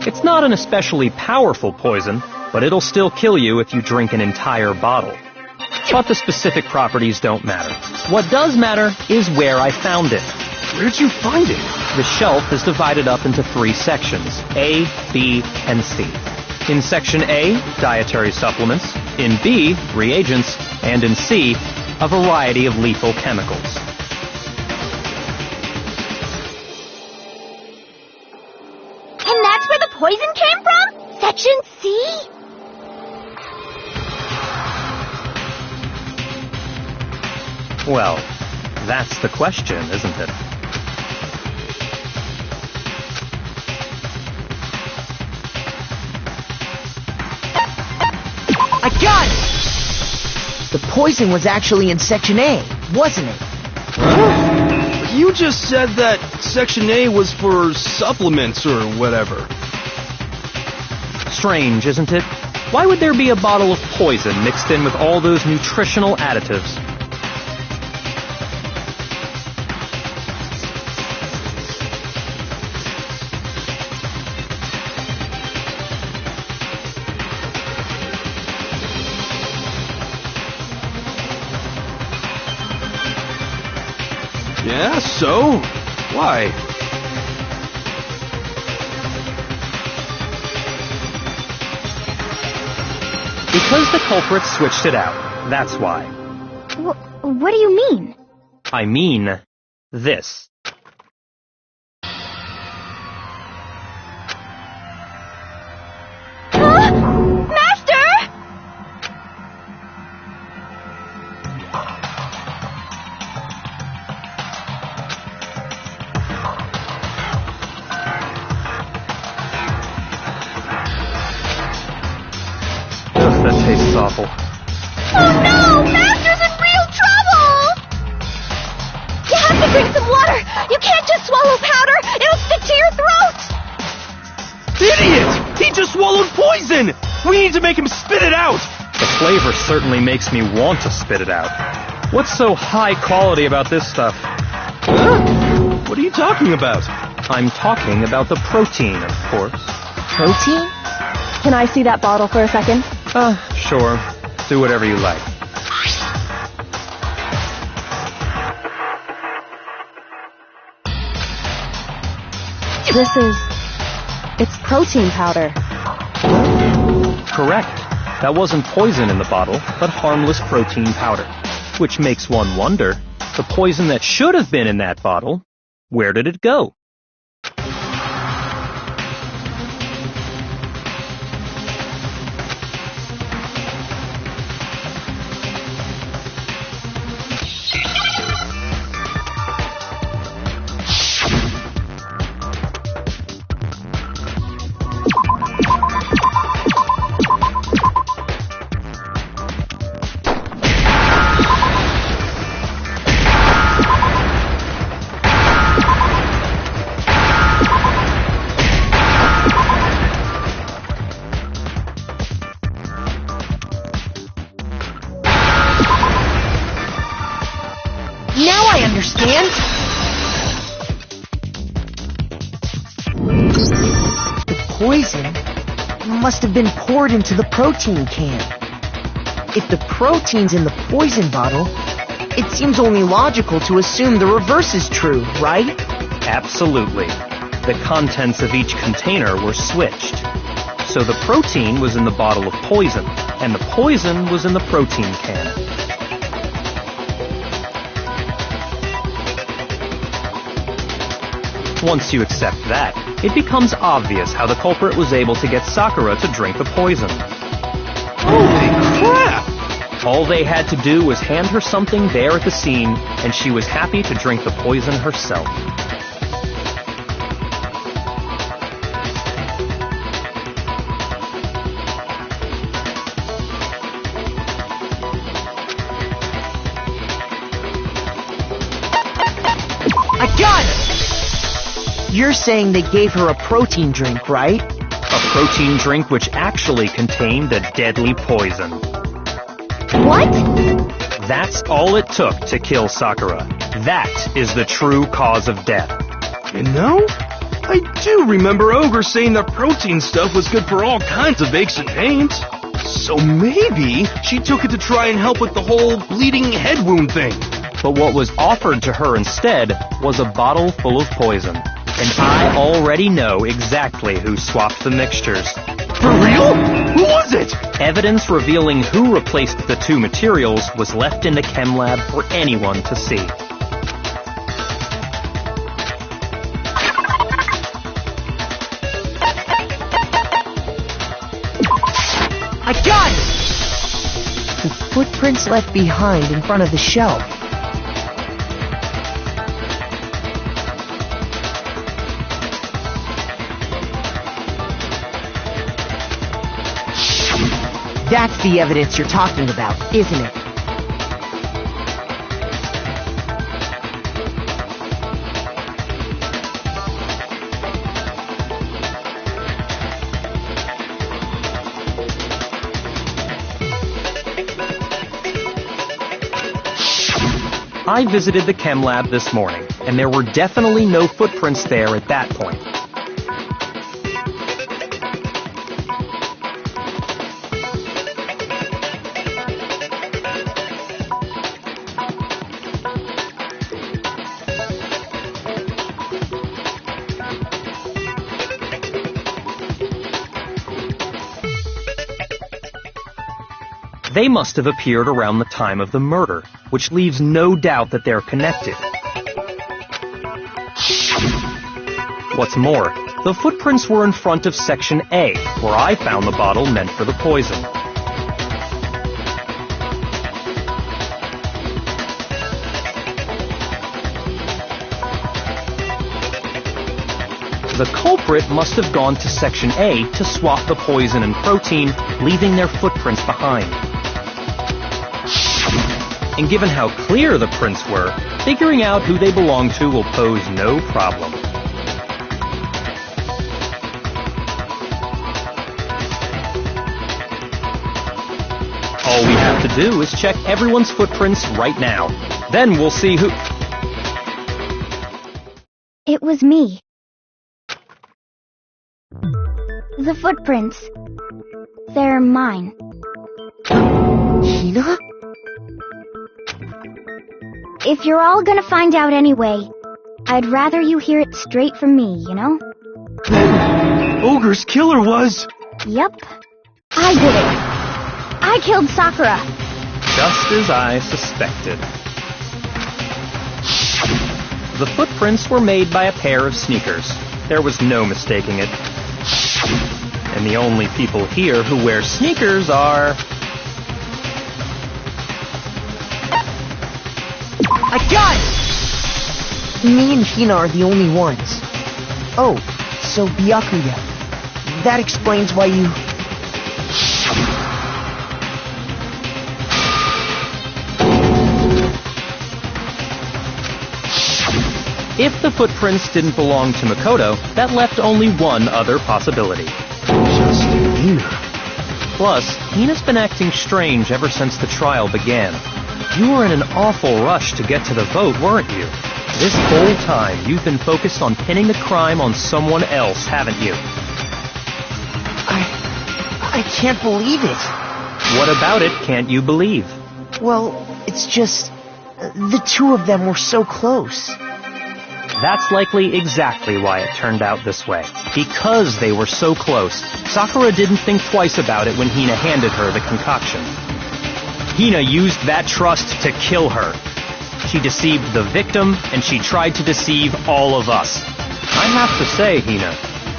It's not an especially powerful poison, but it'll still kill you if you drink an entire bottle. But the specific properties don't matter. What does matter is where I found it. Where did you find it? The shelf is divided up into 3 sections, A, B, and C. In Section A, dietary supplements. In B, reagents. And in C, a variety of lethal chemicals. And that's where the poison came from? Section C? Well, that's the question, isn't it? I got it! The poison was actually in Section A, wasn't it? Huh? You just said that Section A was for supplements or whatever. Strange, isn't it? Why would there be a bottle of poison mixed in with all those nutritional additives? Yeah, so? Why? Because the culprit switched it out. That's why. What do you mean? I mean this. Master! Ugh, that tastes awful. Oh no! Master's in real trouble! You have to drink some water! You can't just swallow powder! It'll stick to your throat! Idiot! He just swallowed poison! We need to make him spit it out! The flavor certainly makes me want to spit it out. What's so high quality about this stuff? Huh? What are you talking about? I'm talking about the protein, of course. Protein? Can I see that bottle for a second? Sure. Do whatever you like. It's protein powder. Correct. That wasn't poison in the bottle, but harmless protein powder. Which makes one wonder, the poison that should have been in that bottle, where did it go? Now I understand! The poison must have been poured into the protein can. If the protein's in the poison bottle, it seems only logical to assume the reverse is true, right? Absolutely. The contents of each container were switched. So the protein was in the bottle of poison, and the poison was in the protein can. Once you accept that, it becomes obvious how the culprit was able to get Sakura to drink the poison. Holy crap! All they had to do was hand her something there at the scene, and she was happy to drink the poison herself. I got it! You're saying they gave her a protein drink, right? A protein drink which actually contained a deadly poison. What? That's all it took to kill Sakura. That is the true cause of death. You know, I do remember Ogre saying that protein stuff was good for all kinds of aches and pains. So maybe she took it to try and help with the whole bleeding head wound thing. But what was offered to her instead was a bottle full of poison. And I already know exactly who swapped the mixtures. For real? Who was it? Evidence revealing who replaced the two materials was left in the chem lab for anyone to see. I got it! The footprints left behind in front of the shelf. That's the evidence you're talking about, isn't it? I visited the chem lab this morning, and there were definitely no footprints there at that point. They must have appeared around the time of the murder, which leaves no doubt that they're connected. What's more, the footprints were in front of Section A, where I found the bottle meant for the poison. The culprit must have gone to Section A to swap the poison and protein, leaving their footprints behind. And given how clear the prints were, figuring out who they belong to will pose no problem. All we have to do is check everyone's footprints right now. Then we'll see who... It was me. The footprints. They're mine. Hina? If you're all gonna find out anyway, I'd rather you hear it straight from me, you know? Ogre's killer was... Yep. I did it. I killed Sakura. Just as I suspected. The footprints were made by a pair of sneakers. There was no mistaking it. And the only people here who wear sneakers are... I got it! Me and Hina are the only ones. Oh, so Byakuya. That explains why you... If the footprints didn't belong to Makoto, that left only one other possibility. Just Hina. Plus, Hina's been acting strange ever since the trial began. You were in an awful rush to get to the vote, weren't you? This whole time, you've been focused on pinning the crime on someone else, haven't you? I can't believe it. What about it can't you believe? Well, it's just... the two of them were so close. That's likely exactly why it turned out this way. Because they were so close, Sakura didn't think twice about it when Hina handed her the concoction. Hina used that trust to kill her. She deceived the victim, and she tried to deceive all of us. I have to say, Hina,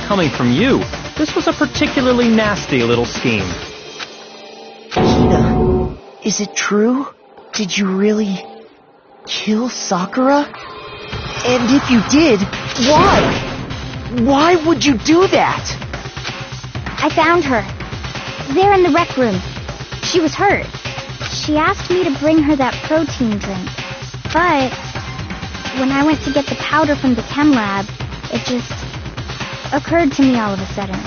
coming from you, this was a particularly nasty little scheme. Hina, is it true? Did you really kill Sakura? And if you did, why? Why would you do that? I found her. There in the rec room. She was hurt. She asked me to bring her that protein drink. But when I went to get the powder from the chem lab, it just occurred to me all of a sudden.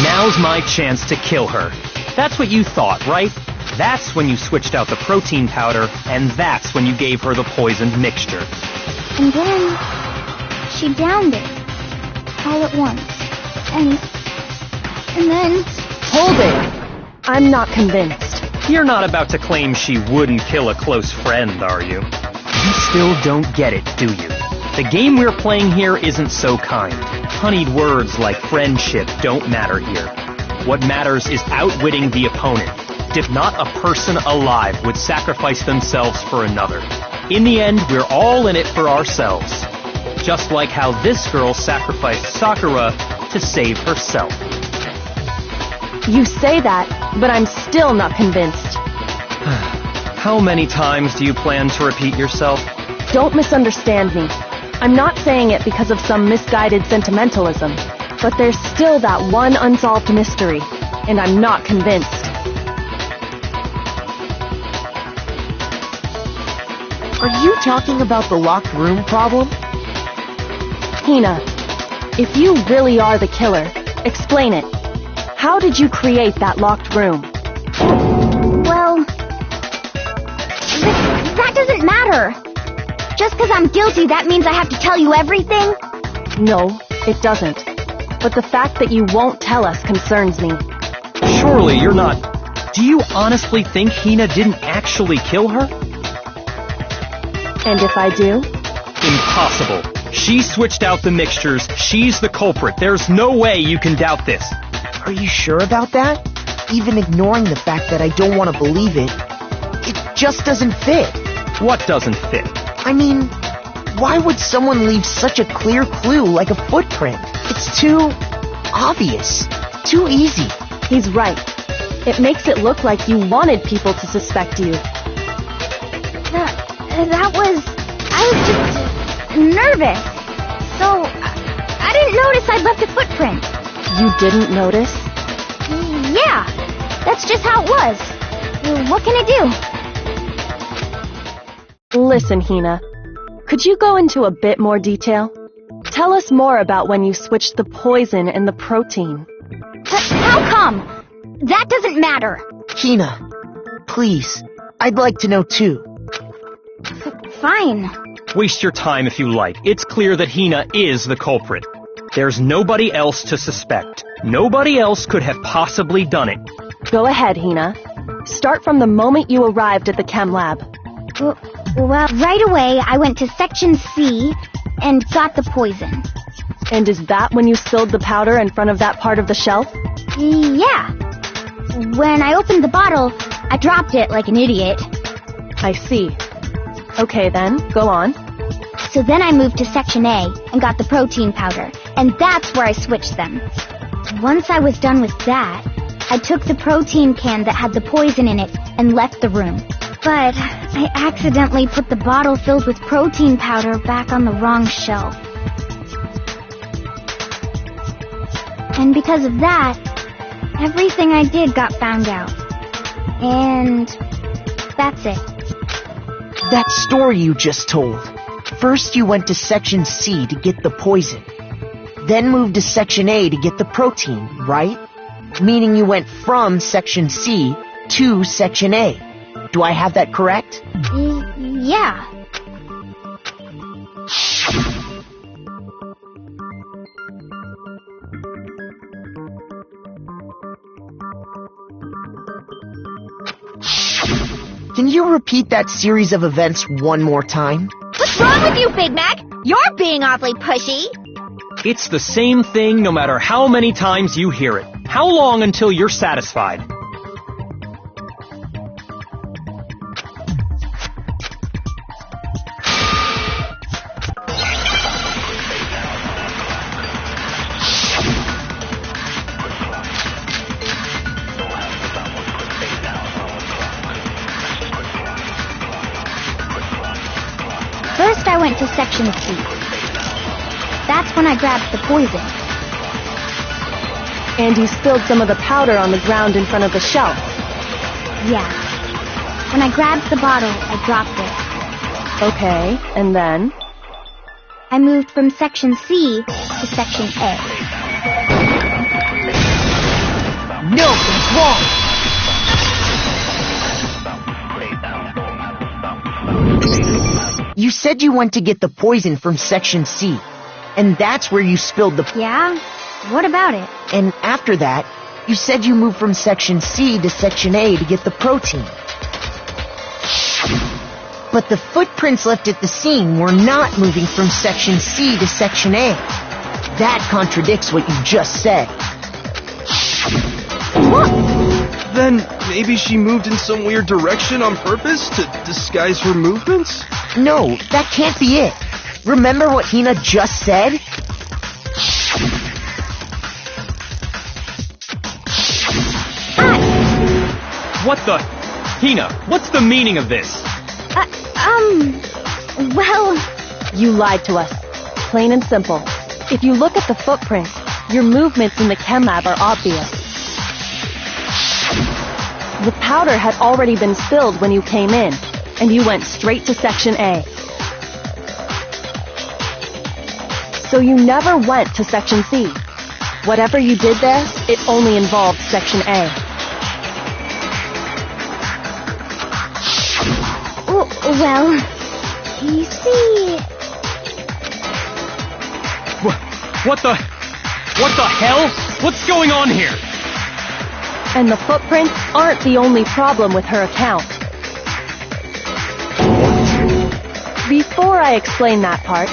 Now's my chance to kill her. That's what you thought, right? That's when you switched out the protein powder, and that's when you gave her the poisoned mixture. And then she downed it all at once. And then... Hold it! I'm not convinced. You're not about to claim she wouldn't kill a close friend, are you? You still don't get it, do you? The game we're playing here isn't so kind. Honeyed words like friendship don't matter here. What matters is outwitting the opponent. If not a person alive would sacrifice themselves for another. In the end, we're all in it for ourselves. Just like how this girl sacrificed Sakura to save herself. You say that, but I'm still not convinced. How many times do you plan to repeat yourself? Don't misunderstand me. I'm not saying it because of some misguided sentimentalism, but there's still that one unsolved mystery, and I'm not convinced. Are you talking about the locked room problem? Hina, if you really are the killer, explain it. How did you create that locked room? Well... that doesn't matter. Just because I'm guilty, that means I have to tell you everything? No, it doesn't. But the fact that you won't tell us concerns me. Surely you're not... Do you honestly think Hina didn't actually kill her? And if I do? Impossible. She switched out the mixtures. She's the culprit. There's no way you can doubt this. Are you sure about that? even ignoring the fact that I don't want to believe it, it just doesn't fit. What doesn't fit? I mean, why would someone leave such a clear clue like a footprint? It's too obvious. Too easy. He's right. It makes it look like you wanted people to suspect you. I was just nervous. So, I didn't notice I'd left a footprint. You didn't notice? Yeah, that's just how it was. What can I do? Listen, Hina. Could you go into a bit more detail? Tell us more about when you switched the poison and the protein. How come? That doesn't matter. Hina, please. I'd like to know too. Fine. Waste your time if you like. It's clear that Hina is the culprit. There's nobody else to suspect. Nobody else could have possibly done it. Go ahead, Hina. Start from the moment you arrived at the chem lab. Well, right away, I went to Section C and got the poison. And is that when you spilled the powder in front of that part of the shelf? Yeah. When I opened the bottle, I dropped it like an idiot. I see. Okay then, go on. So then I moved to Section A and got the protein powder, and that's where I switched them. Once I was done with that, I took the protein can that had the poison in it and left the room. But I accidentally put the bottle filled with protein powder back on the wrong shelf. And because of that, everything I did got found out. And that's it. That story you just told. First you went to Section C to get the poison. Then moved to Section A to get the protein, right? Meaning you went from Section C to Section A. Do I have that correct? Yeah. Can you repeat that series of events one more time? What's wrong with you, Big Mac? You're being awfully pushy. It's the same thing no matter how many times you hear it. How long until you're satisfied? First, I went to Section C. That's when I grabbed the poison. And you spilled some of the powder on the ground in front of the shelf. Yeah. When I grabbed the bottle, I dropped it. Okay, and then? I moved from Section C to Section A. No, that's wrong! You said you went to get the poison from Section C, and that's where you spilled the... Yeah? What about it? And after that, you said you moved from Section C to Section A to get the protein. But the footprints left at the scene were not moving from Section C to Section A. That contradicts what you just said. What? Then maybe she moved in some weird direction on purpose to disguise her movements? No, that can't be it. Remember what Hina just said? What the... Hina, what's the meaning of this? Well... You lied to us. Plain and simple. If you look at the footprints, your movements in the chem lab are obvious. The powder had already been spilled when you came in, and you went straight to Section A. So you never went to Section C. Whatever you did there, it only involved Section A. Well, you see... What the hell? What's going on here? And the footprints aren't the only problem with her account. Before I explain that part,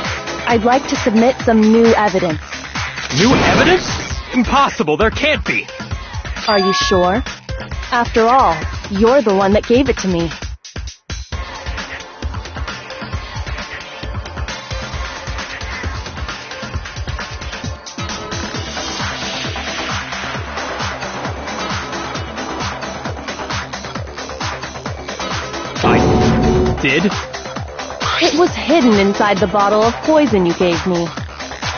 I'd like to submit some new evidence. New evidence? Impossible, there can't be. Are you sure? After all, you're the one that gave it to me. I did? It was hidden inside the bottle of poison you gave me.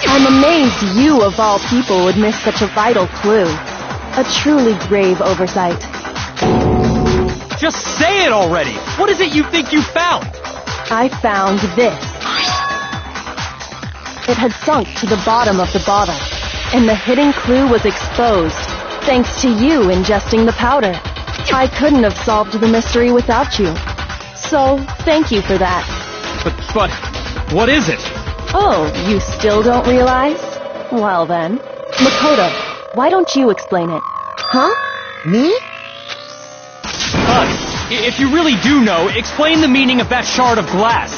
I'm amazed you, of all people, would miss such a vital clue. A truly grave oversight. Just say it already! What is it you think you found? I found this. It had sunk to the bottom of the bottle, and the hidden clue was exposed, thanks to you ingesting the powder. I couldn't have solved the mystery without you. So, thank you for that. But, what is it? Oh, you still don't realize? Well then. Makoto, why don't you explain it? Huh? Me? If you really do know, explain the meaning of that shard of glass.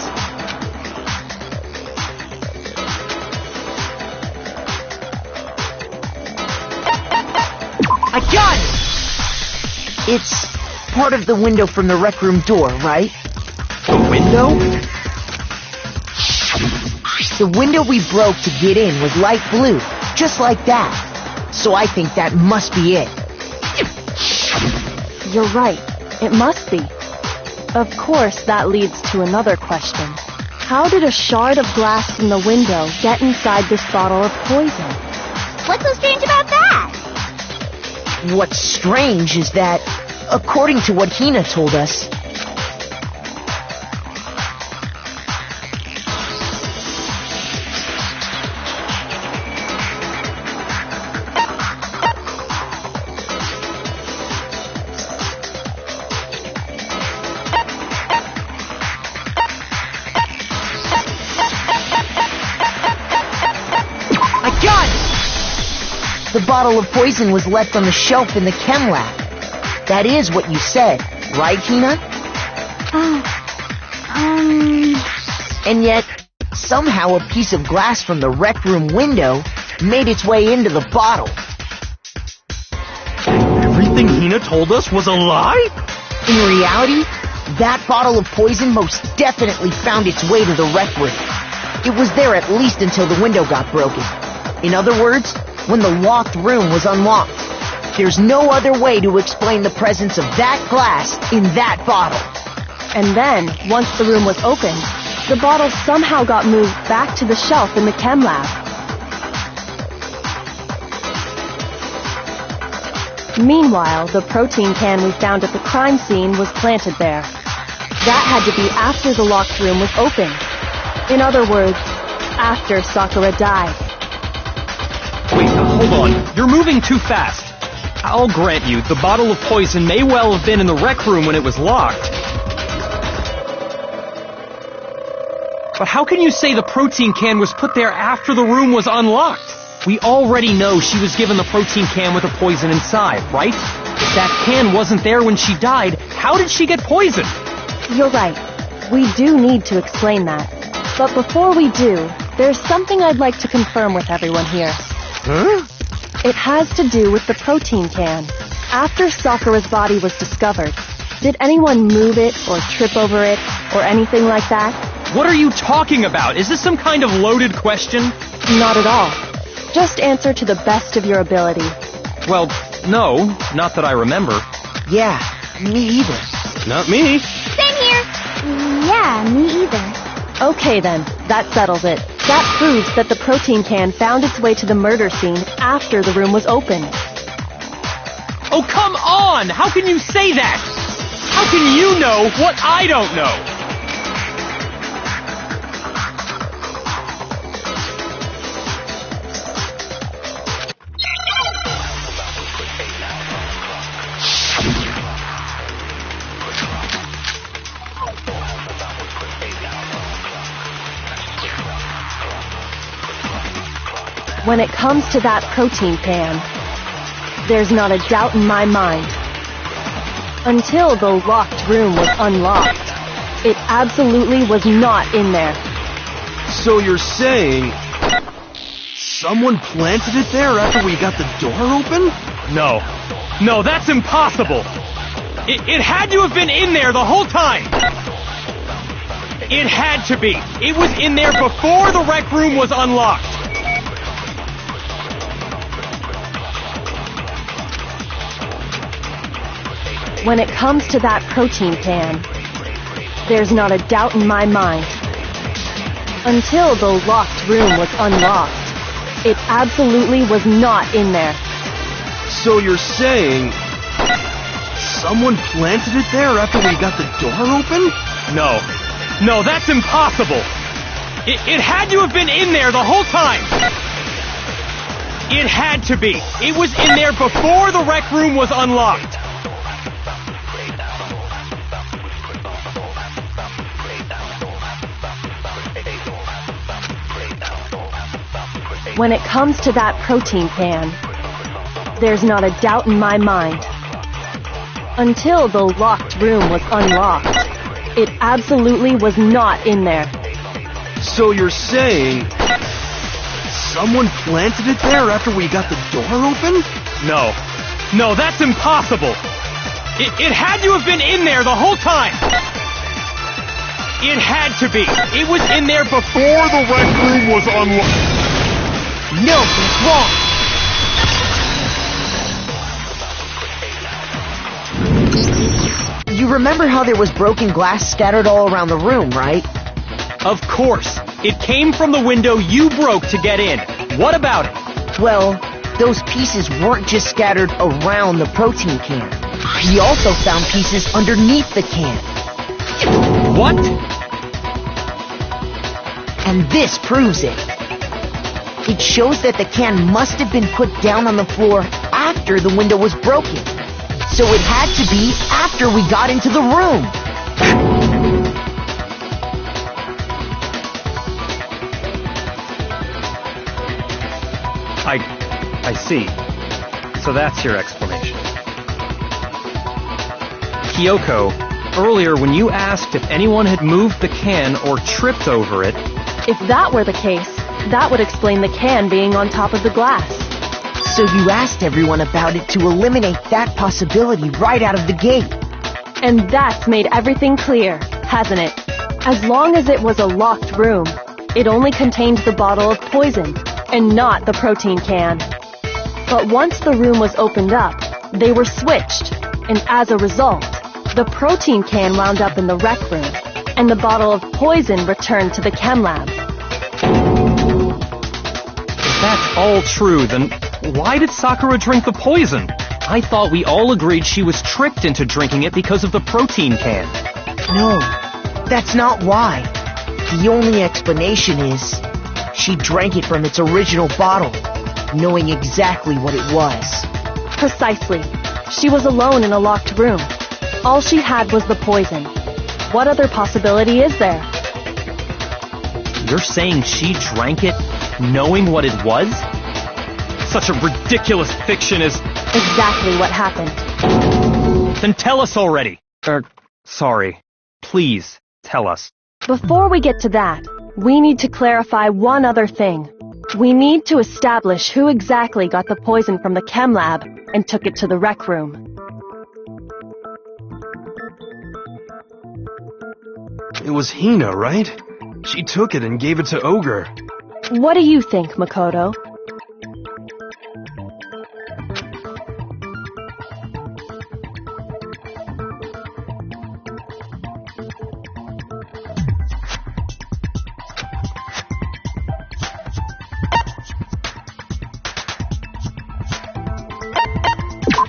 I got it! It's part of the window from the rec room door, right? The window? The window we broke to get in was light blue, just like that. So I think that must be it. You're right. It must be. Of course, that leads to another question. How did a shard of glass from the window get inside this bottle of poison? What's so strange about that? What's strange is that, according to what Hina told us, the bottle of poison was left on the shelf in the chem lab. That is what you said, right, Hina? And yet, somehow a piece of glass from the rec room window made its way into the bottle. Everything Hina told us was a lie? In reality, that bottle of poison most definitely found its way to the rec room. It was there at least until the window got broken. In other words, when the locked room was unlocked. There's no other way to explain the presence of that glass in that bottle. And then, once the room was opened, the bottle somehow got moved back to the shelf in the chem lab. Meanwhile, the protein can we found at the crime scene was planted there. That had to be after the locked room was opened. In other words, after Sakura died. Wait, hold on. You're moving too fast. I'll grant you, the bottle of poison may well have been in the rec room when it was locked. But how can you say the protein can was put there after the room was unlocked? We already know she was given the protein can with the poison inside, right? If that can wasn't there when she died, how did she get poisoned? You're right. We do need to explain that. But before we do, there's something I'd like to confirm with everyone here. Huh? It has to do with the protein can. After Sakura's body was discovered, did anyone move it or trip over it or anything like that? What are you talking about? Is this some kind of loaded question? Not at all. Just answer to the best of your ability. Well, no, not that I remember. Yeah, me either. Not me. Same here. Yeah, me either. Okay then, that settles it. That proves that the protein can found its way to the murder scene after the room was opened. Oh, come on! How can you say that? How can you know what I don't know? When it comes to that protein can, there's not a doubt in my mind. Until the locked room was unlocked, it absolutely was not in there. So you're saying someone planted it there after we got the door open? No. No, that's impossible! It had to have been in there the whole time! It had to be! It was in there before the rec room was unlocked! When it comes to that protein can, there's not a doubt in my mind. Until the locked room was unlocked, it absolutely was not in there. So you're saying someone planted it there after we got the door open? No. No, that's impossible! It had to have been in there the whole time! It had to be! It was in there before the rec room was unlocked! When it comes to that protein can, there's not a doubt in my mind. Until the locked room was unlocked, it absolutely was not in there. So you're saying someone planted it there after we got the door open? No. No, that's impossible! It had to have been in there the whole time! It had to be! It was in there before the rec room was unlocked! No, he's wrong. You remember how there was broken glass scattered all around the room, right? Of course! It came from the window you broke to get in! What about it? Well, those pieces weren't just scattered around the protein can. We also found pieces underneath the can. What? And this proves it. It shows that the can must have been put down on the floor after the window was broken. So it had to be after we got into the room. I see. So that's your explanation. Kyoko, earlier when you asked if anyone had moved the can or tripped over it... If that were the case, that would explain the can being on top of the glass. So you asked everyone about it to eliminate that possibility right out of the gate. And that's made everything clear, hasn't it? As long as it was a locked room, it only contained the bottle of poison, and not the protein can. But once the room was opened up, they were switched, and as a result, the protein can wound up in the rec room, and the bottle of poison returned to the chem lab. If that's all true, then why did Sakura drink the poison? I thought we all agreed she was tricked into drinking it because of the protein can. No, that's not why. The only explanation is she drank it from its original bottle, knowing exactly what it was. Precisely. She was alone in a locked room. All she had was the poison. What other possibility is there? You're saying she drank it knowing what it was? Such a ridiculous fiction is... Exactly what happened. Then tell us already. Sorry. Please, tell us. Before we get to that, we need to clarify one other thing. We need to establish who exactly got the poison from the chem lab and took it to the rec room. It was Hina, right? She took it and gave it to Ogre. What do you think, Makoto?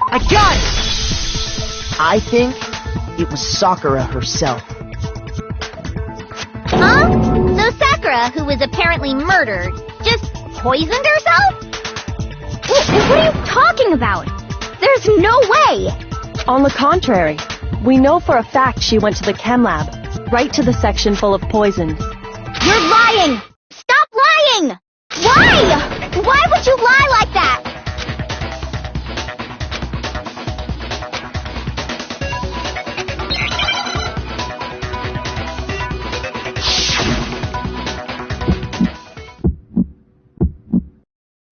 I got it! I think it was Sakura herself. Huh? So Sakura, who was apparently murdered, just poisoned herself? What are you talking about? There's no way! On the contrary, we know for a fact she went to the chem lab, right to the section full of poisons. You're lying! Stop lying! Why? Why would you lie like that?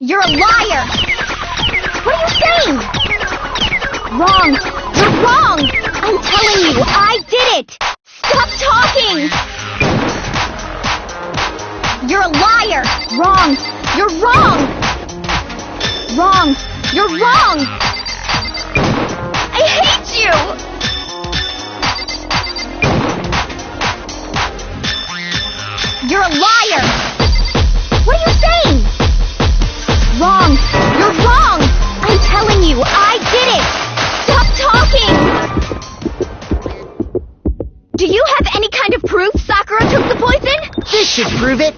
You're a liar! What are you saying? Wrong! You're wrong! I'm telling you, I did it! Stop talking! You're a liar! Wrong! You're wrong! Wrong! You're wrong! I hate you! You're a liar! What are you saying? Wrong! You're wrong! I'm telling you, I did it! Stop talking! Do you have any kind of proof Sakura took the poison? This should prove it.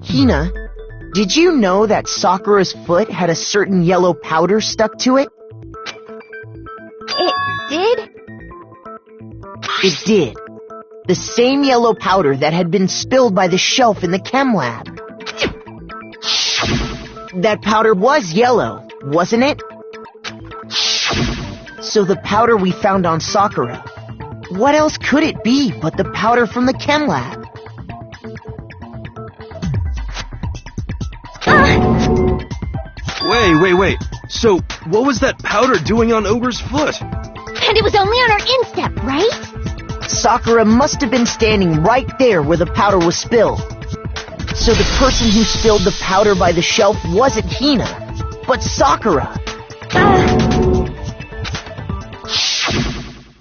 Hina, did you know that Sakura's foot had a certain yellow powder stuck to it? It did? It did. The same yellow powder that had been spilled by the shelf in the chem lab. That powder was yellow, wasn't it? So the powder we found on Sakura, what else could it be but the powder from the chem lab? Wait. So, what was that powder doing on Ogre's foot? And it was only on her instep, right? Sakura must have been standing right there where the powder was spilled. So the person who spilled the powder by the shelf wasn't Hina, but Sakura.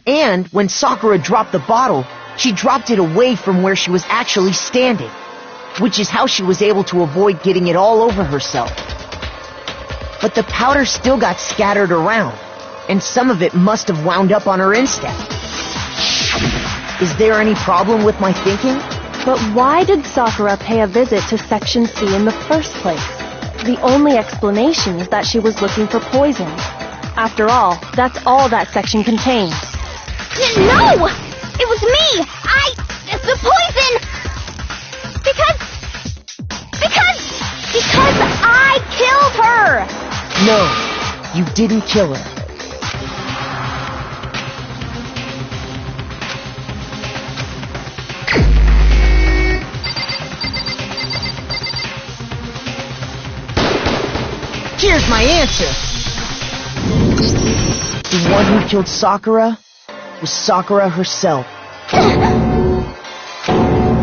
And when Sakura dropped the bottle, she dropped it away from where she was actually standing, which is how she was able to avoid getting it all over herself. But the powder still got scattered around, and some of it must have wound up on her instep. Is there any problem with my thinking? But why did Sakura pay a visit to Section C in the first place? The only explanation is that she was looking for poison. After all, that's all that section contains. No! It was me! The poison! Because I killed her! No, you didn't kill her. Here's my answer. The one who killed Sakura was Sakura herself.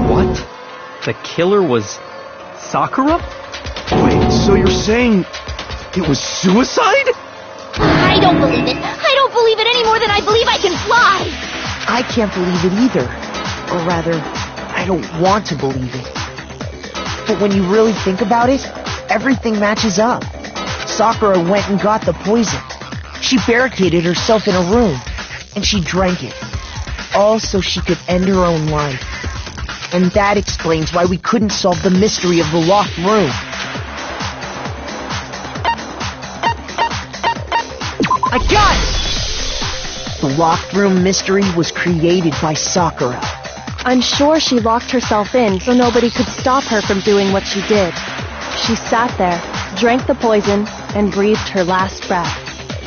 What? The killer was Sakura? Wait, so you're saying it was suicide? I don't believe it. I don't believe it any more than I believe I can fly. I can't believe it either. Or rather, I don't want to believe it. But when you really think about it, everything matches up. Sakura went and got the poison. She barricaded herself in a room, and she drank it. All so she could end her own life. And that explains why we couldn't solve the mystery of the locked room. I got it! The locked room mystery was created by Sakura. I'm sure she locked herself in so nobody could stop her from doing what she did. She sat there, drank the poison, and breathed her last breath.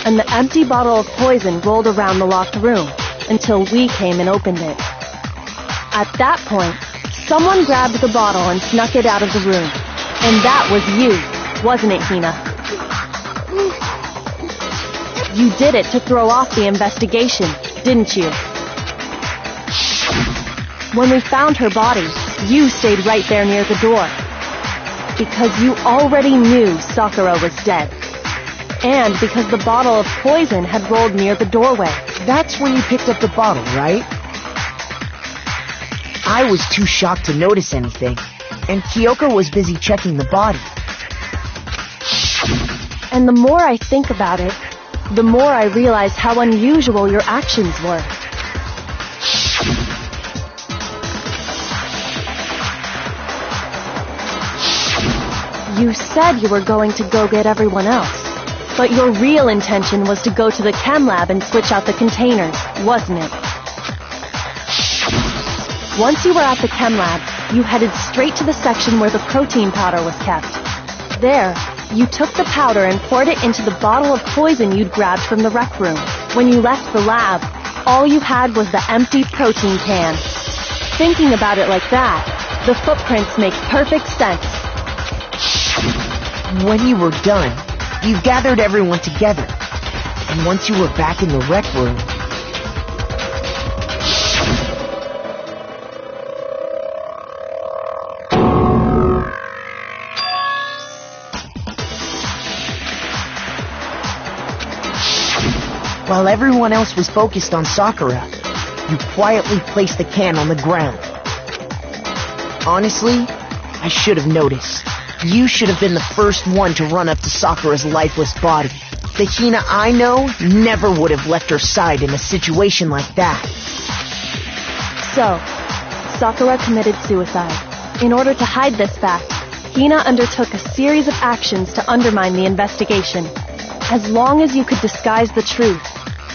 And the empty bottle of poison rolled around the locked room until we came and opened it. At that point, someone grabbed the bottle and snuck it out of the room. And that was you, wasn't it, Hina? You did it to throw off the investigation, didn't you? When we found her body, you stayed right there near the door. Because you already knew Sakura was dead. And because the bottle of poison had rolled near the doorway. That's when you picked up the bottle, right? I was too shocked to notice anything, and Kyoko was busy checking the body. And the more I think about it, the more I realize how unusual your actions were. You said you were going to go get everyone else, but your real intention was to go to the chem lab and switch out the containers, wasn't it? Once you were at the chem lab, you headed straight to the section where the protein powder was kept. There, you took the powder and poured it into the bottle of poison you'd grabbed from the rec room. When you left the lab, all you had was the empty protein can. Thinking about it like that, the footprints make perfect sense. When you were done, you gathered everyone together. And once you were back in the rec room... While everyone else was focused on Sakura, you quietly placed the can on the ground. Honestly, I should have noticed. You should have been the first one to run up to Sakura's lifeless body. The Hina I know never would have left her side in a situation like that. So, Sakura committed suicide. In order to hide this fact, Hina undertook a series of actions to undermine the investigation. As long as you could disguise the truth,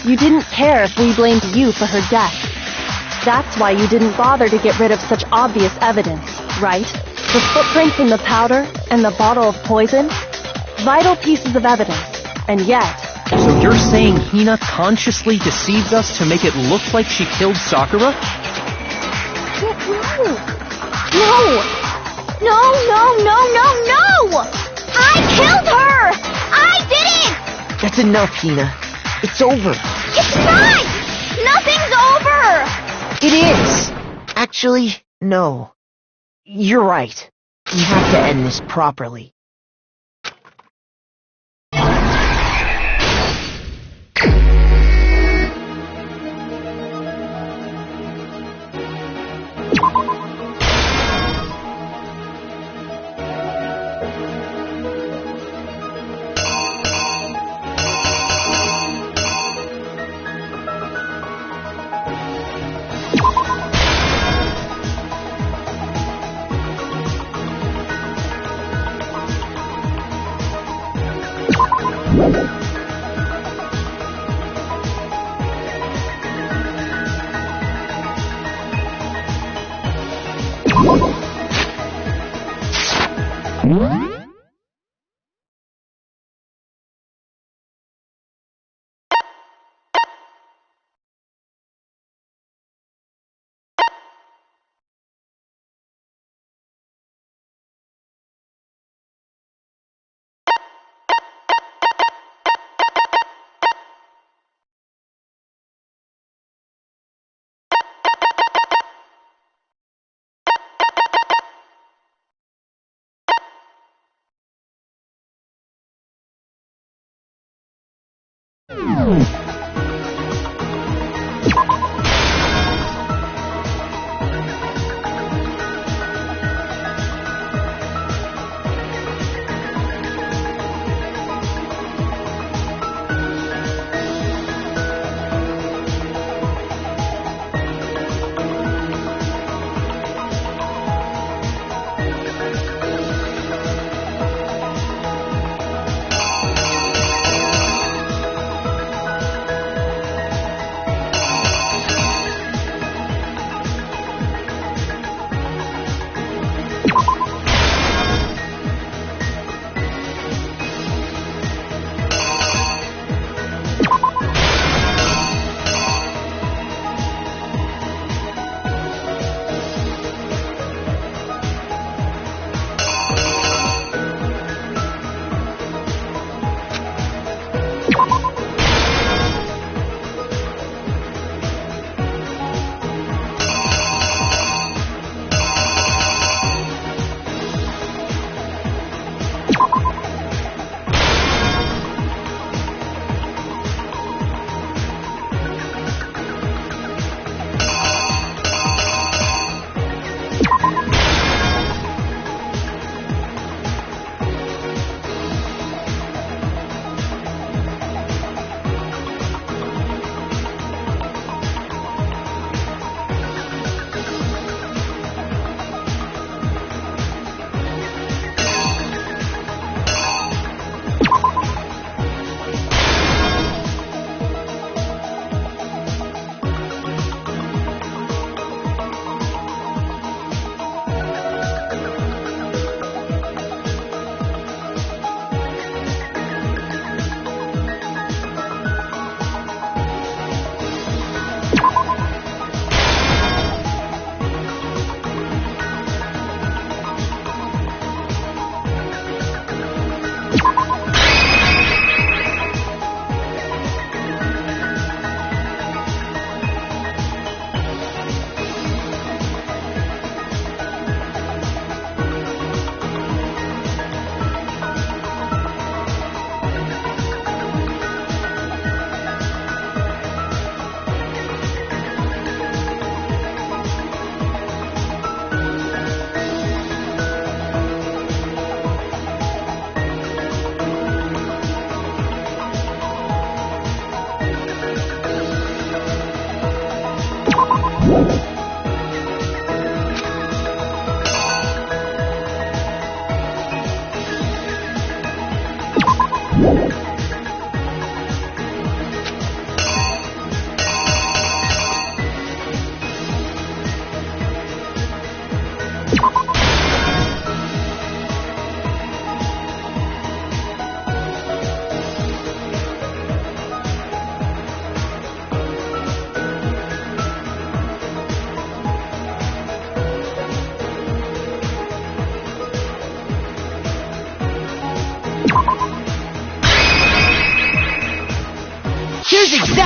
you didn't care if we blamed you for her death. That's why you didn't bother to get rid of such obvious evidence, right? The footprints in the powder and the bottle of poison? Vital pieces of evidence. And yet... So you're saying Hina consciously deceived us to make it look like she killed Sakura? No! I killed her! I did it! That's enough, Hina. It's over. It's not! Nothing's over! It is! Actually, no. You're right. We have to end this properly.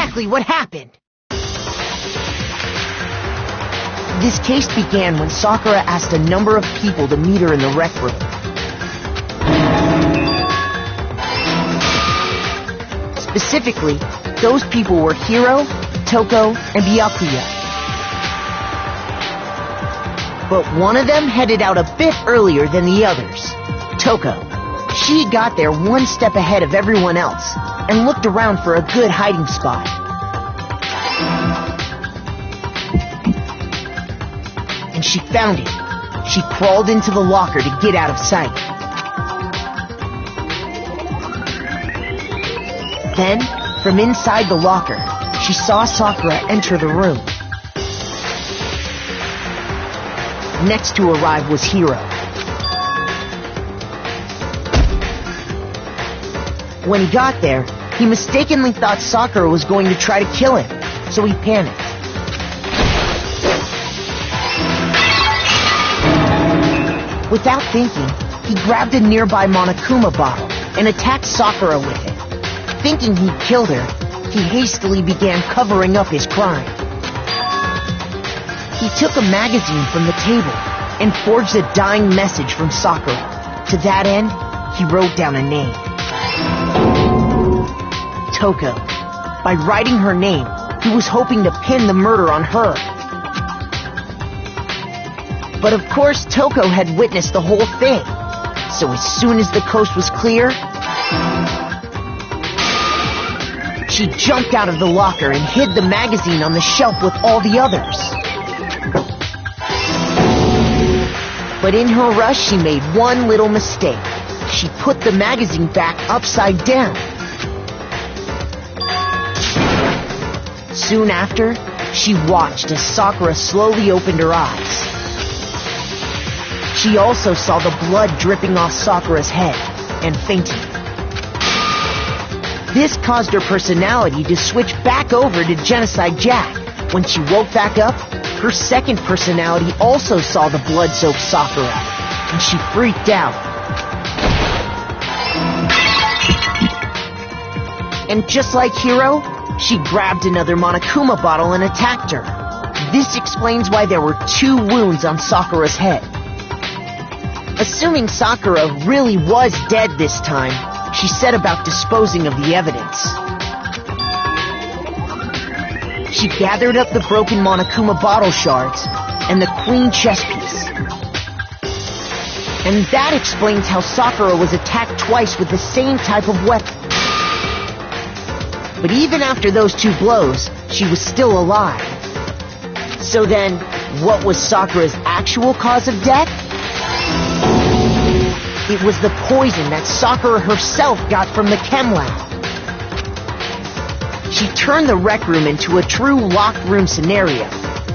exactly what happened. This case began when Sakura asked a number of people to meet her in the rec room. Specifically, those people were Hiro, Toko, and Byakuya. But one of them headed out a bit earlier than the others. Toko. She got there one step ahead of everyone else and looked around for a good hiding spot. And she found it. She crawled into the locker to get out of sight. Then, from inside the locker, she saw Sakura enter the room. Next to arrive was Hiro. When he got there, he mistakenly thought Sakura was going to try to kill him, so he panicked. Without thinking, he grabbed a nearby Monokuma bottle and attacked Sakura with it. Thinking he'd killed her, he hastily began covering up his crime. He took a magazine from the table and forged a dying message from Sakura. To that end, he wrote down a name. Toko. By writing her name, he was hoping to pin the murder on her. But of course, Toko had witnessed the whole thing. So as soon as the coast was clear, she jumped out of the locker and hid the magazine on the shelf with all the others. But in her rush, she made one little mistake. She put the magazine back upside down. Soon after, she watched as Sakura slowly opened her eyes. She also saw the blood dripping off Sakura's head and fainted. This caused her personality to switch back over to Genocide Jack. When she woke back up, her second personality also saw the blood-soaked Sakura, and she freaked out. And just like Hiro, she grabbed another Monokuma bottle and attacked her. This explains why there were 2 wounds on Sakura's head. Assuming Sakura really was dead this time, she set about disposing of the evidence. She gathered up the broken Monokuma bottle shards and the queen chess piece. And that explains how Sakura was attacked twice with the same type of weapon. But even after those 2 blows, she was still alive. So then, what was Sakura's actual cause of death? It was the poison that Sakura herself got from the chem lab. She turned the rec room into a true locked room scenario,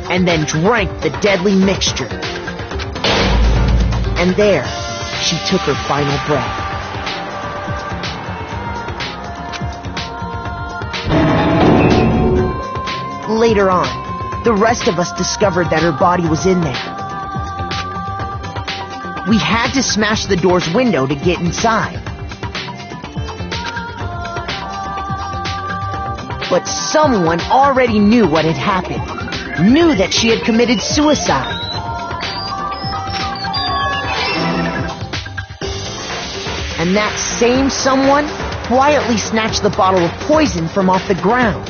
and then drank the deadly mixture. And there, she took her final breath. Later on, the rest of us discovered that her body was in there. We had to smash the door's window to get inside. But someone already knew what had happened, knew that she had committed suicide. And that same someone quietly snatched the bottle of poison from off the ground.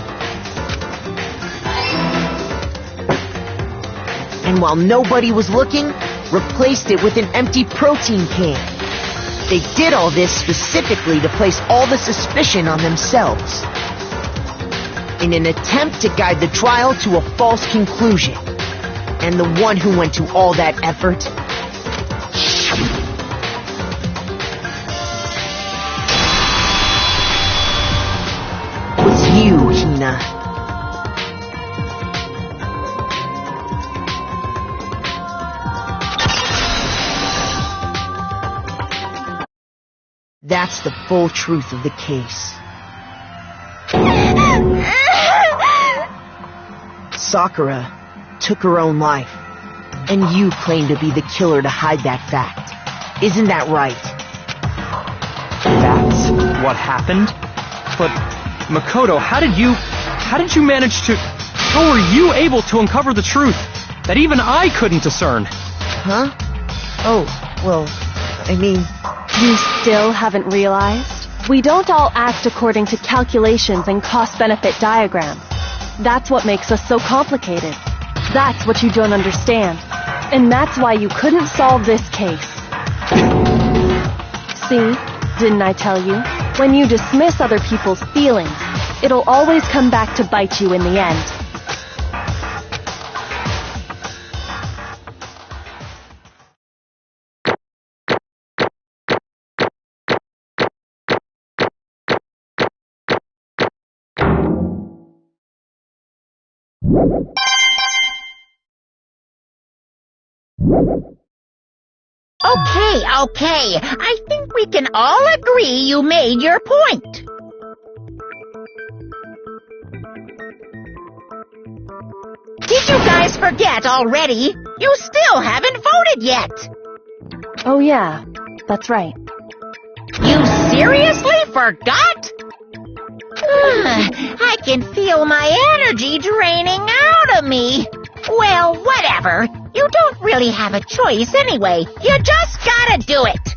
And while nobody was looking, replaced it with an empty protein can. They did all this specifically to place all the suspicion on themselves, in an attempt to guide the trial to a false conclusion. And the one who went to all that effort was you, Hina. That's the full truth of the case. Sakura took her own life, and you claim to be the killer to hide that fact. Isn't that right? That's what happened? But, Makoto, how did you... How did you manage to... How were you able to uncover the truth that even I couldn't discern? Huh? Oh, well, I mean... You still haven't realized? We don't all act according to calculations and cost-benefit diagrams. That's what makes us so complicated. That's what you don't understand. And that's why you couldn't solve this case. See? Didn't I tell you? When you dismiss other people's feelings, it'll always come back to bite you in the end. Okay. I think we can all agree you made your point. Did you guys forget already? You still haven't voted yet. Oh yeah, that's right. You seriously forgot? I can feel my energy draining out of me. Well, whatever. You don't really have a choice anyway. You just gotta do it.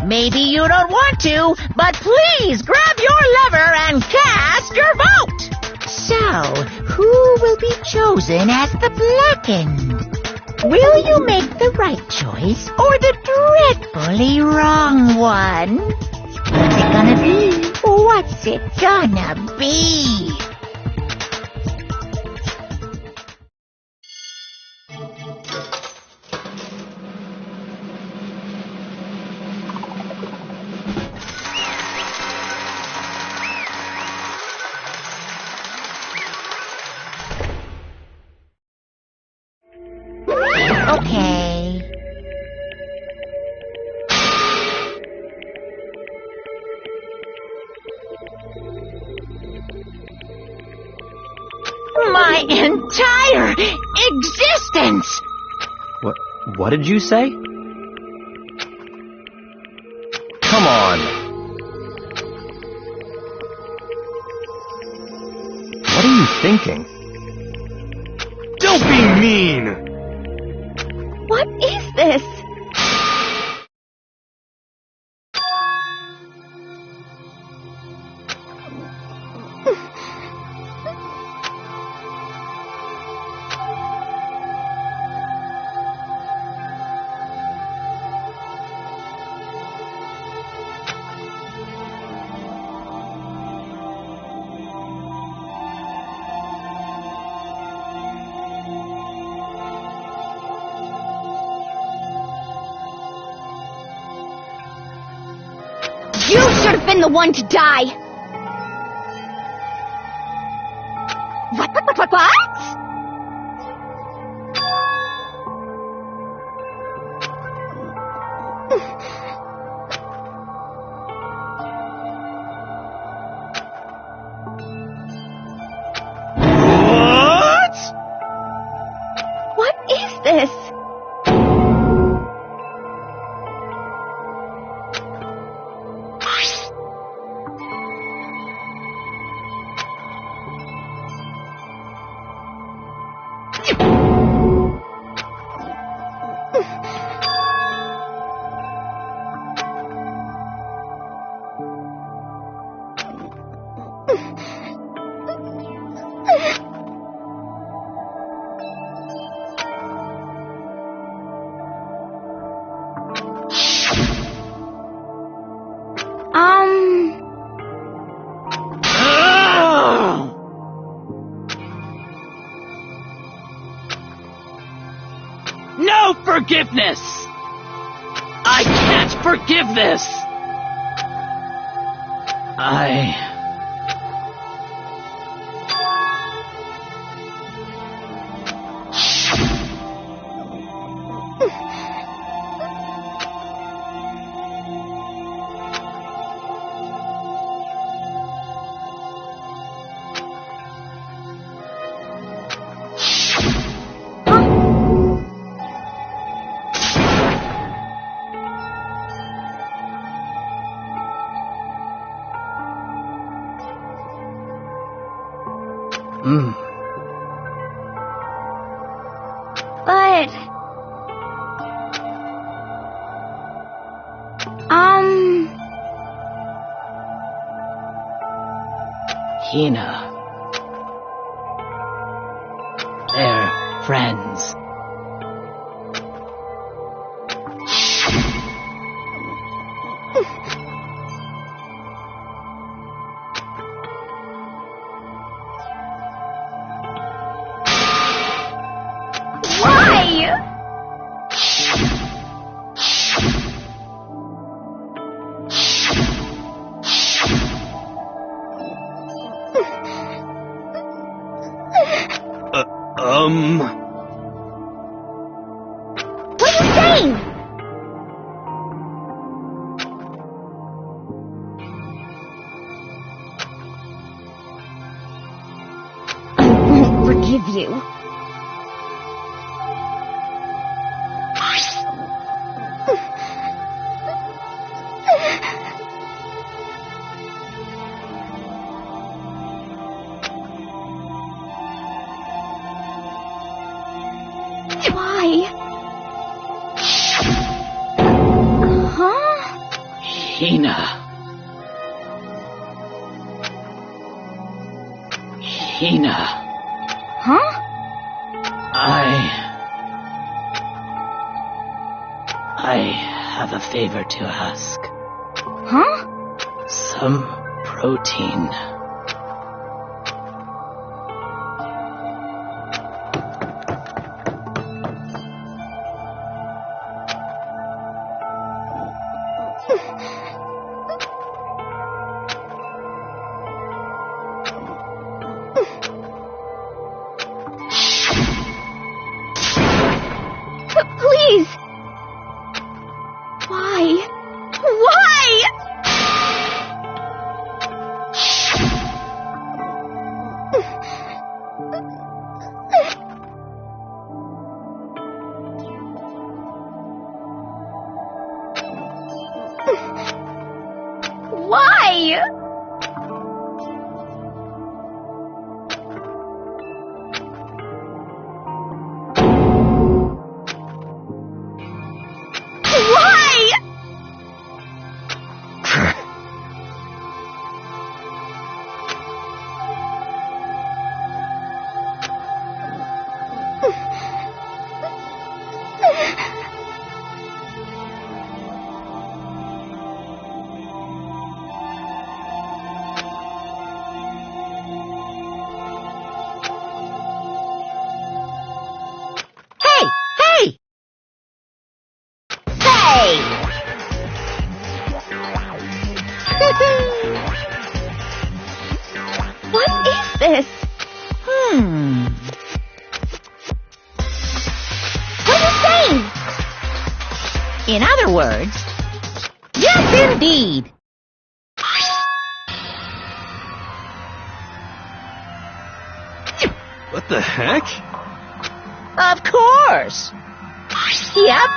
Maybe you don't want to, but please grab your lever and cast your vote. So, who will be chosen as the blackened? Will you make the right choice or the dreadfully wrong one? What's it gonna be? What's it gonna be? Okay. My entire existence! What did you say? Come on. What are you thinking? Don't be mean! What is this? You should have been the one to die! What? What? What is this? No forgiveness! I can't forgive this! But... Hina. They're friends. Why? What are you saying? I won't forgive you. Why? Huh? Hina. Hina. Huh? I have a favor to ask. Huh? Some protein. Please! Why? Why? Why? Why? Hey! Hey! Hey! What is this? What are you saying? In other words, yes, indeed. What the heck? Of course. Yep.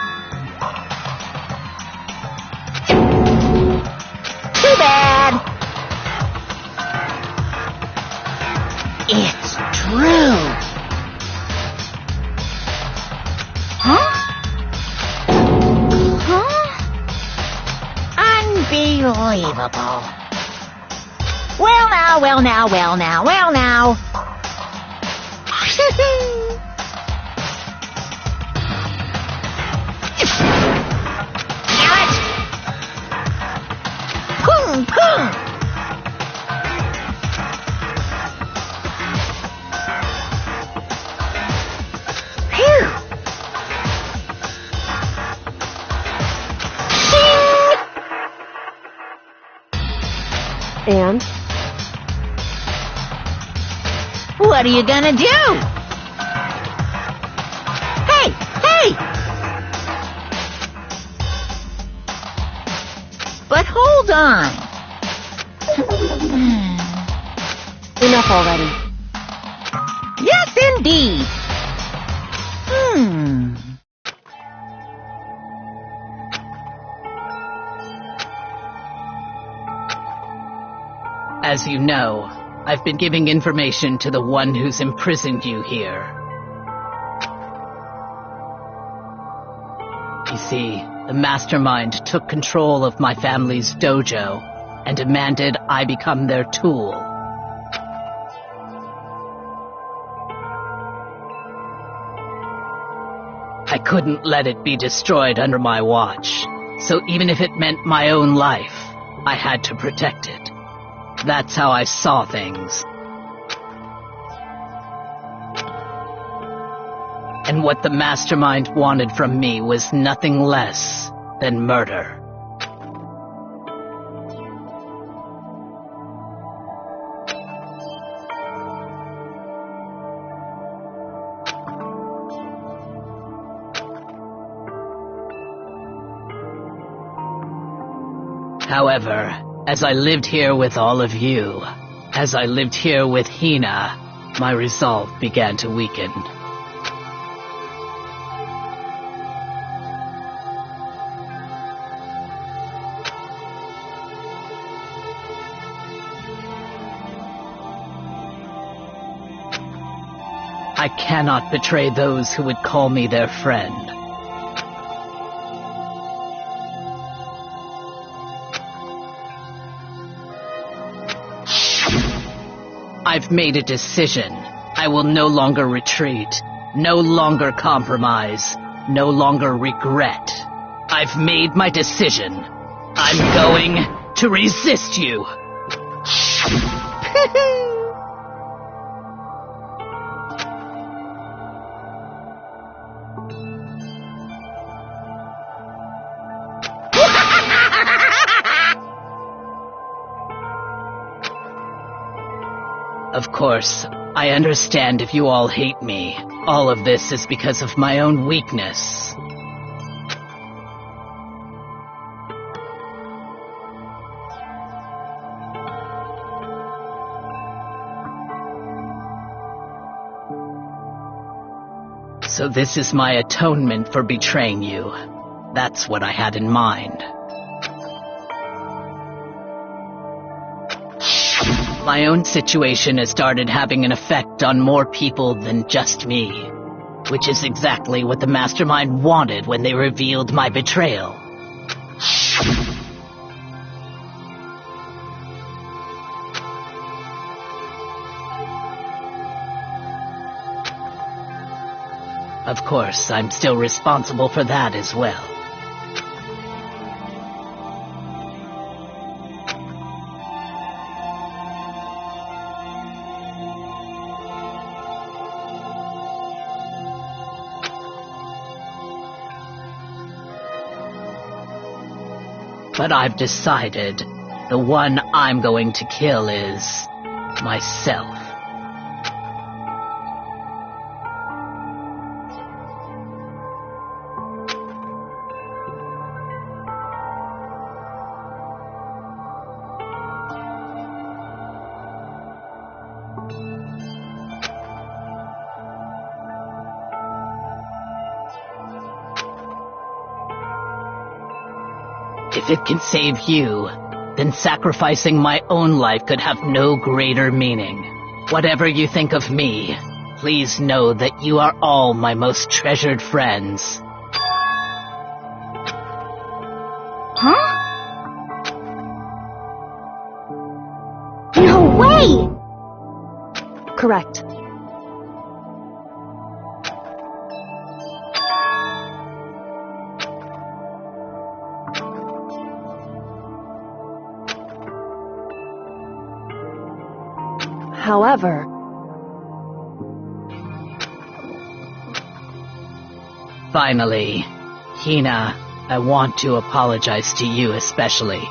Too bad. It's true. Huh? Huh? Unbelievable. Well now, well now, well now, well now. Damn it! Pung, pung. Phew. And? What are you gonna do? Hey! Hey! But hold on. Enough already. Yes, indeed. As you know, I've been giving information to the one who's imprisoned you here. You see, the mastermind took control of my family's dojo and demanded I become their tool. I couldn't let it be destroyed under my watch, so even if it meant my own life, I had to protect it. That's how I saw things. And what the mastermind wanted from me was nothing less than murder. However, as I lived here with all of you, as I lived here with Hina, my resolve began to weaken. I cannot betray those who would call me their friend. I've made a decision. I will no longer retreat, no longer compromise, no longer regret. I've made my decision. I'm going to resist you. Of course, I understand if you all hate me. All of this is because of my own weakness. So this is my atonement for betraying you. That's what I had in mind. My own situation has started having an effect on more people than just me, which is exactly what the mastermind wanted when they revealed my betrayal. Of course, I'm still responsible for that as well. But I've decided the one I'm going to kill is myself. If it can save you, then sacrificing my own life could have no greater meaning. Whatever you think of me, please know that you are all my most treasured friends. Huh? No way! Correct. However, finally, Hina, I want to apologize to you especially.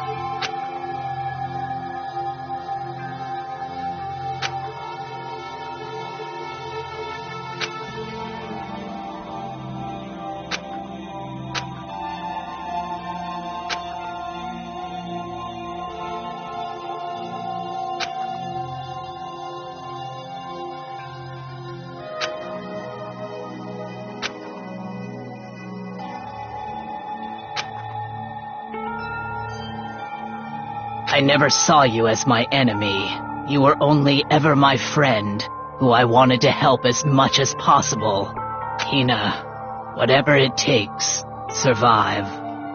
I never saw you as my enemy. You were only ever my friend, who I wanted to help as much as possible. Hina, whatever it takes, survive.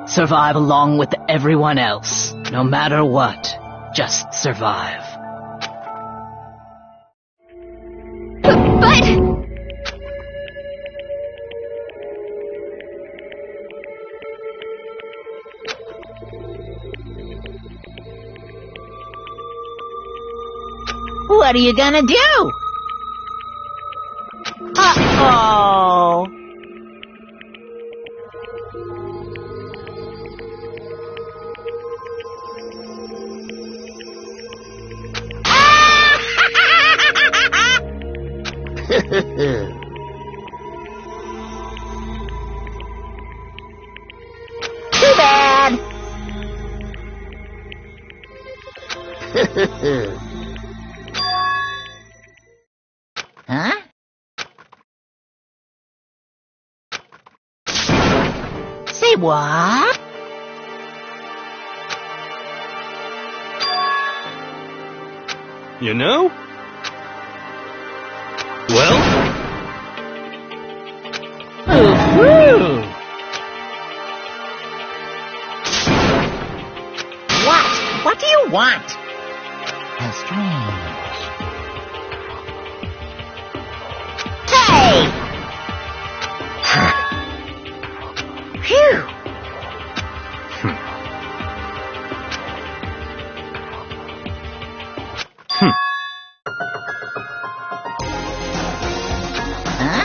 Survive along with everyone else. No matter what, just survive. But... What are you gonna do? Uh-oh. Too bad. Huh? Say what? You know? Well? Woo-hoo! What? What do you want? How strange. Hey! Phew! Huh?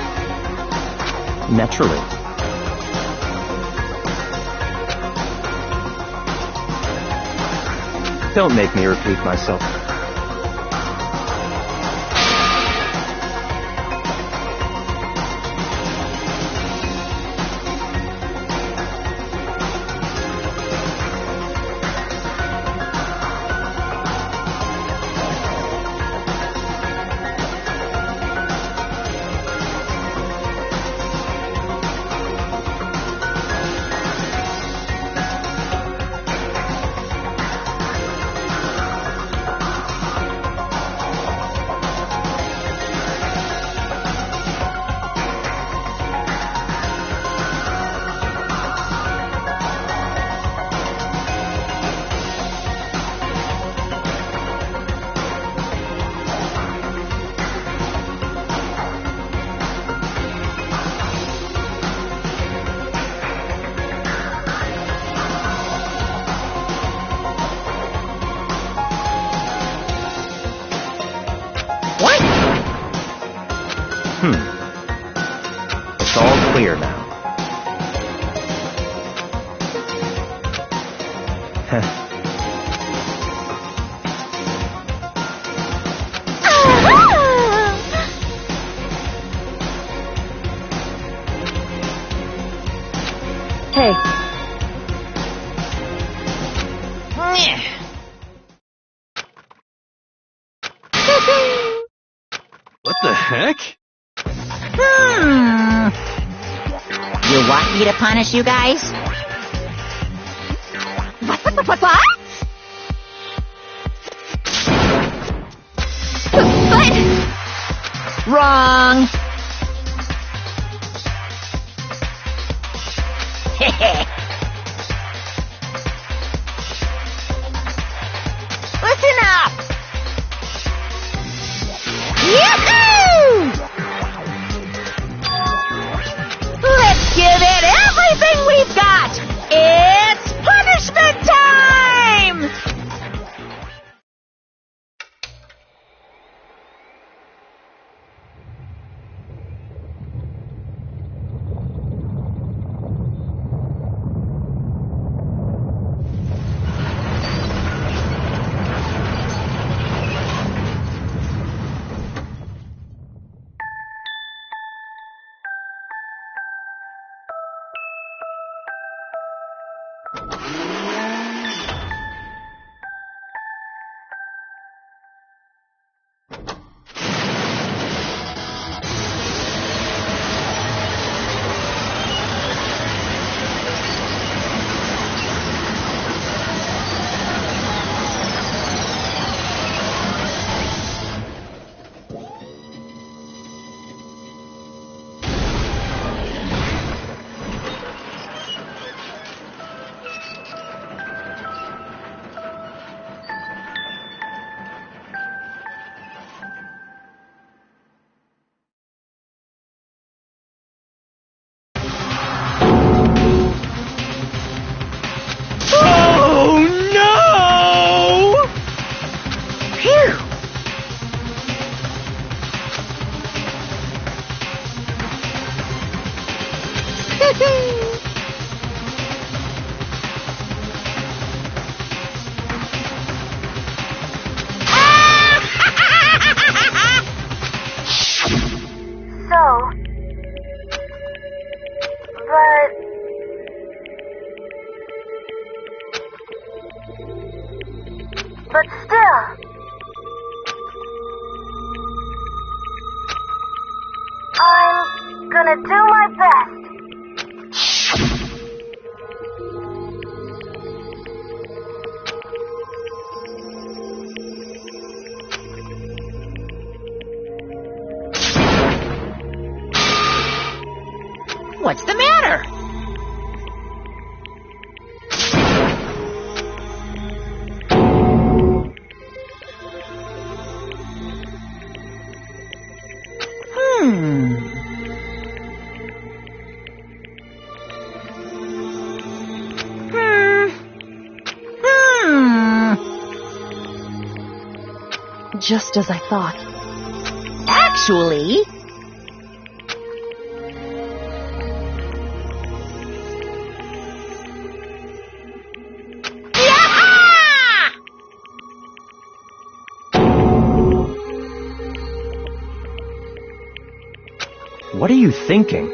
Naturally. Don't make me repeat myself. It's all clear now. Hey, What the heck? You want me to punish you guys? What? But... Wrong! Listen up! Yahoo! Let's give it everything we've got! It's punishment time! gonna do my best. What's the matter? Just as I thought. Actually... What are you thinking?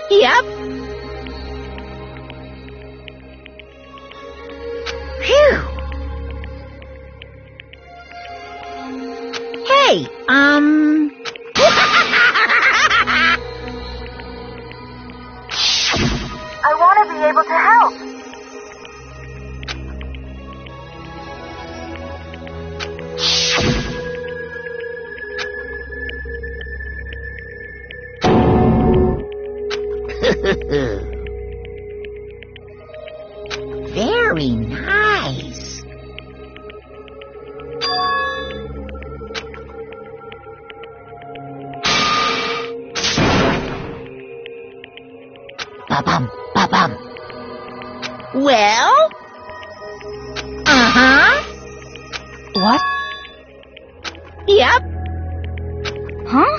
Yep. Phew. Hey, I want to be able to help. Very nice. Ba-bum, ba-bum. Well? Uh-huh. What? Yep. Huh?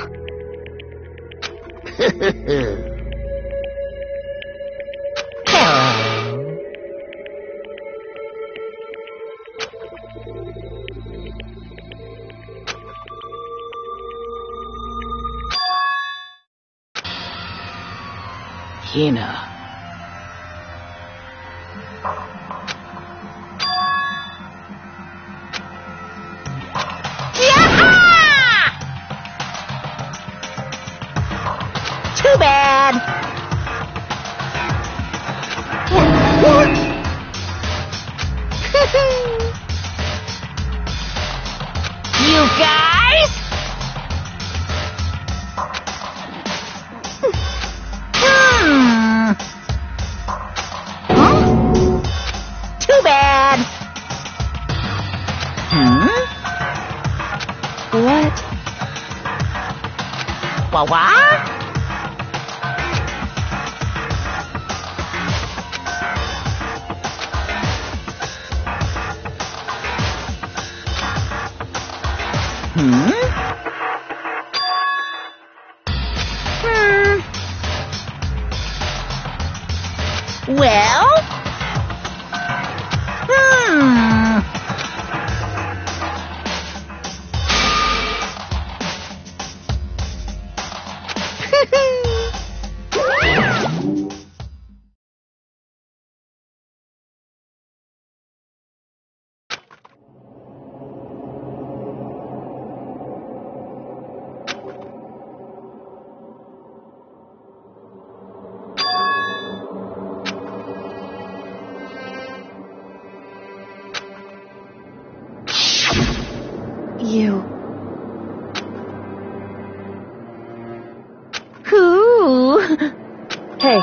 Hina. Too bad. What? You guys? Huh? Too bad. What? What? Well? You. Who? Hey.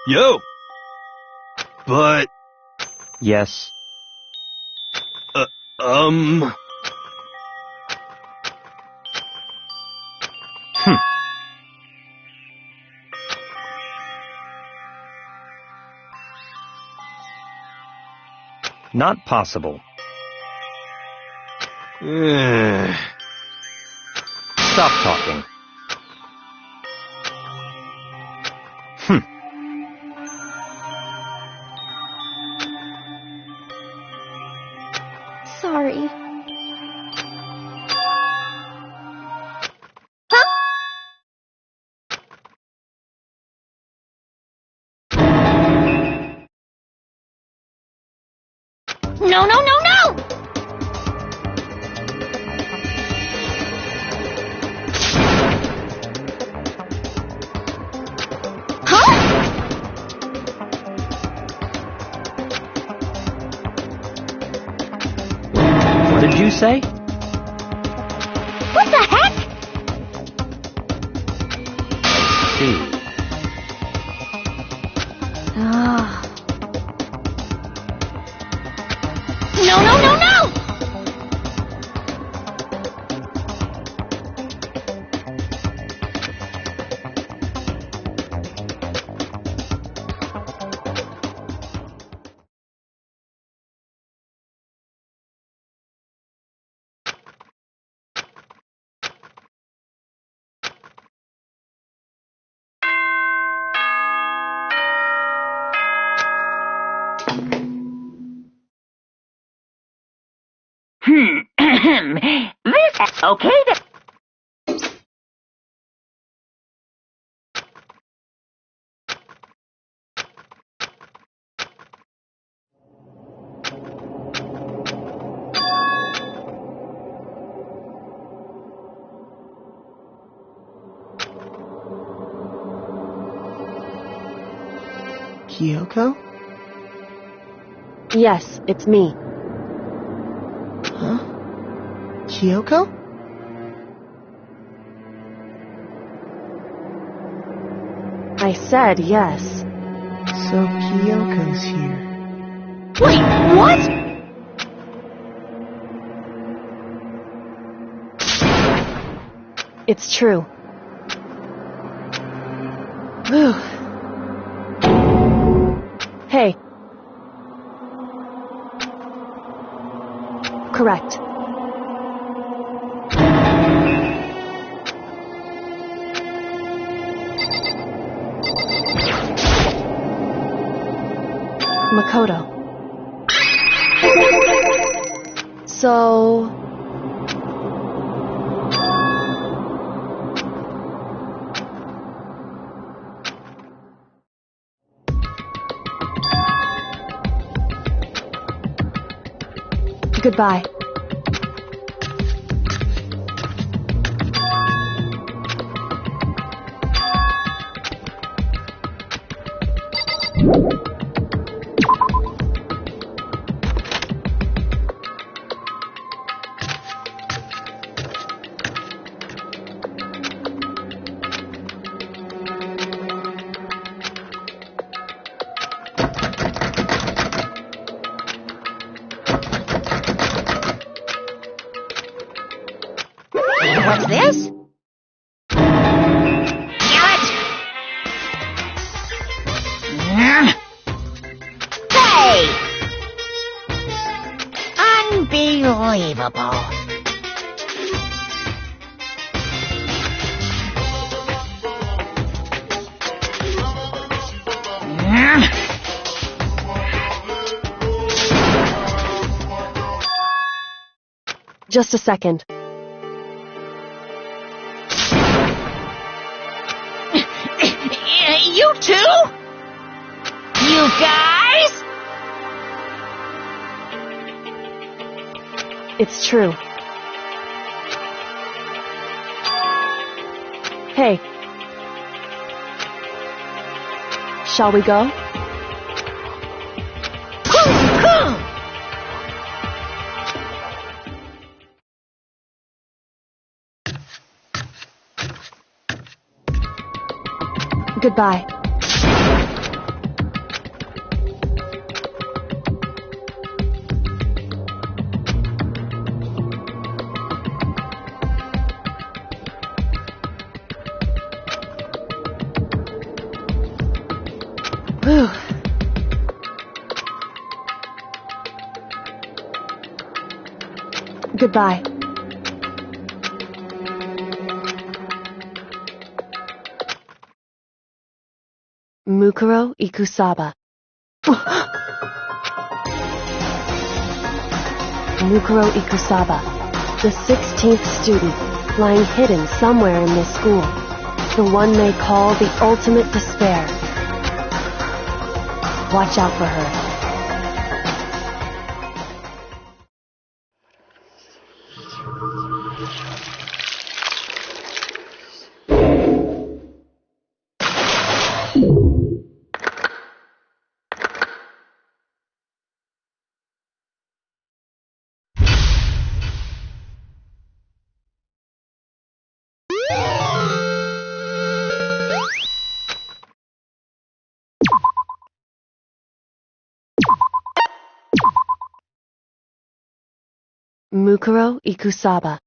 Yo! But, Yes. Not possible. Stop talking. Sorry. No, no, no, no! What did you say? What the heck? I see. No, no, no, no! This okay then. Kyoko? Yes, it's me. Huh? Kyoko? I said yes. So Kyoko's here. Wait, what? It's true. Whew. Hey. Correct. Makoto. So... Goodbye. What's this? Hey! Unbelievable. Just a second. You too? You guys? It's true. Hey. Shall we go? Goodbye. Whew. Goodbye. Mukuro Ikusaba. Mukuro Ikusaba, the 16th student, lying hidden somewhere in this school. The one they call the ultimate despair. Watch out for her. Mukuro Ikusaba.